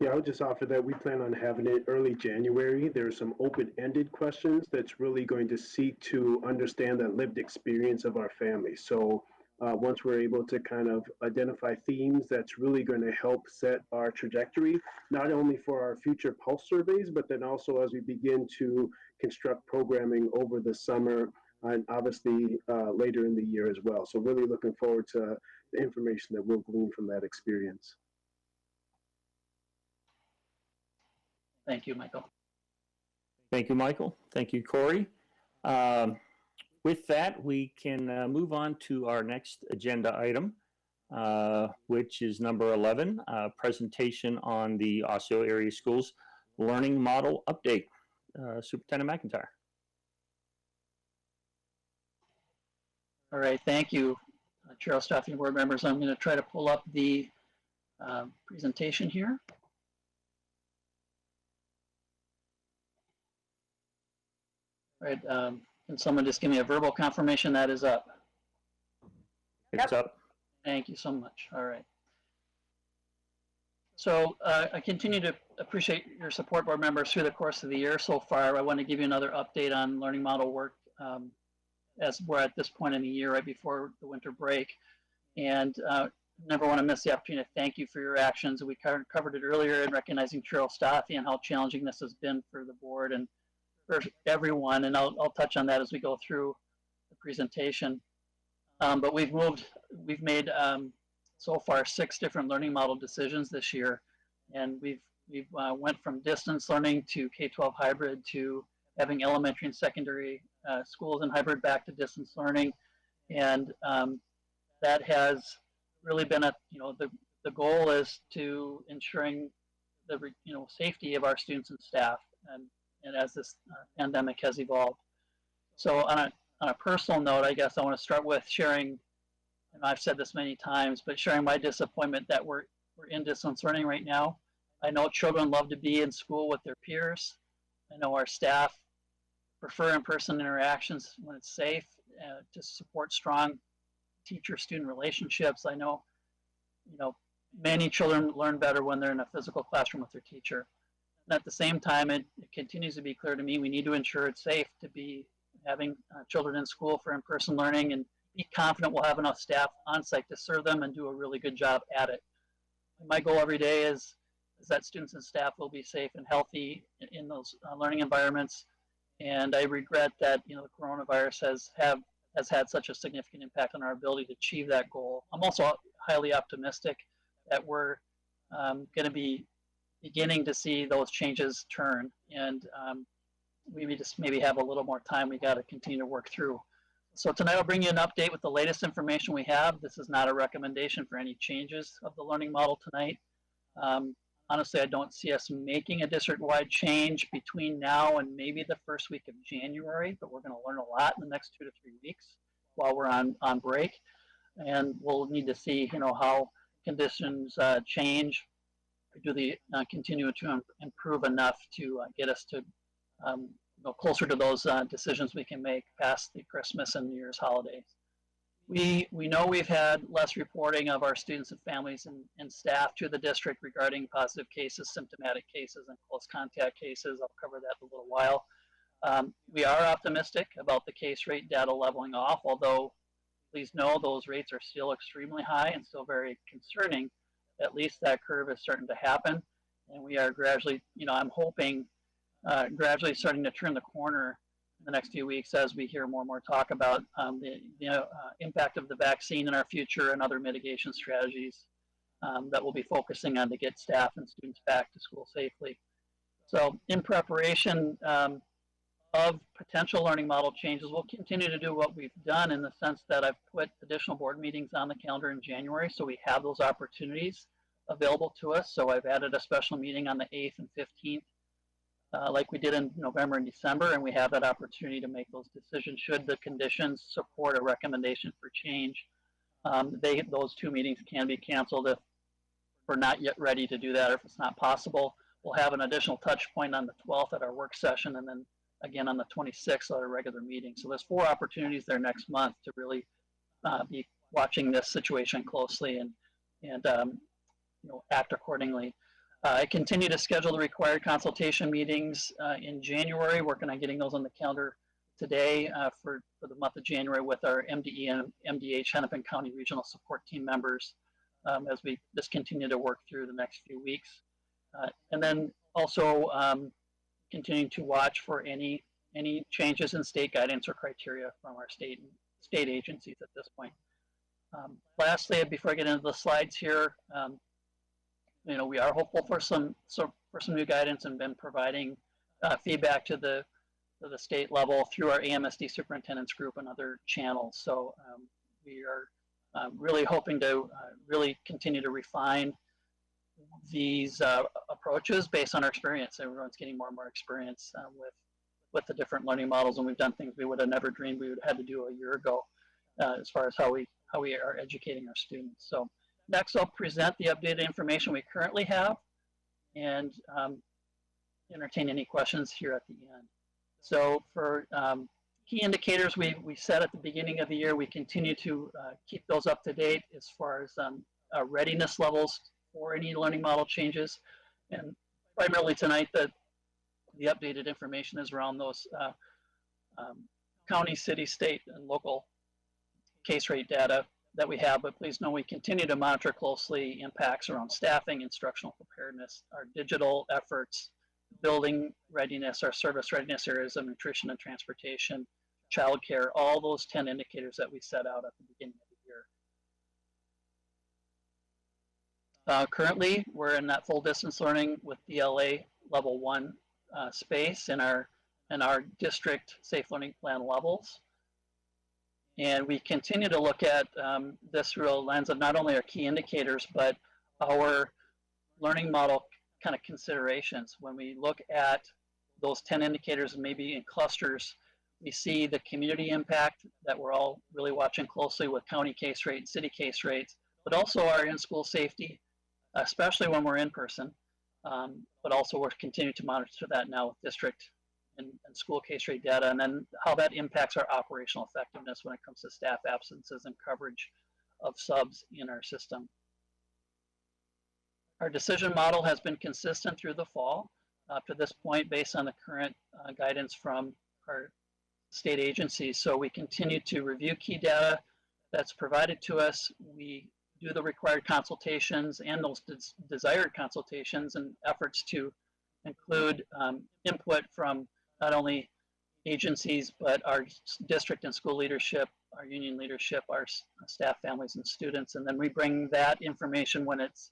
Yeah, I would just offer that we plan on having it early January. There are some open-ended questions that's really going to seek to understand the lived experience of our families. So once we're able to kind of identify themes, that's really going to help set our trajectory, not only for our future pulse surveys, but then also as we begin to construct programming over the summer and obviously later in the year as well. So really looking forward to the information that we'll glean from that experience. Thank you, Michael. Thank you, Michael. Thank you, Corey. With that, we can move on to our next agenda item, which is number 11, presentation on the Osseo Area Schools Learning Model Update. Superintendent McIntyre. All right, thank you, Chair, staff, and board members. I'm going to try to pull up the presentation here. All right, can someone just give me a verbal confirmation that is up? It's up. Thank you so much. All right. So I continue to appreciate your support, board members, through the course of the year so far. I want to give you another update on learning model work as we're at this point in the year, right before the winter break. And never want to miss the opportunity to thank you for your actions. We covered it earlier in recognizing Cheryl Staffy and how challenging this has been for the board and for everyone. And I'll touch on that as we go through the presentation. But we've made so far 6 different learning model decisions this year, and we've went from distance learning to K-12 hybrid to having elementary and secondary schools in hybrid back to distance learning, and that has really been the goal is to ensuring the safety of our students and staff, and as this pandemic has evolved. So on a personal note, I guess I want to start with sharing, and I've said this many times, but sharing my disappointment that we're in distance learning right now. I know children love to be in school with their peers. I know our staff prefer in-person interactions when it's safe to support strong teacher-student relationships. I know, many children learn better when they're in a physical classroom with their teacher. And at the same time, it continues to be clear to me we need to ensure it's safe to be having children in school for in-person learning, and be confident we'll have enough staff on site to serve them and do a really good job at it. And my goal every day is that students and staff will be safe and healthy in those learning environments. And I regret that, you know, the coronavirus has had such a significant impact on our ability to achieve that goal. I'm also highly optimistic that we're going to be beginning to see those changes turn, and we just maybe have a little more time we got to continue to work through. So tonight I'll bring you an update with the latest information we have. This is not a recommendation for any changes of the learning model tonight. Honestly, I don't see us making a district-wide change between now and maybe the first week of January, but we're going to learn a lot in the next 2 to 3 weeks while we're on break. And we'll need to see, you know, how conditions change. Do they continue to improve enough to get us to closer to those decisions we can make past the Christmas and New Year's holidays. We know we've had less reporting of our students and families and staff to the district regarding positive cases, symptomatic cases, and close contact cases. I'll cover that in a little while. We are optimistic about the case rate data leveling off, although please know those rates are still extremely high and still very concerning. At least that curve is starting to happen, and we are gradually, you know, I'm hoping gradually starting to turn the corner in the next few weeks as we hear more and more talk about the impact of the vaccine in our future and other mitigation strategies that we'll be focusing on to get staff and students back to school safely. So in preparation of potential learning model changes, we'll continue to do what we've done in the sense that I've put additional board meetings on the calendar in January, so we have those opportunities available to us. So I've added a special meeting on the 8th and 15th, like we did in November and December, and we have that opportunity to make those decisions should the conditions support a recommendation for change. Those 2 meetings can be canceled if we're not yet ready to do that, or if it's not possible. We'll have an additional touch point on the 12th at our work session, and then again on the 26th at our regular meeting. So there's 4 opportunities there next month to really be watching this situation closely and act accordingly. I continue to schedule the required consultation meetings in January, working on getting those on the calendar today for the month of January with our MDE and MDH Hennepin County Regional Support Team members as we just continue to work through the next few weeks. And then also continuing to watch for any changes in state guidance or criteria from our state agencies at this point. Lastly, before I get into the slides here, we are hopeful for some new guidance and been providing feedback to the state level through our AMSD superintendents group and other channels. So we are really hoping to really continue to refine these approaches based on our experience. Everyone's getting more and more experience with the different learning models, and we've done things we would have never dreamed we would have had to do a year ago as far as how we are educating our students. So next, I'll present the updated information we currently have and entertain any questions here at the end. So for key indicators we set at the beginning of the year, we continue to keep those up to date as far as readiness levels for any learning model changes. And primarily tonight, the updated information is around those county, city, state, and local case rate data that we have, but please know we continue to monitor closely impacts around staffing, instructional preparedness, our digital efforts, building readiness, our service readiness areas of nutrition and transportation, childcare, all those 10 indicators that we set out at the beginning of the year. Currently, we're in that full distance learning with DLA level 1 space in our district safe learning plan levels. And we continue to look at this through a lens of not only our key indicators, but our learning model kind of considerations. When we look at those 10 indicators and maybe in clusters, we see the community impact that we're all really watching closely with county case rate, city case rates, but also our in-school safety, especially when we're in person. But also we're continuing to monitor that now with district and school case rate data, and then how that impacts our operational effectiveness when it comes to staff absences and coverage of subs in our system. Our decision model has been consistent through the fall up to this point based on the current guidance from our state agencies. So we continue to review key data that's provided to us. We do the required consultations and those desired consultations and efforts to include input from not only agencies, but our district and school leadership, our union leadership, our staff, families, and students. And then we bring that information when it's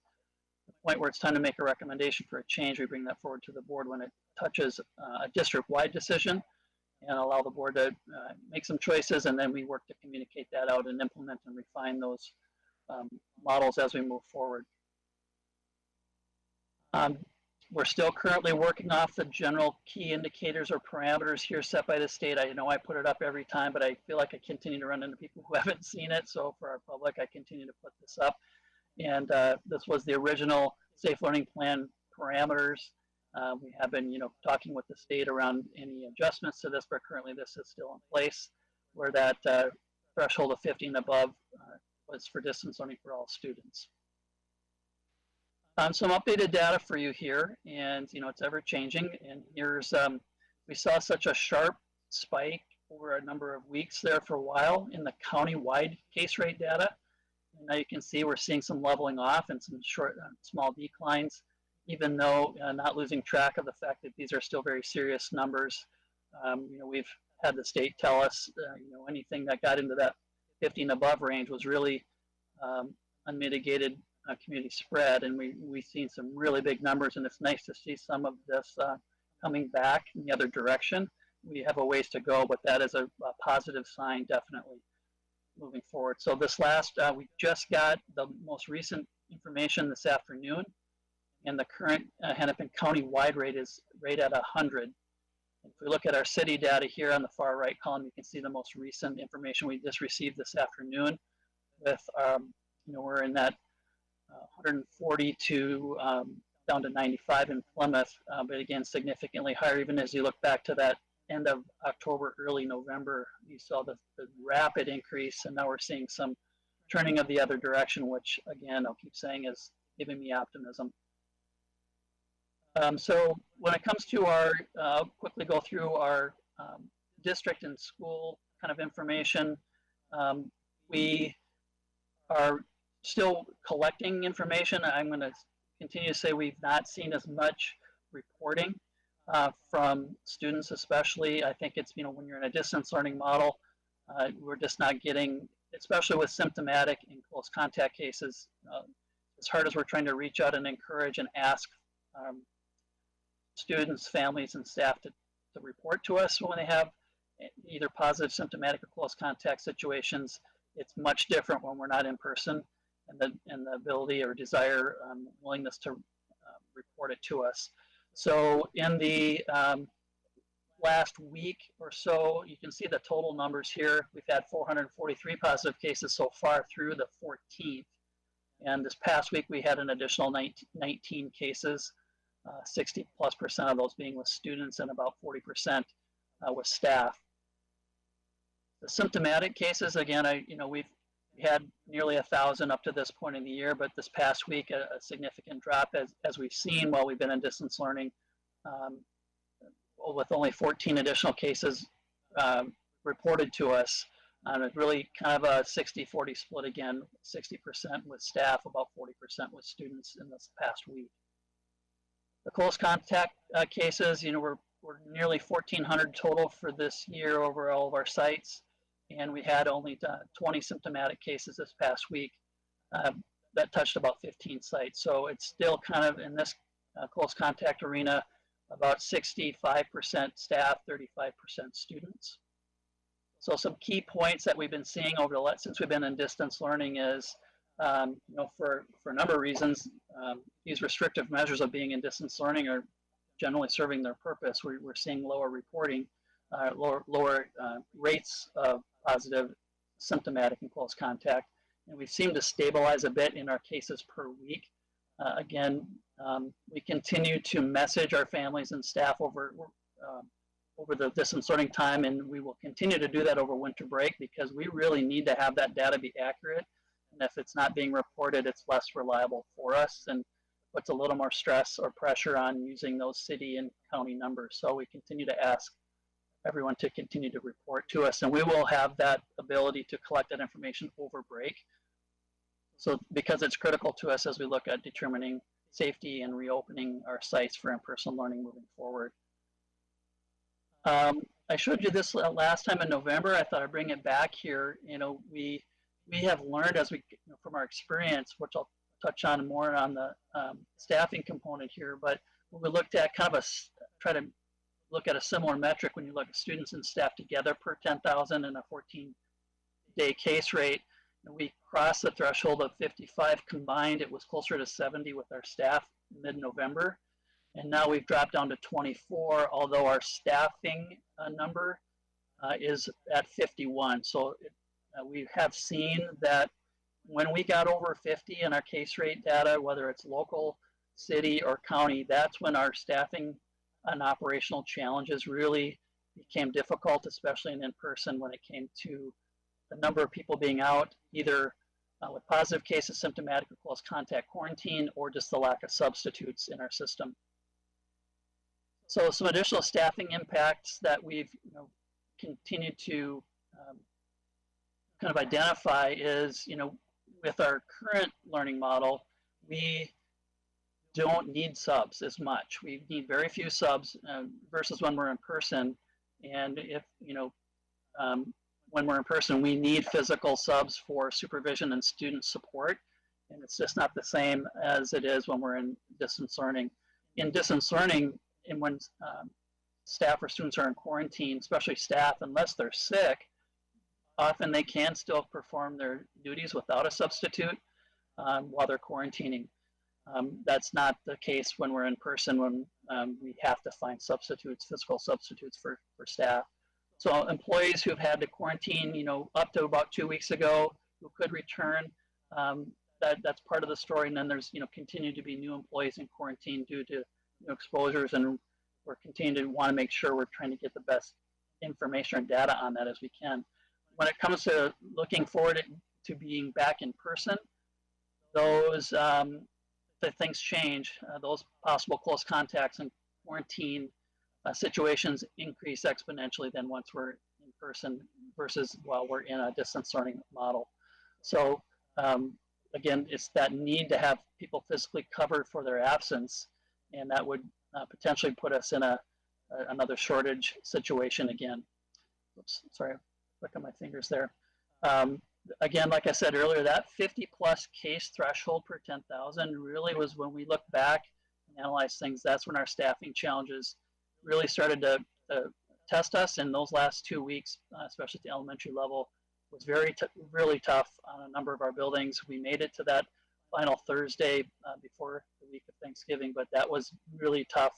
the point where it's time to make a recommendation for a change. We bring that forward to the board when it touches a district-wide decision, and allow the board to make some choices, and then we work to communicate that out and implement and refine those models as we move forward. We're still currently working off the general key indicators or parameters here set by the state. I know I put it up every time, but I feel like I continue to run into people who haven't seen it. So for our public, I continue to put this up. And this was the original Safe Learning Plan parameters. We have been, talking with the state around any adjustments to this, but currently this is still in place, where that threshold of 50 and above was for distance learning for all students. Some updated data for you here, and it's ever changing. And here's we saw such a sharp spike over a number of weeks there for a while in the county-wide case rate data. And now you can see we're seeing some leveling off and some short, small declines, even though not losing track of the fact that these are still very serious numbers. We've had the state tell us, anything that got into that 50 and above range was really unmitigated community spread, and we've seen some really big numbers, and it's nice to see some of this coming back in the other direction. We have a ways to go, but that is a positive sign, definitely, moving forward. So this last, we just got the most recent information this afternoon, and the current Hennepin County-wide rate is right at 100. If we look at our city data here on the far right column, you can see the most recent information we just received this afternoon with, we're in that 140 to down to 95 in Plymouth, but again, significantly higher. Even as you look back to that end of October, early November, you saw the rapid increase, and now we're seeing some turning of the other direction, which again, I'll keep saying is giving me optimism. So when it comes to our, I'll quickly go through our district and school kind of information. We are still collecting information. I'm going to continue to say we've not seen as much reporting from students, especially. I think it's, when you're in a distance learning model, we're just not getting, especially with symptomatic and close contact cases, as hard as we're trying to reach out and encourage and ask students, families, and staff to report to us when they have either positive symptomatic or close contact situations. It's much different when we're not in person, and the ability or desire, willingness to report it to us. So in the last week or so, you can see the total numbers here. We've had 443 positive cases so far through the 14th. And this past week, we had an additional 19 cases, 60+% of those being with students and about 40% with staff. The symptomatic cases, again, we've had nearly 1,000 up to this point in the year, but this past week, a significant drop as we've seen while we've been in distance learning, with only 14 additional cases reported to us. It's really kind of a 60-40 split again, 60% with staff, about 40% with students in this past week. The close contact cases, we're nearly 1,400 total for this year over all of our sites, and we had only 20 symptomatic cases this past week that touched about 15 sites. So it's still kind of in this close contact arena, about 65% staff, 35% students. So some key points that we've been seeing over the since we've been in distance learning is, for a number of reasons, these restrictive measures of being in distance learning are generally serving their purpose. We're seeing lower reporting, lower rates of positive symptomatic and close contact, and we seem to stabilize a bit in our cases per week. Again, we continue to message our families and staff over the distance learning time, and we will continue to do that over winter break because we really need to have that data be accurate. And if it's not being reported, it's less reliable for us and puts a little more stress or pressure on using those city and county numbers. So we continue to ask everyone to continue to report to us, and we will have that ability to collect that information over break. So because it's critical to us as we look at determining safety and reopening our sites for in-person learning moving forward. I showed you this last time in November. I thought I'd bring it back here. We have learned as we, from our experience, which I'll touch on more on the staffing component here, but when we looked at kind of try to look at a similar metric when you look at students and staff together per 10,000 and a 14-day case rate, and we crossed the threshold of 55 combined. It was closer to 70 with our staff mid-November. And now we've dropped down to 24, although our staffing number is at 51. So we have seen that when we got over 50 in our case rate data, whether it's local, city, or county, that's when our staffing and operational challenges really became difficult, especially in person when it came to the number of people being out, either with positive cases, symptomatic, or close contact quarantine, or just the lack of substitutes in our system. So some additional staffing impacts that we've continued to kind of identify is, with our current learning model, we don't need subs as much. We need very few subs versus when we're in person. And if, when we're in person, we need physical subs for supervision and student support. And it's just not the same as it is when we're in distance learning. In distance learning, and when staff or students are in quarantine, especially staff, unless they're sick, often they can still perform their duties without a substitute while they're quarantining. That's not the case when we're in person, when we have to find substitutes, physical substitutes for staff. So employees who've had to quarantine, up to about 2 weeks ago, who could return, that's part of the story. And then there's, continue to be new employees in quarantine due to exposures, and we're continuing to want to make sure we're trying to get the best information and data on that as we can. When it comes to looking forward to being back in person, those the things change. Those possible close contacts and quarantine situations increase exponentially than once we're in person versus while we're in a distance learning model. So again, it's that need to have people physically covered for their absence, and that would potentially put us in another shortage situation again. Oops, sorry, look at my fingers there. Again, like I said earlier, that 50+ case threshold per 10,000 really was when we look back and analyze things. That's when our staffing challenges really started to test us. In those last 2 weeks, especially at the elementary level, was really tough on a number of our buildings. We made it to that final Thursday before the week of Thanksgiving, but that was really tough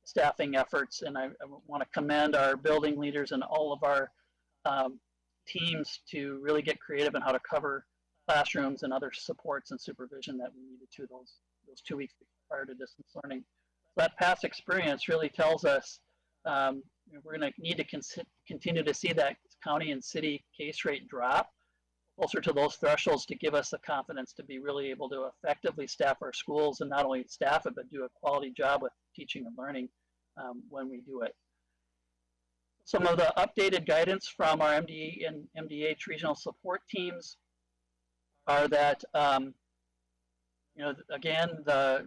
staffing efforts. And I want to commend our building leaders and all of our teams to really get creative in how to cover classrooms and other supports and supervision that we needed to those 2 weeks prior to distance learning. That past experience really tells us we're going to need to continue to see that county and city case rate drop closer to those thresholds to give us the confidence to be really able to effectively staff our schools, and not only staff it, but do a quality job with teaching and learning when we do it. Some of the updated guidance from our MDE and MDH regional support teams are that, again,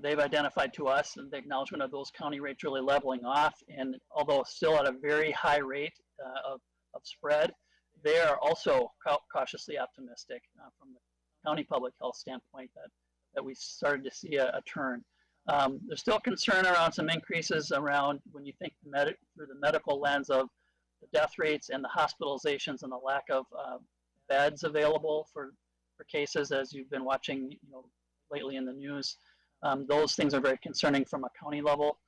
they've identified to us and the acknowledgement of those county rates really leveling off, and although still at a very high rate of spread, they are also cautiously optimistic from the county public health standpoint that we started to see a turn. There's still concern around some increases around when you think through the medical lens of the death rates and the hospitalizations and the lack of beds available for cases, as you've been watching lately in the news. Those things are very concerning from a county level,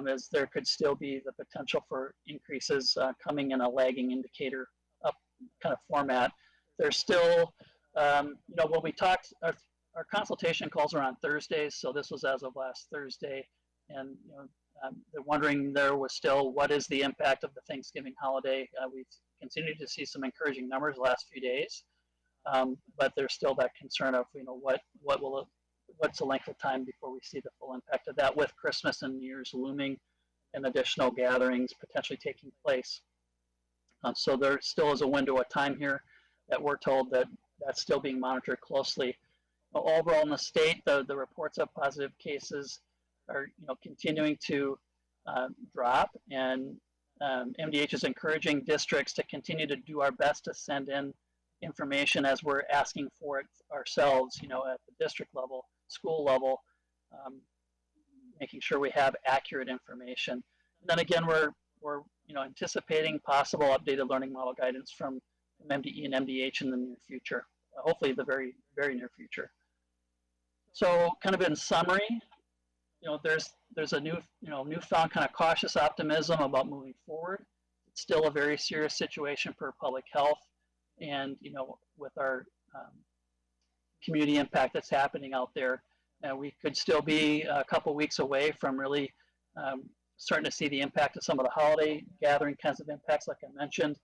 as there could still be the potential for increases coming in a lagging indicator up kind of format. There's still, when we talked, our consultation calls are on Thursdays, so this was as of last Thursday, and they're wondering there was still what is the impact of the Thanksgiving holiday. We've continued to see some encouraging numbers the last few days, but there's still that concern of what's the length of time before we see the full impact of that, with Christmas and New Year's looming and additional gatherings potentially taking place. So there still is a window of time here that we're told that's still being monitored closely. Overall in the state, the reports of positive cases are continuing to drop, and MDH is encouraging districts to continue to do our best to send in information as we're asking for it ourselves, you know, at the district level, school level, making sure we have accurate information. And then again, we're you know, anticipating possible updated learning model guidance from MDE and MDH in the near future, hopefully the very near future. So kind of in summary, you know, there's a newfound kind of cautious optimism about moving forward. It's still a very serious situation for public health, and you know, with our community impact that's happening out there, we could still be a couple weeks away from really starting to see the impact of some of the holiday gathering kinds of impacts, like I mentioned.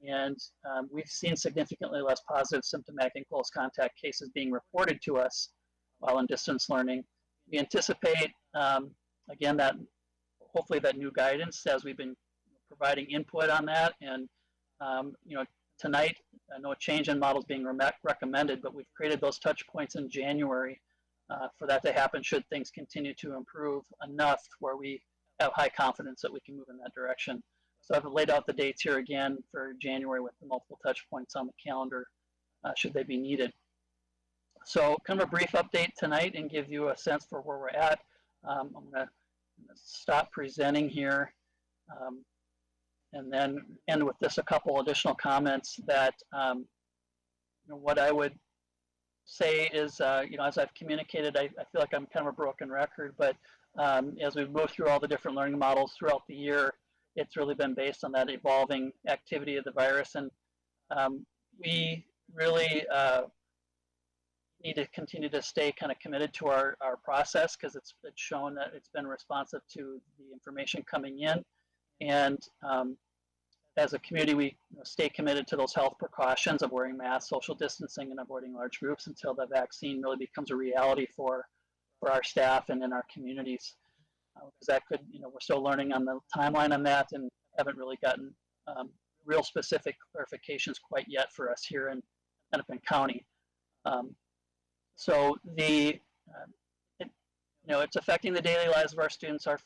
And we've seen significantly less positive symptomatic and close contact cases being reported to us while in distance learning. We anticipate, again, that hopefully that new guidance, as we've been providing input on that. And you know, tonight, no change in models being recommended, but we've created those touch points in January for that to happen should things continue to improve enough where we have high confidence that we can move in that direction. So I've laid out the dates here again for January with the multiple touch points on the calendar should they be needed. So kind of a brief update tonight and give you a sense for where we're at. I'm gonna stop presenting here and then end with this a couple additional comments that you know, what I would say is, you know, as I've communicated, I feel like I'm kind of a broken record, but as we've moved through all the different learning models throughout the year, it's really been based on that evolving activity of the virus. And we really need to continue to stay kind of committed to our process, because it's shown that it's been responsive to the information coming in. And as a community, we stay committed to those health precautions of wearing masks, social distancing, and avoiding large groups until the vaccine really becomes a reality for our staff and in our communities. Because that could, you know, we're still learning on the timeline on that and haven't really gotten real specific clarifications quite yet for us here in Hennepin County. So you know, it's affecting the daily lives of our students, our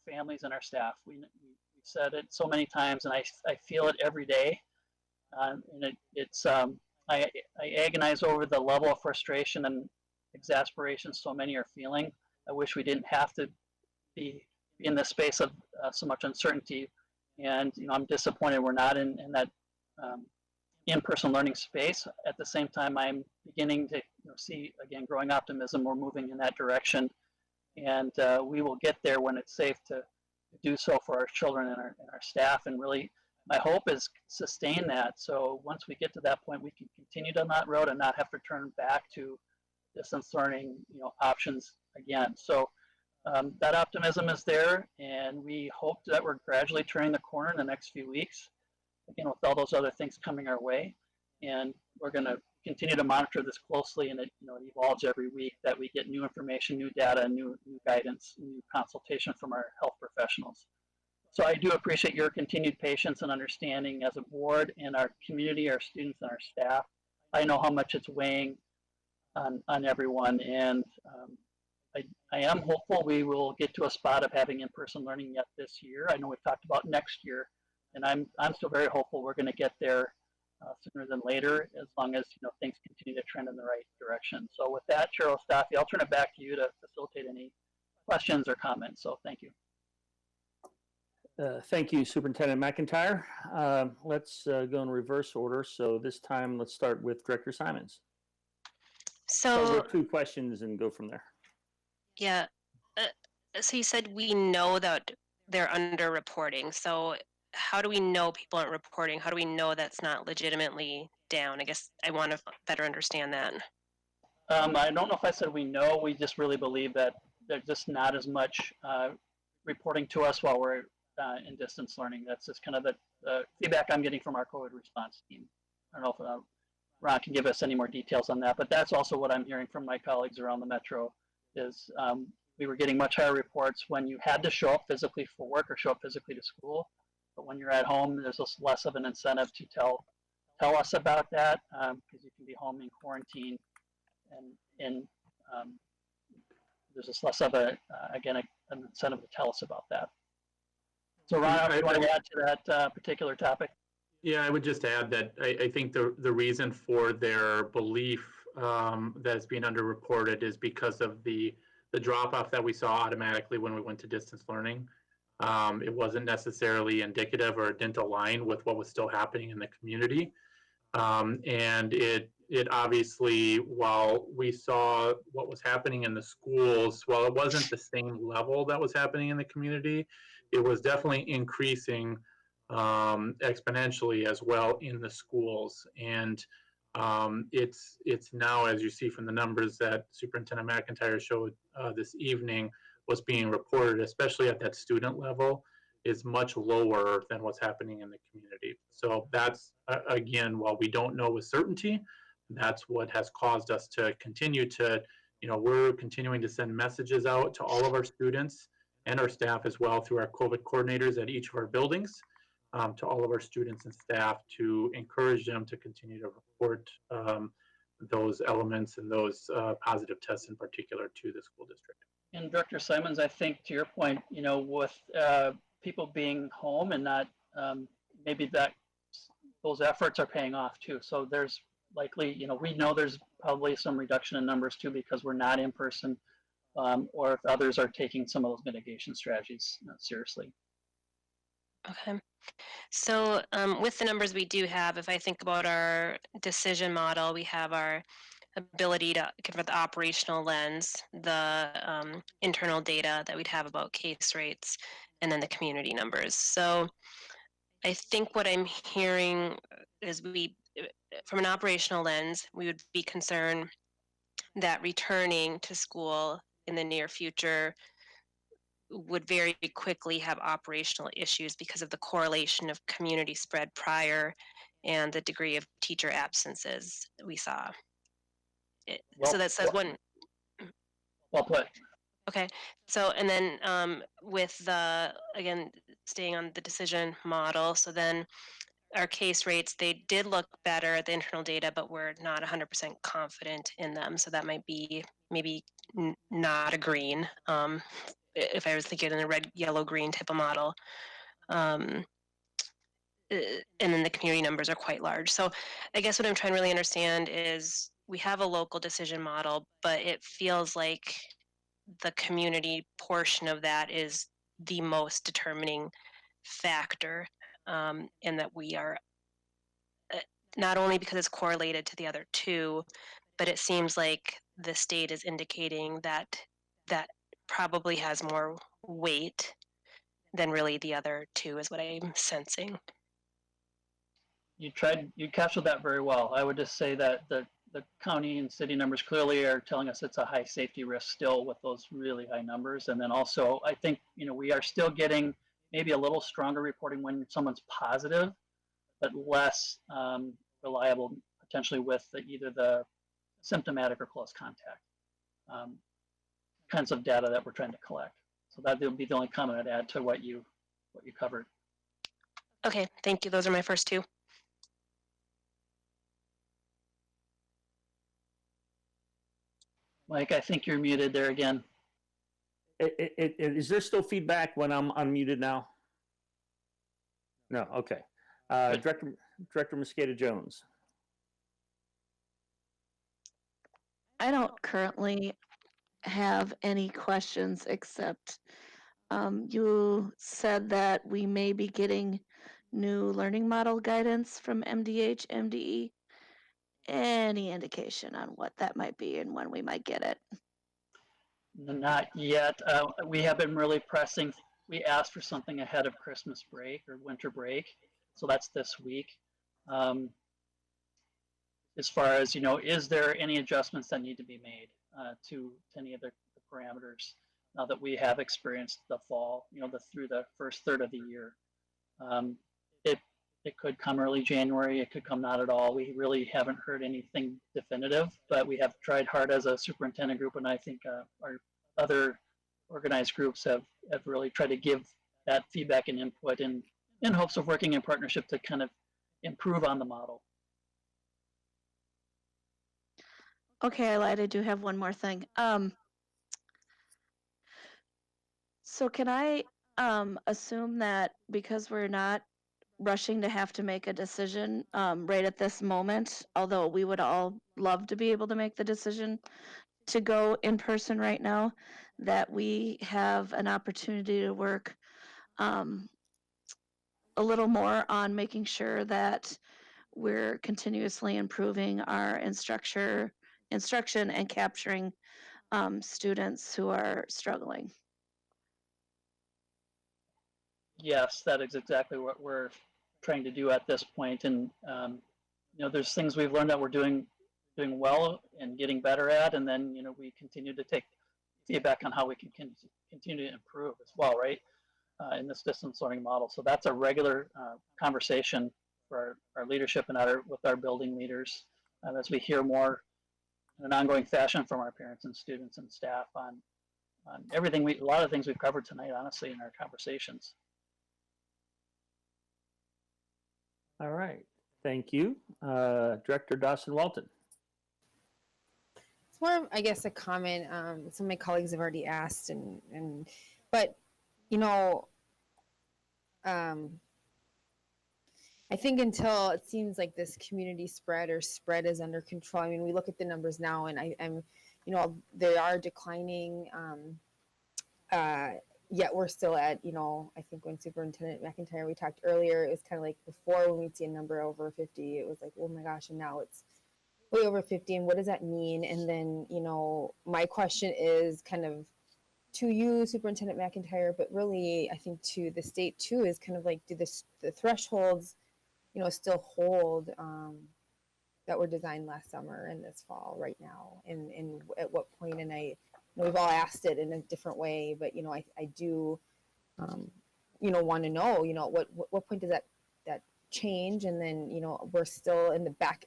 families, and our staff. We've said it so many times, and I feel it every day. And I agonize over the level of frustration and exasperation so many are feeling. I wish we didn't have to be in this space of so much uncertainty. And you know, I'm disappointed we're not in that in-person learning space. At the same time, I'm beginning to see, again, growing optimism. We're moving in that direction, and we will get there when it's safe to do so for our children and our staff. And really, my hope is sustain that. So once we get to that point, we can continue down that road and not have to turn back to distance learning, you know, options again. So that optimism is there, and we hope that we're gradually turning the corner in the next few weeks, again, with all those other things coming our way. And we're going to continue to monitor this closely, and it evolves every week that we get new information, new data, new guidance, new consultation from our health professionals. So I do appreciate your continued patience and understanding as a board and our community, our students, and our staff. I know how much it's weighing on everyone, and I am hopeful we will get to a spot of having in-person learning yet this year. I know we've talked about next year, and I'm still very hopeful we're going to get there sooner than later, as long as things continue to trend in the right direction. So with that, Chair Ostafi, I'll turn it back to you to facilitate any questions or comments. So thank you. Thank you, Superintendent McIntyre. Let's go in reverse order. So this time, let's start with Director Simons. So 2 questions and go from there. Yeah. So you said we know that they're underreporting. So how do we know people aren't reporting? How do we know that's not legitimately down? I guess I want to better understand that. I don't know if I said we know. We just really believe that there's just not as much reporting to us while we're in distance learning. That's just kind of the feedback I'm getting from our COVID response team. I don't know if Ron can give us any more details on that, but that's also what I'm hearing from my colleagues around the metro. Is we were getting much higher reports when you had to show up physically for work or show up physically to school. But when you're at home, there's just less of an incentive to tell us about that, because you can be home in quarantine, and there's just less of an incentive to tell us about that. So Ron, I- you want to add to that particular topic? Yeah, I would just add that I think the reason for their belief that it's being underreported is because of the drop off that we saw automatically when we went to distance learning. It wasn't necessarily indicative or didn't align with what was still happening in the community. And it obviously, while we saw what was happening in the schools, while it wasn't the same level that was happening in the community, it was definitely increasing exponentially as well in the schools. And it's now, as you see from the numbers that Superintendent McIntyre showed this evening, what's being reported, especially at that student level, is much lower than what's happening in the community. So that's, again, while we don't know with certainty, that's what has caused us to continue to, we're continuing to send messages out to all of our students and our staff as well through our COVID coordinators at each of our buildings, to all of our students and staff to encourage them to continue to report those elements and those positive tests in particular to the school district. And Director Simons, I think to your point, with people being home and not, maybe those efforts are paying off too. So there's likely, we know there's probably some reduction in numbers too because we're not in person, or if others are taking some of those mitigation strategies seriously. Okay. So with the numbers we do have, if I think about our decision model, we have our ability to convert the operational lens, the internal data that we'd have about case rates, and then the community numbers. So I think what I'm hearing is from an operational lens, we would be concerned that returning to school in the near future would very quickly have operational issues because of the correlation of community spread prior and the degree of teacher absences we saw. So that says one. Well put. Okay, so and then with the, again, staying on the decision model, so then our case rates, they did look better at the internal data, but we're not 100% confident in them. So that might be maybe not a green. If I was thinking in a red, yellow, green type of model. And then the community numbers are quite large. So I guess what I'm trying to really understand is we have a local decision model, but it feels like the community portion of that is the most determining factor, and that we are, not only because it's correlated to the other two, but it seems like the state is indicating that that probably has more weight than really the other two is what I'm sensing. You captured that very well. I would just say that the county and city numbers clearly are telling us it's a high safety risk still with those really high numbers. And then also, I think, we are still getting maybe a little stronger reporting when someone's positive, but less reliable potentially with either the symptomatic or close contact kinds of data that we're trying to collect. So that would be the only comment I'd add to what you covered. Okay, thank you. Those are my first two. Mike, I think you're muted there again. Is there still feedback when I'm unmuted now? No, okay. Director Mosqueda Jones. I don't currently have any questions except you said that we may be getting new learning model guidance from MDH, MDE. Any indication on what that might be and when we might get it? Not yet. We have been really pressing. We asked for something ahead of Christmas break or winter break. So that's this week. As far as, is there any adjustments that need to be made to any of the parameters now that we have experienced the fall, through the first third of the year? It could come early January, it could come not at all. We really haven't heard anything definitive, but we have tried hard as a superintendent group, and I think our other organized groups have really tried to give that feedback and input in hopes of working in partnership to kind of improve on the model. Okay, I lied. I do have one more thing. So can I assume that because we're not rushing to have to make a decision right at this moment, although we would all love to be able to make the decision to go in person right now, that we have an opportunity to work a little more on making sure that we're continuously improving our instruction and capturing students who are struggling. Yes, that is exactly what we're trying to do at this point. And there's things we've learned that we're doing well and getting better at, and then we continue to take feedback on how we can continue to improve as well, right? In this distance learning model. So that's a regular conversation for our leadership and with our building leaders as we hear more in an ongoing fashion from our parents and students and staff on everything a lot of things we've covered tonight, honestly, in our conversations. All right, thank you. Director Dawson Walton. It's more of, I guess, a comment. Some of my colleagues have already asked, but I think until it seems like this community spread is under control. I mean, we look at the numbers now, and I'm, they are declining. Yet we're still at, I think when Superintendent McIntyre, we talked earlier, it was kind of like before when we'd see a number over 50, it was like, oh my gosh, and now it's way over 50. And what does that mean? And then, my question is kind of to you, Superintendent McIntyre, but really I think to the state too, is kind of like, do the thresholds, still hold that were designed last summer and this fall right now? And at what point? And we've all asked it in a different way, but I do want to know, what point does that change? And then we're still in the back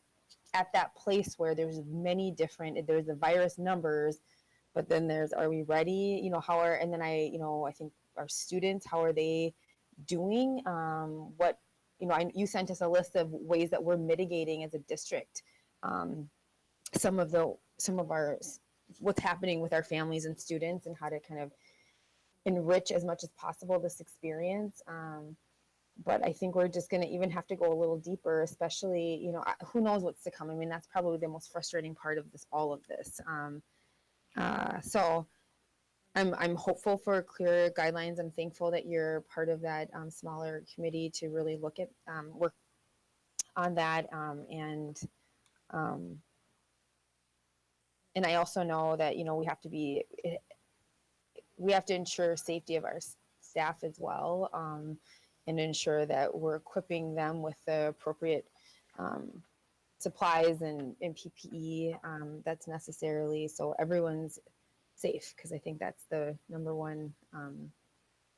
at that place where there's there's the virus numbers, but then are we ready? And then I think our students, how are they doing? You sent us a list of ways that we're mitigating as a district some of our what's happening with our families and students, and how to kind of enrich as much as possible this experience. But I think we're just going to even have to go a little deeper, especially, who knows what's to come. I mean, that's probably the most frustrating part of all of this. So I'm hopeful for clearer guidelines. I'm thankful that you're part of that smaller committee to really look at work on that. And I also know that we have to ensure safety of our staff as well, and ensure that we're equipping them with the appropriate supplies and PPE that's necessarily so everyone's safe, because I think that's the number one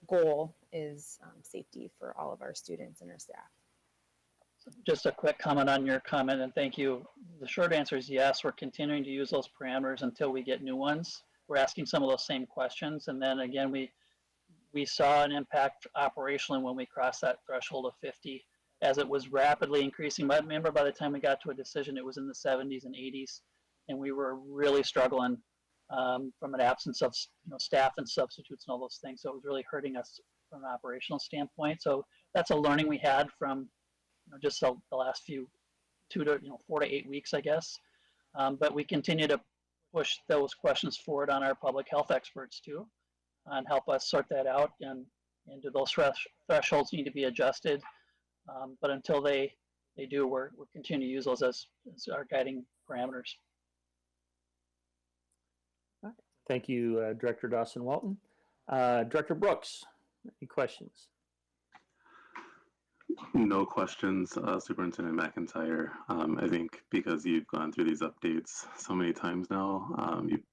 goal is safety for all of our students and our staff. Just a quick comment on your comment, and thank you. The short answer is yes, we're continuing to use those parameters until we get new ones. We're asking some of those same questions, and then again, we saw an impact operationally when we crossed that threshold of 50, as it was rapidly increasing. But remember, by the time we got to a decision, it was in the 70s and 80s, and we were really struggling from an absence of staff and substitutes and all those things. So it was really hurting us from an operational standpoint. So that's a learning we had from just the last 4 to 8 weeks, I guess. But we continue to push those questions forward on our public health experts too, and help us sort that out. And do those thresholds need to be adjusted? But until they do, we're continuing to use those as our guiding parameters. Thank you, Director Dawson Walton. Director Brooks, any questions? No questions, Superintendent McIntyre. I think because you've gone through these updates so many times now, you've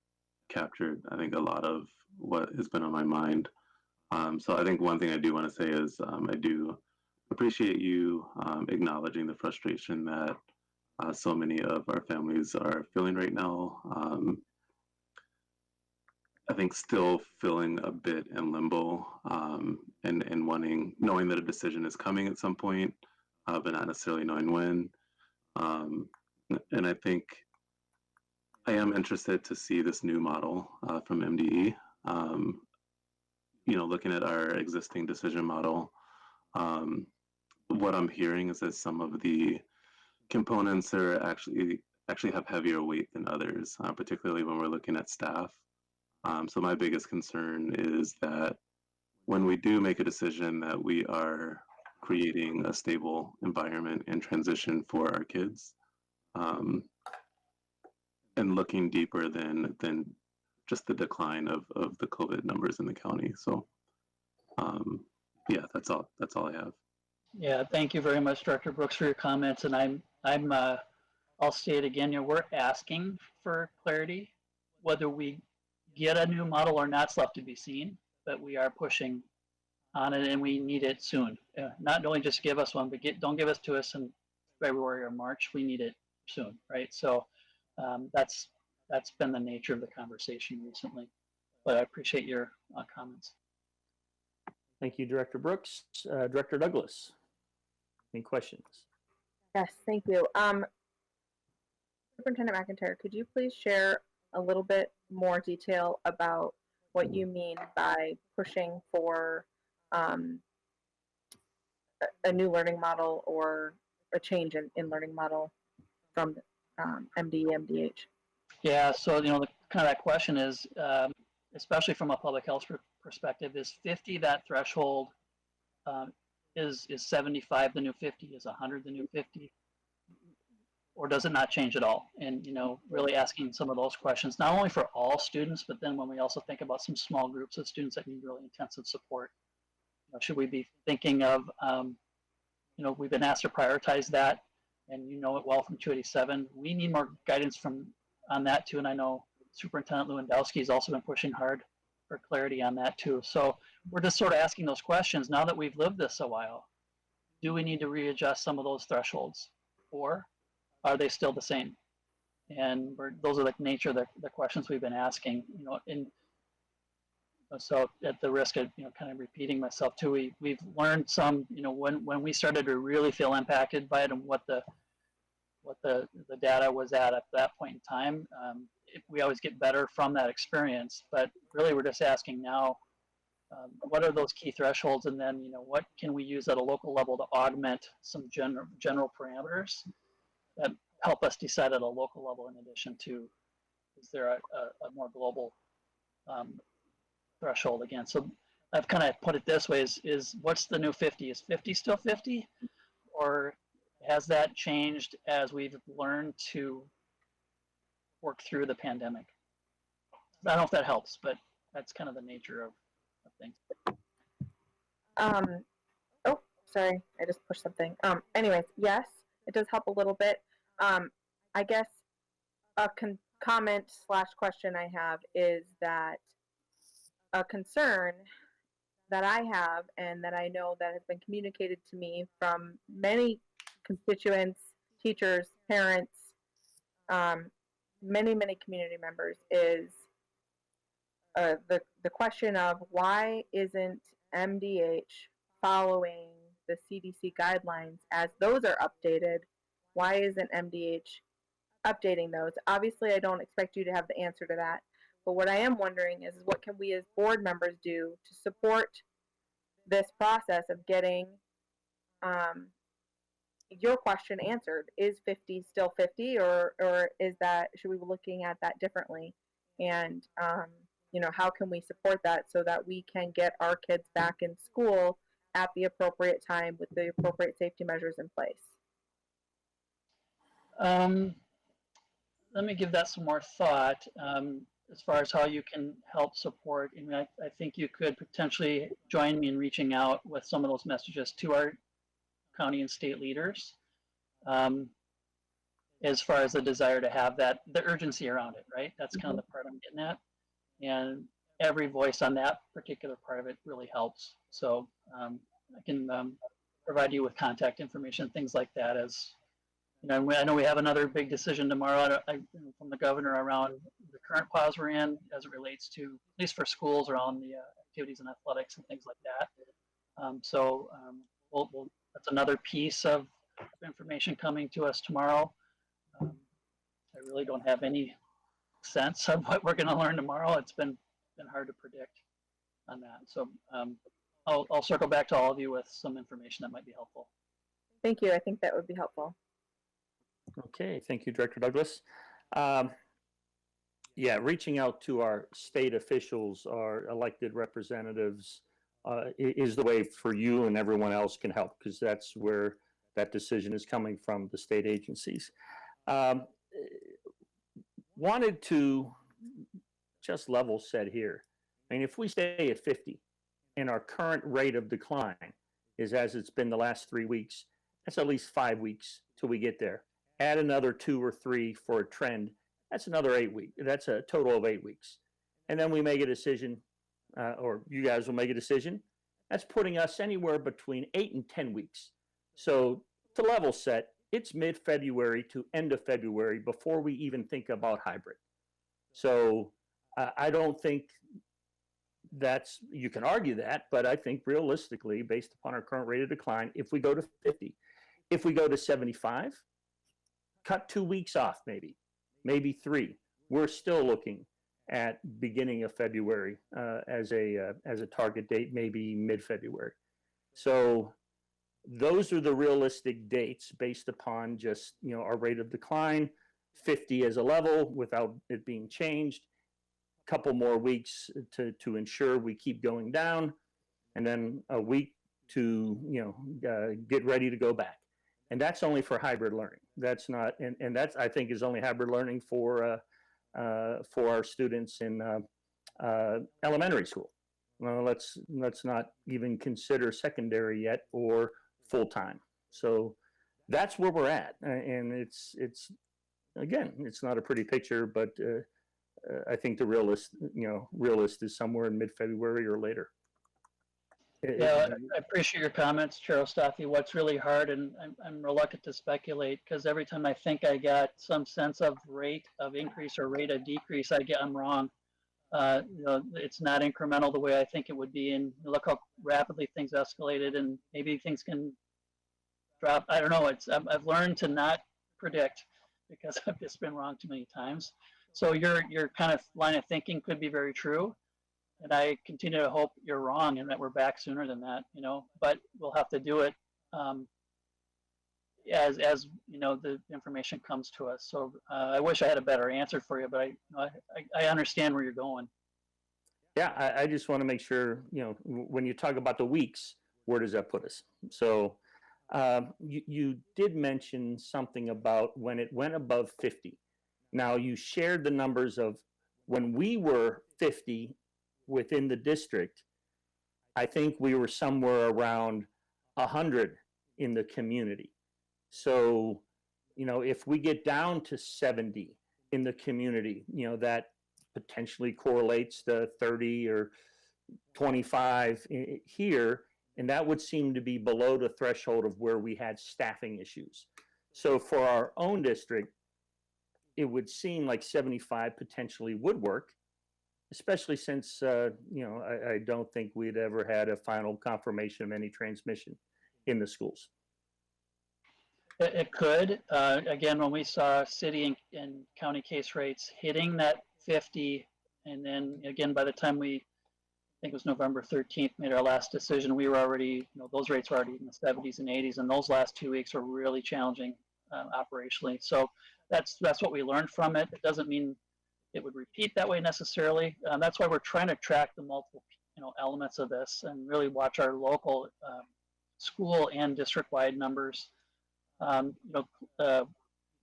captured, I think, a lot of what has been on my mind. So I think one thing I do want to say is I do appreciate you acknowledging the frustration that so many of our families are feeling right now. I think still feeling a bit in limbo and knowing that a decision is coming at some point, but not necessarily knowing when. And I think I am interested to see this new model from MDE looking at our existing decision model, what I'm hearing is that some of the components are actually have heavier weight than others, particularly when we're looking at staff. So my biggest concern is that when we do make a decision that we are creating a stable environment and transition for our kids, and looking deeper than just the decline of the COVID numbers in the county. So yeah, that's all I have. Yeah, thank you very much, Director Brooks, for your comments. And I'll say it again, we're asking for clarity. Whether we get a new model or not is left to be seen, but we are pushing on it and we need it soon. Not only just give us one, but don't give us to us in February or March. We need it soon, right? So that's been the nature of the conversation recently. But I appreciate your comments. Thank you, Director Brooks. Director Douglas, any questions? Yes, thank you. Superintendent McIntyre, could you please share a little bit more detail about what you mean by pushing for a new learning model or a change in learning model from MDE, MDH? Yeah, so the kind of that question is, especially from a public health perspective, is 50 that threshold? Is 75 the new 50? Is 100 the new 50? Or does it not change at all? And really asking some of those questions, not only for all students, but then when we also think about some small groups of students that need really intensive support, should we be thinking of, we've been asked to prioritize that, and it well from 287. We need more guidance on that too, and I know Superintendent Lewandowski has also been pushing hard for clarity on that too. So we're just sort of asking those questions now that we've lived this a while. Do we need to readjust some of those thresholds, or are they still the same? And those are the nature of the questions we've been asking. So at the risk of kind of repeating myself too, we've learned some. When we started to really feel impacted by it and what the data was at that point in time, we always get better from that experience. But really, we're just asking now, what are those key thresholds, and then what can we use at a local level to augment some general parameters that help us decide at a local level, in addition to, is there a more global threshold again? So I've kind of put it this way, is what's the new 50? Is 50 still 50? Or has that changed as we've learned to work through the pandemic? I don't know if that helps, but that's kind of the nature of things. Oh, sorry, I just pushed something. Anyways, yes, it does help a little bit. I guess a comment / question I have is that a concern that I have, and that I know that has been communicated to me from many constituents, teachers, parents, many community members, is the question of why isn't MDH following the CDC guidelines as those are updated? Why isn't MDH updating those? Obviously, I don't expect you to have the answer to that, but what I am wondering is what can we as board members do to support this process of getting your question answered? Is 50 still 50, or is that, should we be looking at that differently? And how can we support that so that we can get our kids back in school at the appropriate time with the appropriate safety measures in place? Let me give that some more thought. As far as how you can help support, I think you could potentially join me in reaching out with some of those messages to our county and state leaders, as far as the desire to have the urgency around it, right? That's kind of the part I'm getting at. And every voice on that particular part of it really helps. So I can provide you with contact information, things like that. As I know we have another big decision tomorrow from the governor around the current pause we're in as it relates to, at least for schools, around the activities and athletics and things like that. That's another piece of information coming to us tomorrow. I really don't have any sense of what we're going to learn tomorrow. It's been hard to predict. on that. So I'll circle back to all of you with some information that might be helpful. Thank you. I think that would be helpful. Okay, thank you, Director Douglas. Yeah, reaching out to our state officials, our elected representatives, is the way for you and everyone else can help, because that's where that decision is coming from, the state agencies. Wanted to just level set here. I mean, if we stay at 50 and our current rate of decline is as it's been the last 3 weeks, that's at least 5 weeks till we get there. Add another 2 or 3 for a trend, that's another 8 weeks. That's a total of 8 weeks. And then we make a decision, or you guys will make a decision. That's putting us anywhere between 8 and 10 weeks. So to level set, it's mid-February to end of February before we even think about hybrid. So I don't think that's, you can argue that, but I think realistically, based upon our current rate of decline, if we go to 50, if we go to 75, cut 2 weeks off maybe 3. We're still looking at beginning of February as a target date, maybe mid-February. So those are the realistic dates based upon just, our rate of decline, 50 as a level without it being changed, couple more weeks to ensure we keep going down, and then a week to, get ready to go back. And that's only for hybrid learning. That's not, and that's, I think, is only hybrid learning for our students in elementary school. Well, let's not even consider secondary yet or full-time. So that's where we're at. And it's again, it's not a pretty picture, but I think the realist is somewhere in mid-February or later. Yeah, I appreciate your comments, Chair Ostafi. What's really hard, and I'm reluctant to speculate, because every time I think I got some sense of rate of increase or rate of decrease, I'm wrong. It's not incremental the way I think it would be, and look how rapidly things escalated, and maybe things can drop. I don't know. I've learned to not predict because I've just been wrong too many times. So your kind of line of thinking could be very true. And I continue to hope you're wrong and that we're back sooner than that, but we'll have to do it as the information comes to us. So I wish I had a better answer for you, but I understand where you're going. Yeah, I just want to make sure, when you talk about the weeks, where does that put us? So you did mention something about when it went above 50. Now you shared the numbers of when we were 50 within the district. I think we were somewhere around 100 in the community. So, if we get down to 70 in the community, that potentially correlates to 30 or 25 here, and that would seem to be below the threshold of where we had staffing issues. So for our own district, it would seem like 75 potentially would work, especially since, I don't think we'd ever had a final confirmation of any transmission in the schools. It could. Again, when we saw city and county case rates hitting that 50, and then again, by the time I think it was November 13th, made our last decision, we were already, those rates were already in the 70s and 80s, and those last 2 weeks were really challenging operationally. So that's what we learned from it. It doesn't mean it would repeat that way necessarily. That's why we're trying to track the multiple, elements of this and really watch our local school and district-wide numbers.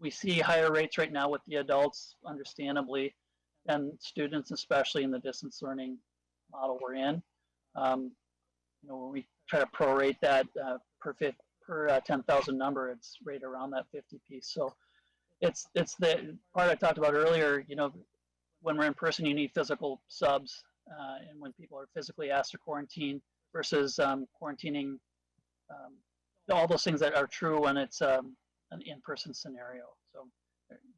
We see higher rates right now with the adults, understandably, and students, especially in the distance learning model we're in. When we try to prorate that per 10,000 number, it's right around that 50 piece. So it's the part I talked about earlier. When we're in person, you need physical subs, and when people are physically asked to quarantine versus quarantining, all those things that are true when it's an in-person scenario. So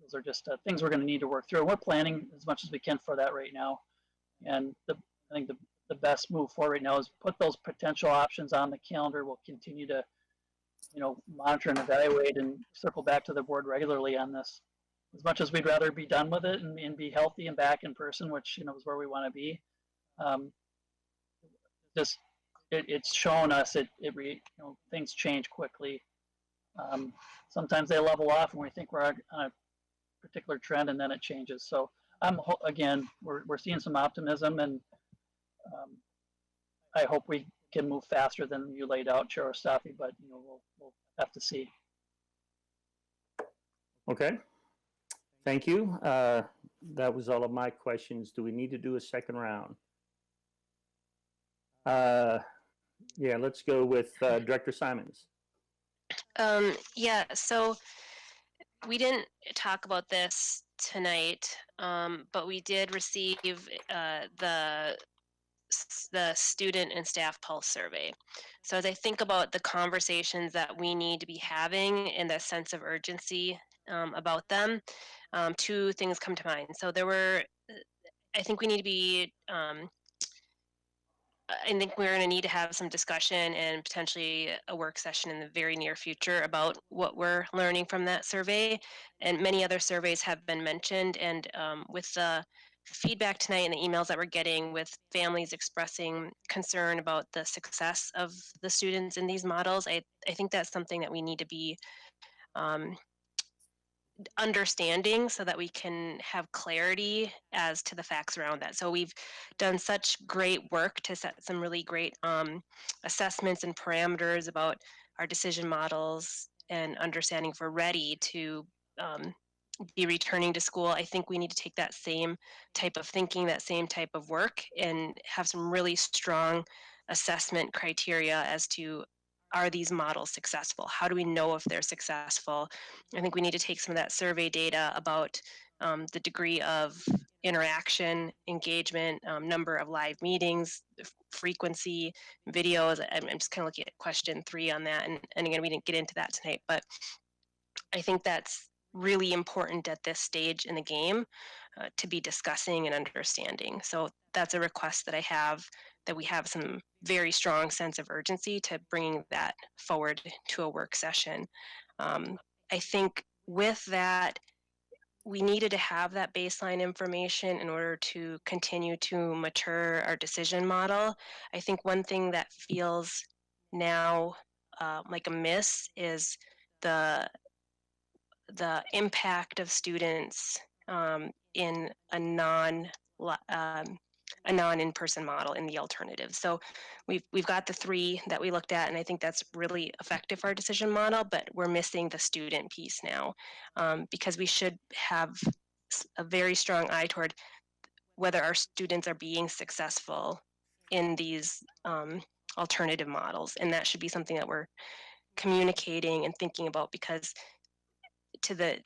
those are just things we're going to need to work through. And we're planning as much as we can for that right now. And I think the best move forward right now is put those potential options on the calendar. We'll continue to, monitor and evaluate and circle back to the board regularly on this. As much as we'd rather be done with it and be healthy and back in person, which is where we want to be. this, it's shown us things change quickly. Sometimes they level off and we think we're on a particular trend, and then it changes. So again, we're seeing some optimism, and I hope we can move faster than you laid out, Chair Ostafi, but we'll have to see. Okay. Thank you. That was all of my questions. Do we need to do a second round? Yeah, let's go with Director Simons. Yeah, so we didn't talk about this tonight, but we did receive the student and staff pulse survey. So as I think about the conversations that we need to be having and the sense of urgency about them, two things come to mind. So I think we need to be, I think we're going to need to have some discussion and potentially a work session in the very near future about what we're learning from that survey. And many other surveys have been mentioned. And with the feedback tonight and the emails that we're getting with families expressing concern about the success of the students in these models, I think that's something that we need to be understanding so that we can have clarity as to the facts around that. So we've done such great work to set some really great assessments and parameters about our decision models and understanding if we're ready to be returning to school. I think we need to take that same type of thinking, that same type of work, and have some really strong assessment criteria as to, are these models successful? How do we know if they're successful? I think we need to take some of that survey data about the degree of interaction, engagement, number of live meetings, frequency, videos. I'm just kind of looking at question 3 on that. And again, we didn't get into that tonight, but I think that's really important at this stage in the game to be discussing and understanding. So that's a request that I have, that we have some very strong sense of urgency to bringing that forward to a work session. I think with that, we needed to have that baseline information in order to continue to mature our decision model. I think one thing that feels now like a miss is the impact of students in a non-in-person model in the alternative. So we've got the 3 that we looked at, and I think that's really effective for our decision model, but we're missing the student piece now, because we should have a very strong eye toward whether our students are being successful in these alternative models. And that should be something that we're communicating and thinking about, because to the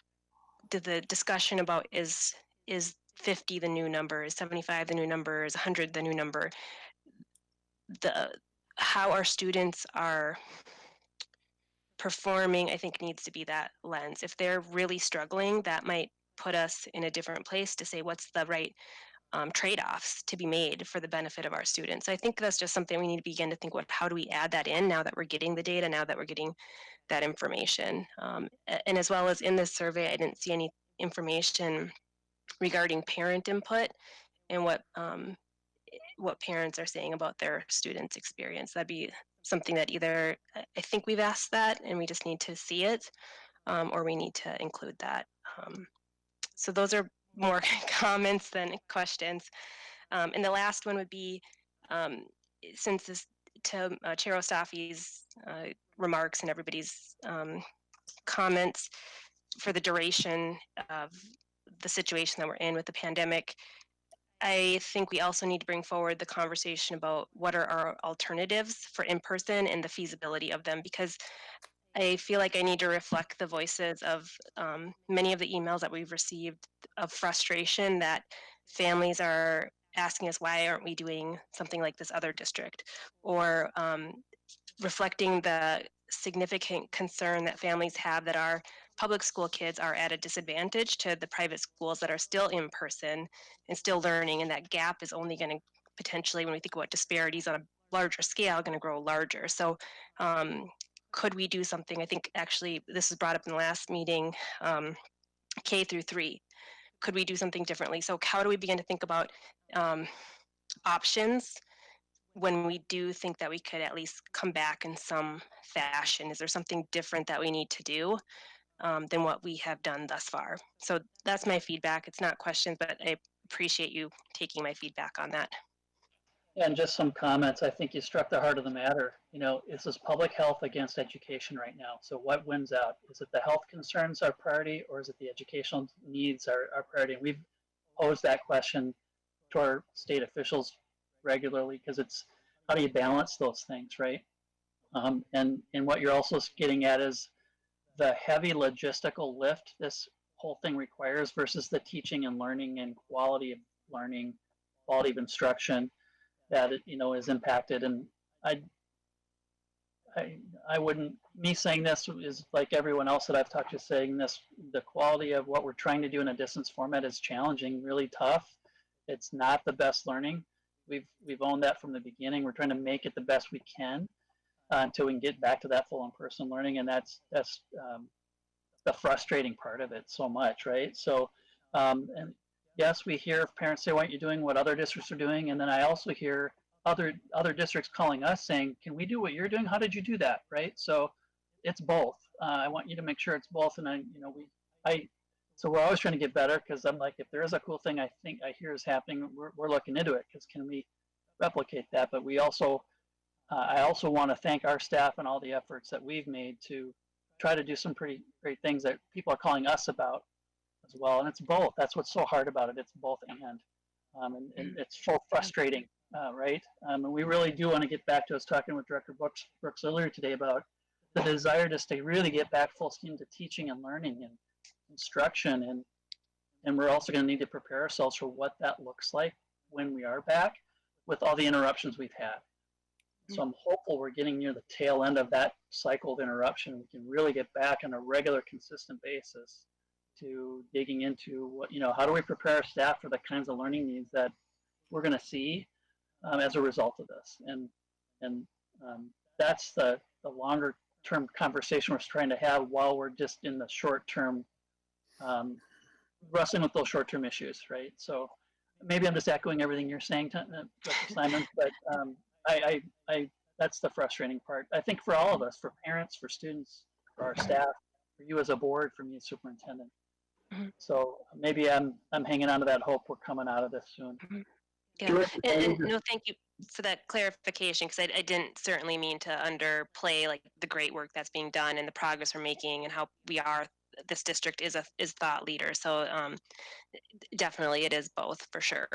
discussion about is 50 the new number, is 75 the new number, is 100 the new number, how our students are performing, I think, needs to be that lens. If they're really struggling, that might put us in a different place to say what's the right trade-offs to be made for the benefit of our students. So I think that's just something we need to begin to think about. How do we add that in now that we're getting the data, now that we're getting that information? And as well as in this survey, I didn't see any information regarding parent input and what parents are saying about their students' experience. That'd be something that either, I think we've asked that and we just need to see it, or we need to include that. So those are more comments than questions. And the last one would be, since this, to Chair Ostafi's remarks and everybody's comments, for the duration of the situation that we're in with the pandemic, I think we also need to bring forward the conversation about what are our alternatives for in-person and the feasibility of them, because I feel like I need to reflect the voices of many of the emails that we've received of frustration that families are asking us, why aren't we doing something like this other district? Or reflecting the significant concern that families have that our public school kids are at a disadvantage to the private schools that are still in person and still learning, and that gap is only going to potentially, when we think about disparities on a larger scale, going to grow larger. So could we do something? I think actually this was brought up in the last meeting, K through 3. Could we do something differently? So how do we begin to think about options when we do think that we could at least come back in some fashion? Is there something different that we need to do than what we have done thus far? So that's my feedback. It's not questions, but I appreciate you taking my feedback on that. And just some comments. I think you struck the heart of the matter. You know, this is public health against education right now. So what wins out? Is it the health concerns our priority, or is it the educational needs our priority? And we've posed that question to our state officials regularly, because it's how do you balance those things, right? And what you're also getting at is the heavy logistical lift this whole thing requires versus the teaching and learning and quality of learning, quality of instruction that is impacted. And I wouldn't, me saying this is like everyone else that I've talked to saying this, the quality of what we're trying to do in a distance format is challenging, really tough. It's not the best learning. We've owned that from the beginning. We're trying to make it the best we can until we can get back to that full in-person learning, and that's the frustrating part of it so much, right? So, and yes, we hear parents say, "Why aren't you doing what other districts are doing?" And then I also hear other districts calling us saying, "Can we do what you're doing? How did you do that?" Right? So, it's both. I want you to make sure it's both, and so we're always trying to get better, because I'm like, if there is a cool thing I think I hear is happening, we're looking into it, because can we replicate that? But we also, I also want to thank our staff and all the efforts that we've made to try to do some pretty great things that people are calling us about as well. And it's both. That's what's so hard about it. It's both and it's so frustrating, right? And we really do want to get back to, I was talking with Director Brooks earlier today about the desire just to really get back full steam to teaching and learning and instruction. And we're also going to need to prepare ourselves for what that looks like when we are back with all the interruptions we've had. So I'm hopeful we're getting near the tail end of that cycle of interruption. We can really get back on a regular, consistent basis to digging into what, how do we prepare our staff for the kinds of learning needs that we're going to see as a result of this. And that's the longer term conversation we're trying to have while we're just in the short term, wrestling with those short term issues, right? So maybe I'm just echoing everything you're saying, Dr. Simon, but I that's the frustrating part. I think for all of us, for parents, for students, for our staff, for you as a board, for me as superintendent. So maybe I'm hanging on to that hope we're coming out of this soon. Yeah, and no, thank you for that clarification, because I didn't certainly mean to underplay like the great work that's being done and the progress we're making and how this district is thought leader. So definitely it is both for sure.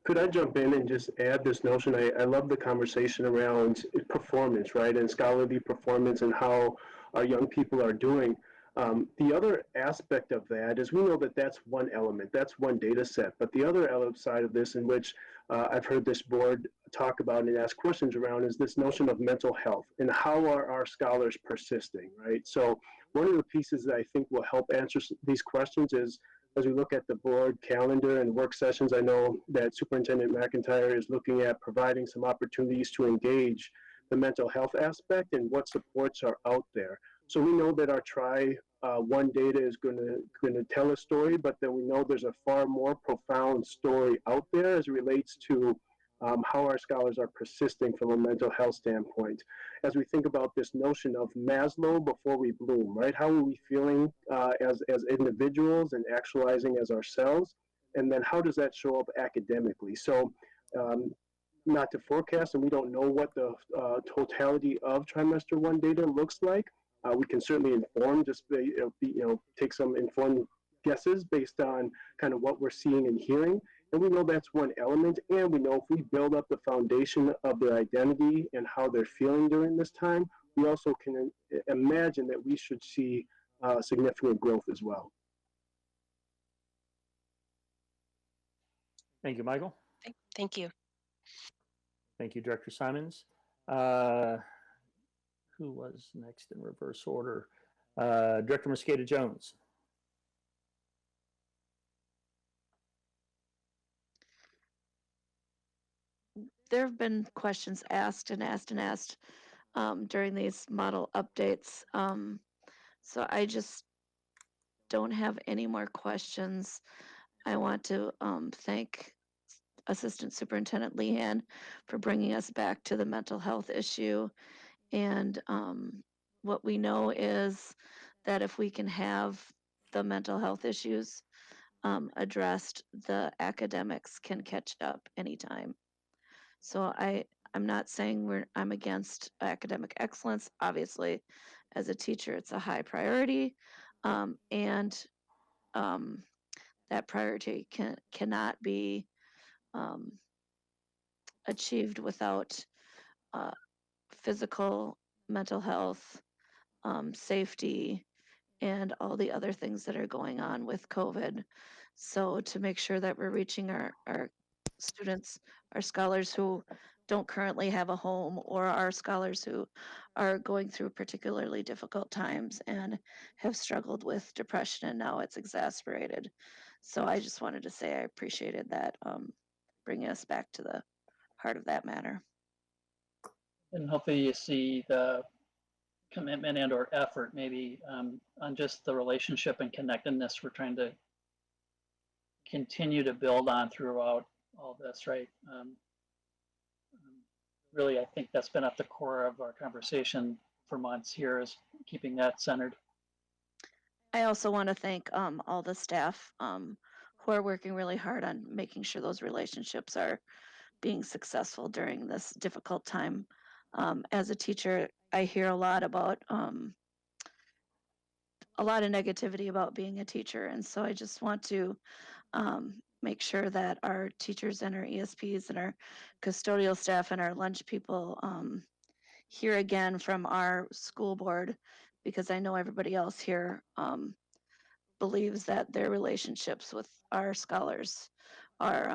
Could I jump in and just add this notion? I love the conversation around performance, right? And scholarly performance and how our young people are doing. The other aspect of that is we know that that's one element, that's one data set. But the other side of this, in which I've heard this board talk about and ask questions around, is this notion of mental health and how are our scholars persisting, right? So one of the pieces that I think will help answer these questions is, as we look at the board calendar and work sessions, I know that Superintendent McIntyre is looking at providing some opportunities to engage the mental health aspect and what supports are out there. So we know that our Try1 data is going to tell a story, but then we know there's a far more profound story out there as it relates to how our scholars are persisting from a mental health standpoint. As we think about this notion of Maslow before we bloom, right? How are we feeling as individuals and actualizing as ourselves? And then how does that show up academically? So not to forecast, and we don't know what the totality of trimester 1 data looks like. We can certainly inform, take some informed guesses based on kind of what we're seeing and hearing. And we know that's one element. And we know if we build up the foundation of their identity and how they're feeling during this time, we also can imagine that we should see significant growth as well. Thank you, Michael. Thank you. Thank you, Director Simons. Who was next in reverse order? Director Mosqueda Jones. There have been questions asked and asked and asked during these model updates. So I just don't have any more questions. I want to thank Assistant Superintendent Lehan for bringing us back to the mental health issue. And what we know is that if we can have the mental health issues addressed, the academics can catch up anytime. So I'm not saying I'm against academic excellence. Obviously, as a teacher, it's a high priority, and that priority cannot be achieved without physical, mental health, safety, and all the other things that are going on with COVID. So to make sure that we're reaching our students, our scholars who don't currently have a home, or our scholars who are going through particularly difficult times and have struggled with depression, and now it's exacerbated. So I just wanted to say I appreciated that, bringing us back to the heart of that matter. And hopefully you see the commitment and or effort maybe on just the relationship and connectedness we're trying to continue to build on throughout all this, right? Really, I think that's been at the core of our conversation for months here, is keeping that centered. I also want to thank all the staff who are working really hard on making sure those relationships are being successful during this difficult time. As a teacher, I hear a lot about a lot of negativity about being a teacher, and so I just want to make sure that our teachers and our ESPs and our custodial staff and our lunch people hear again from our school board, because I know everybody else here believes that their relationships with our scholars are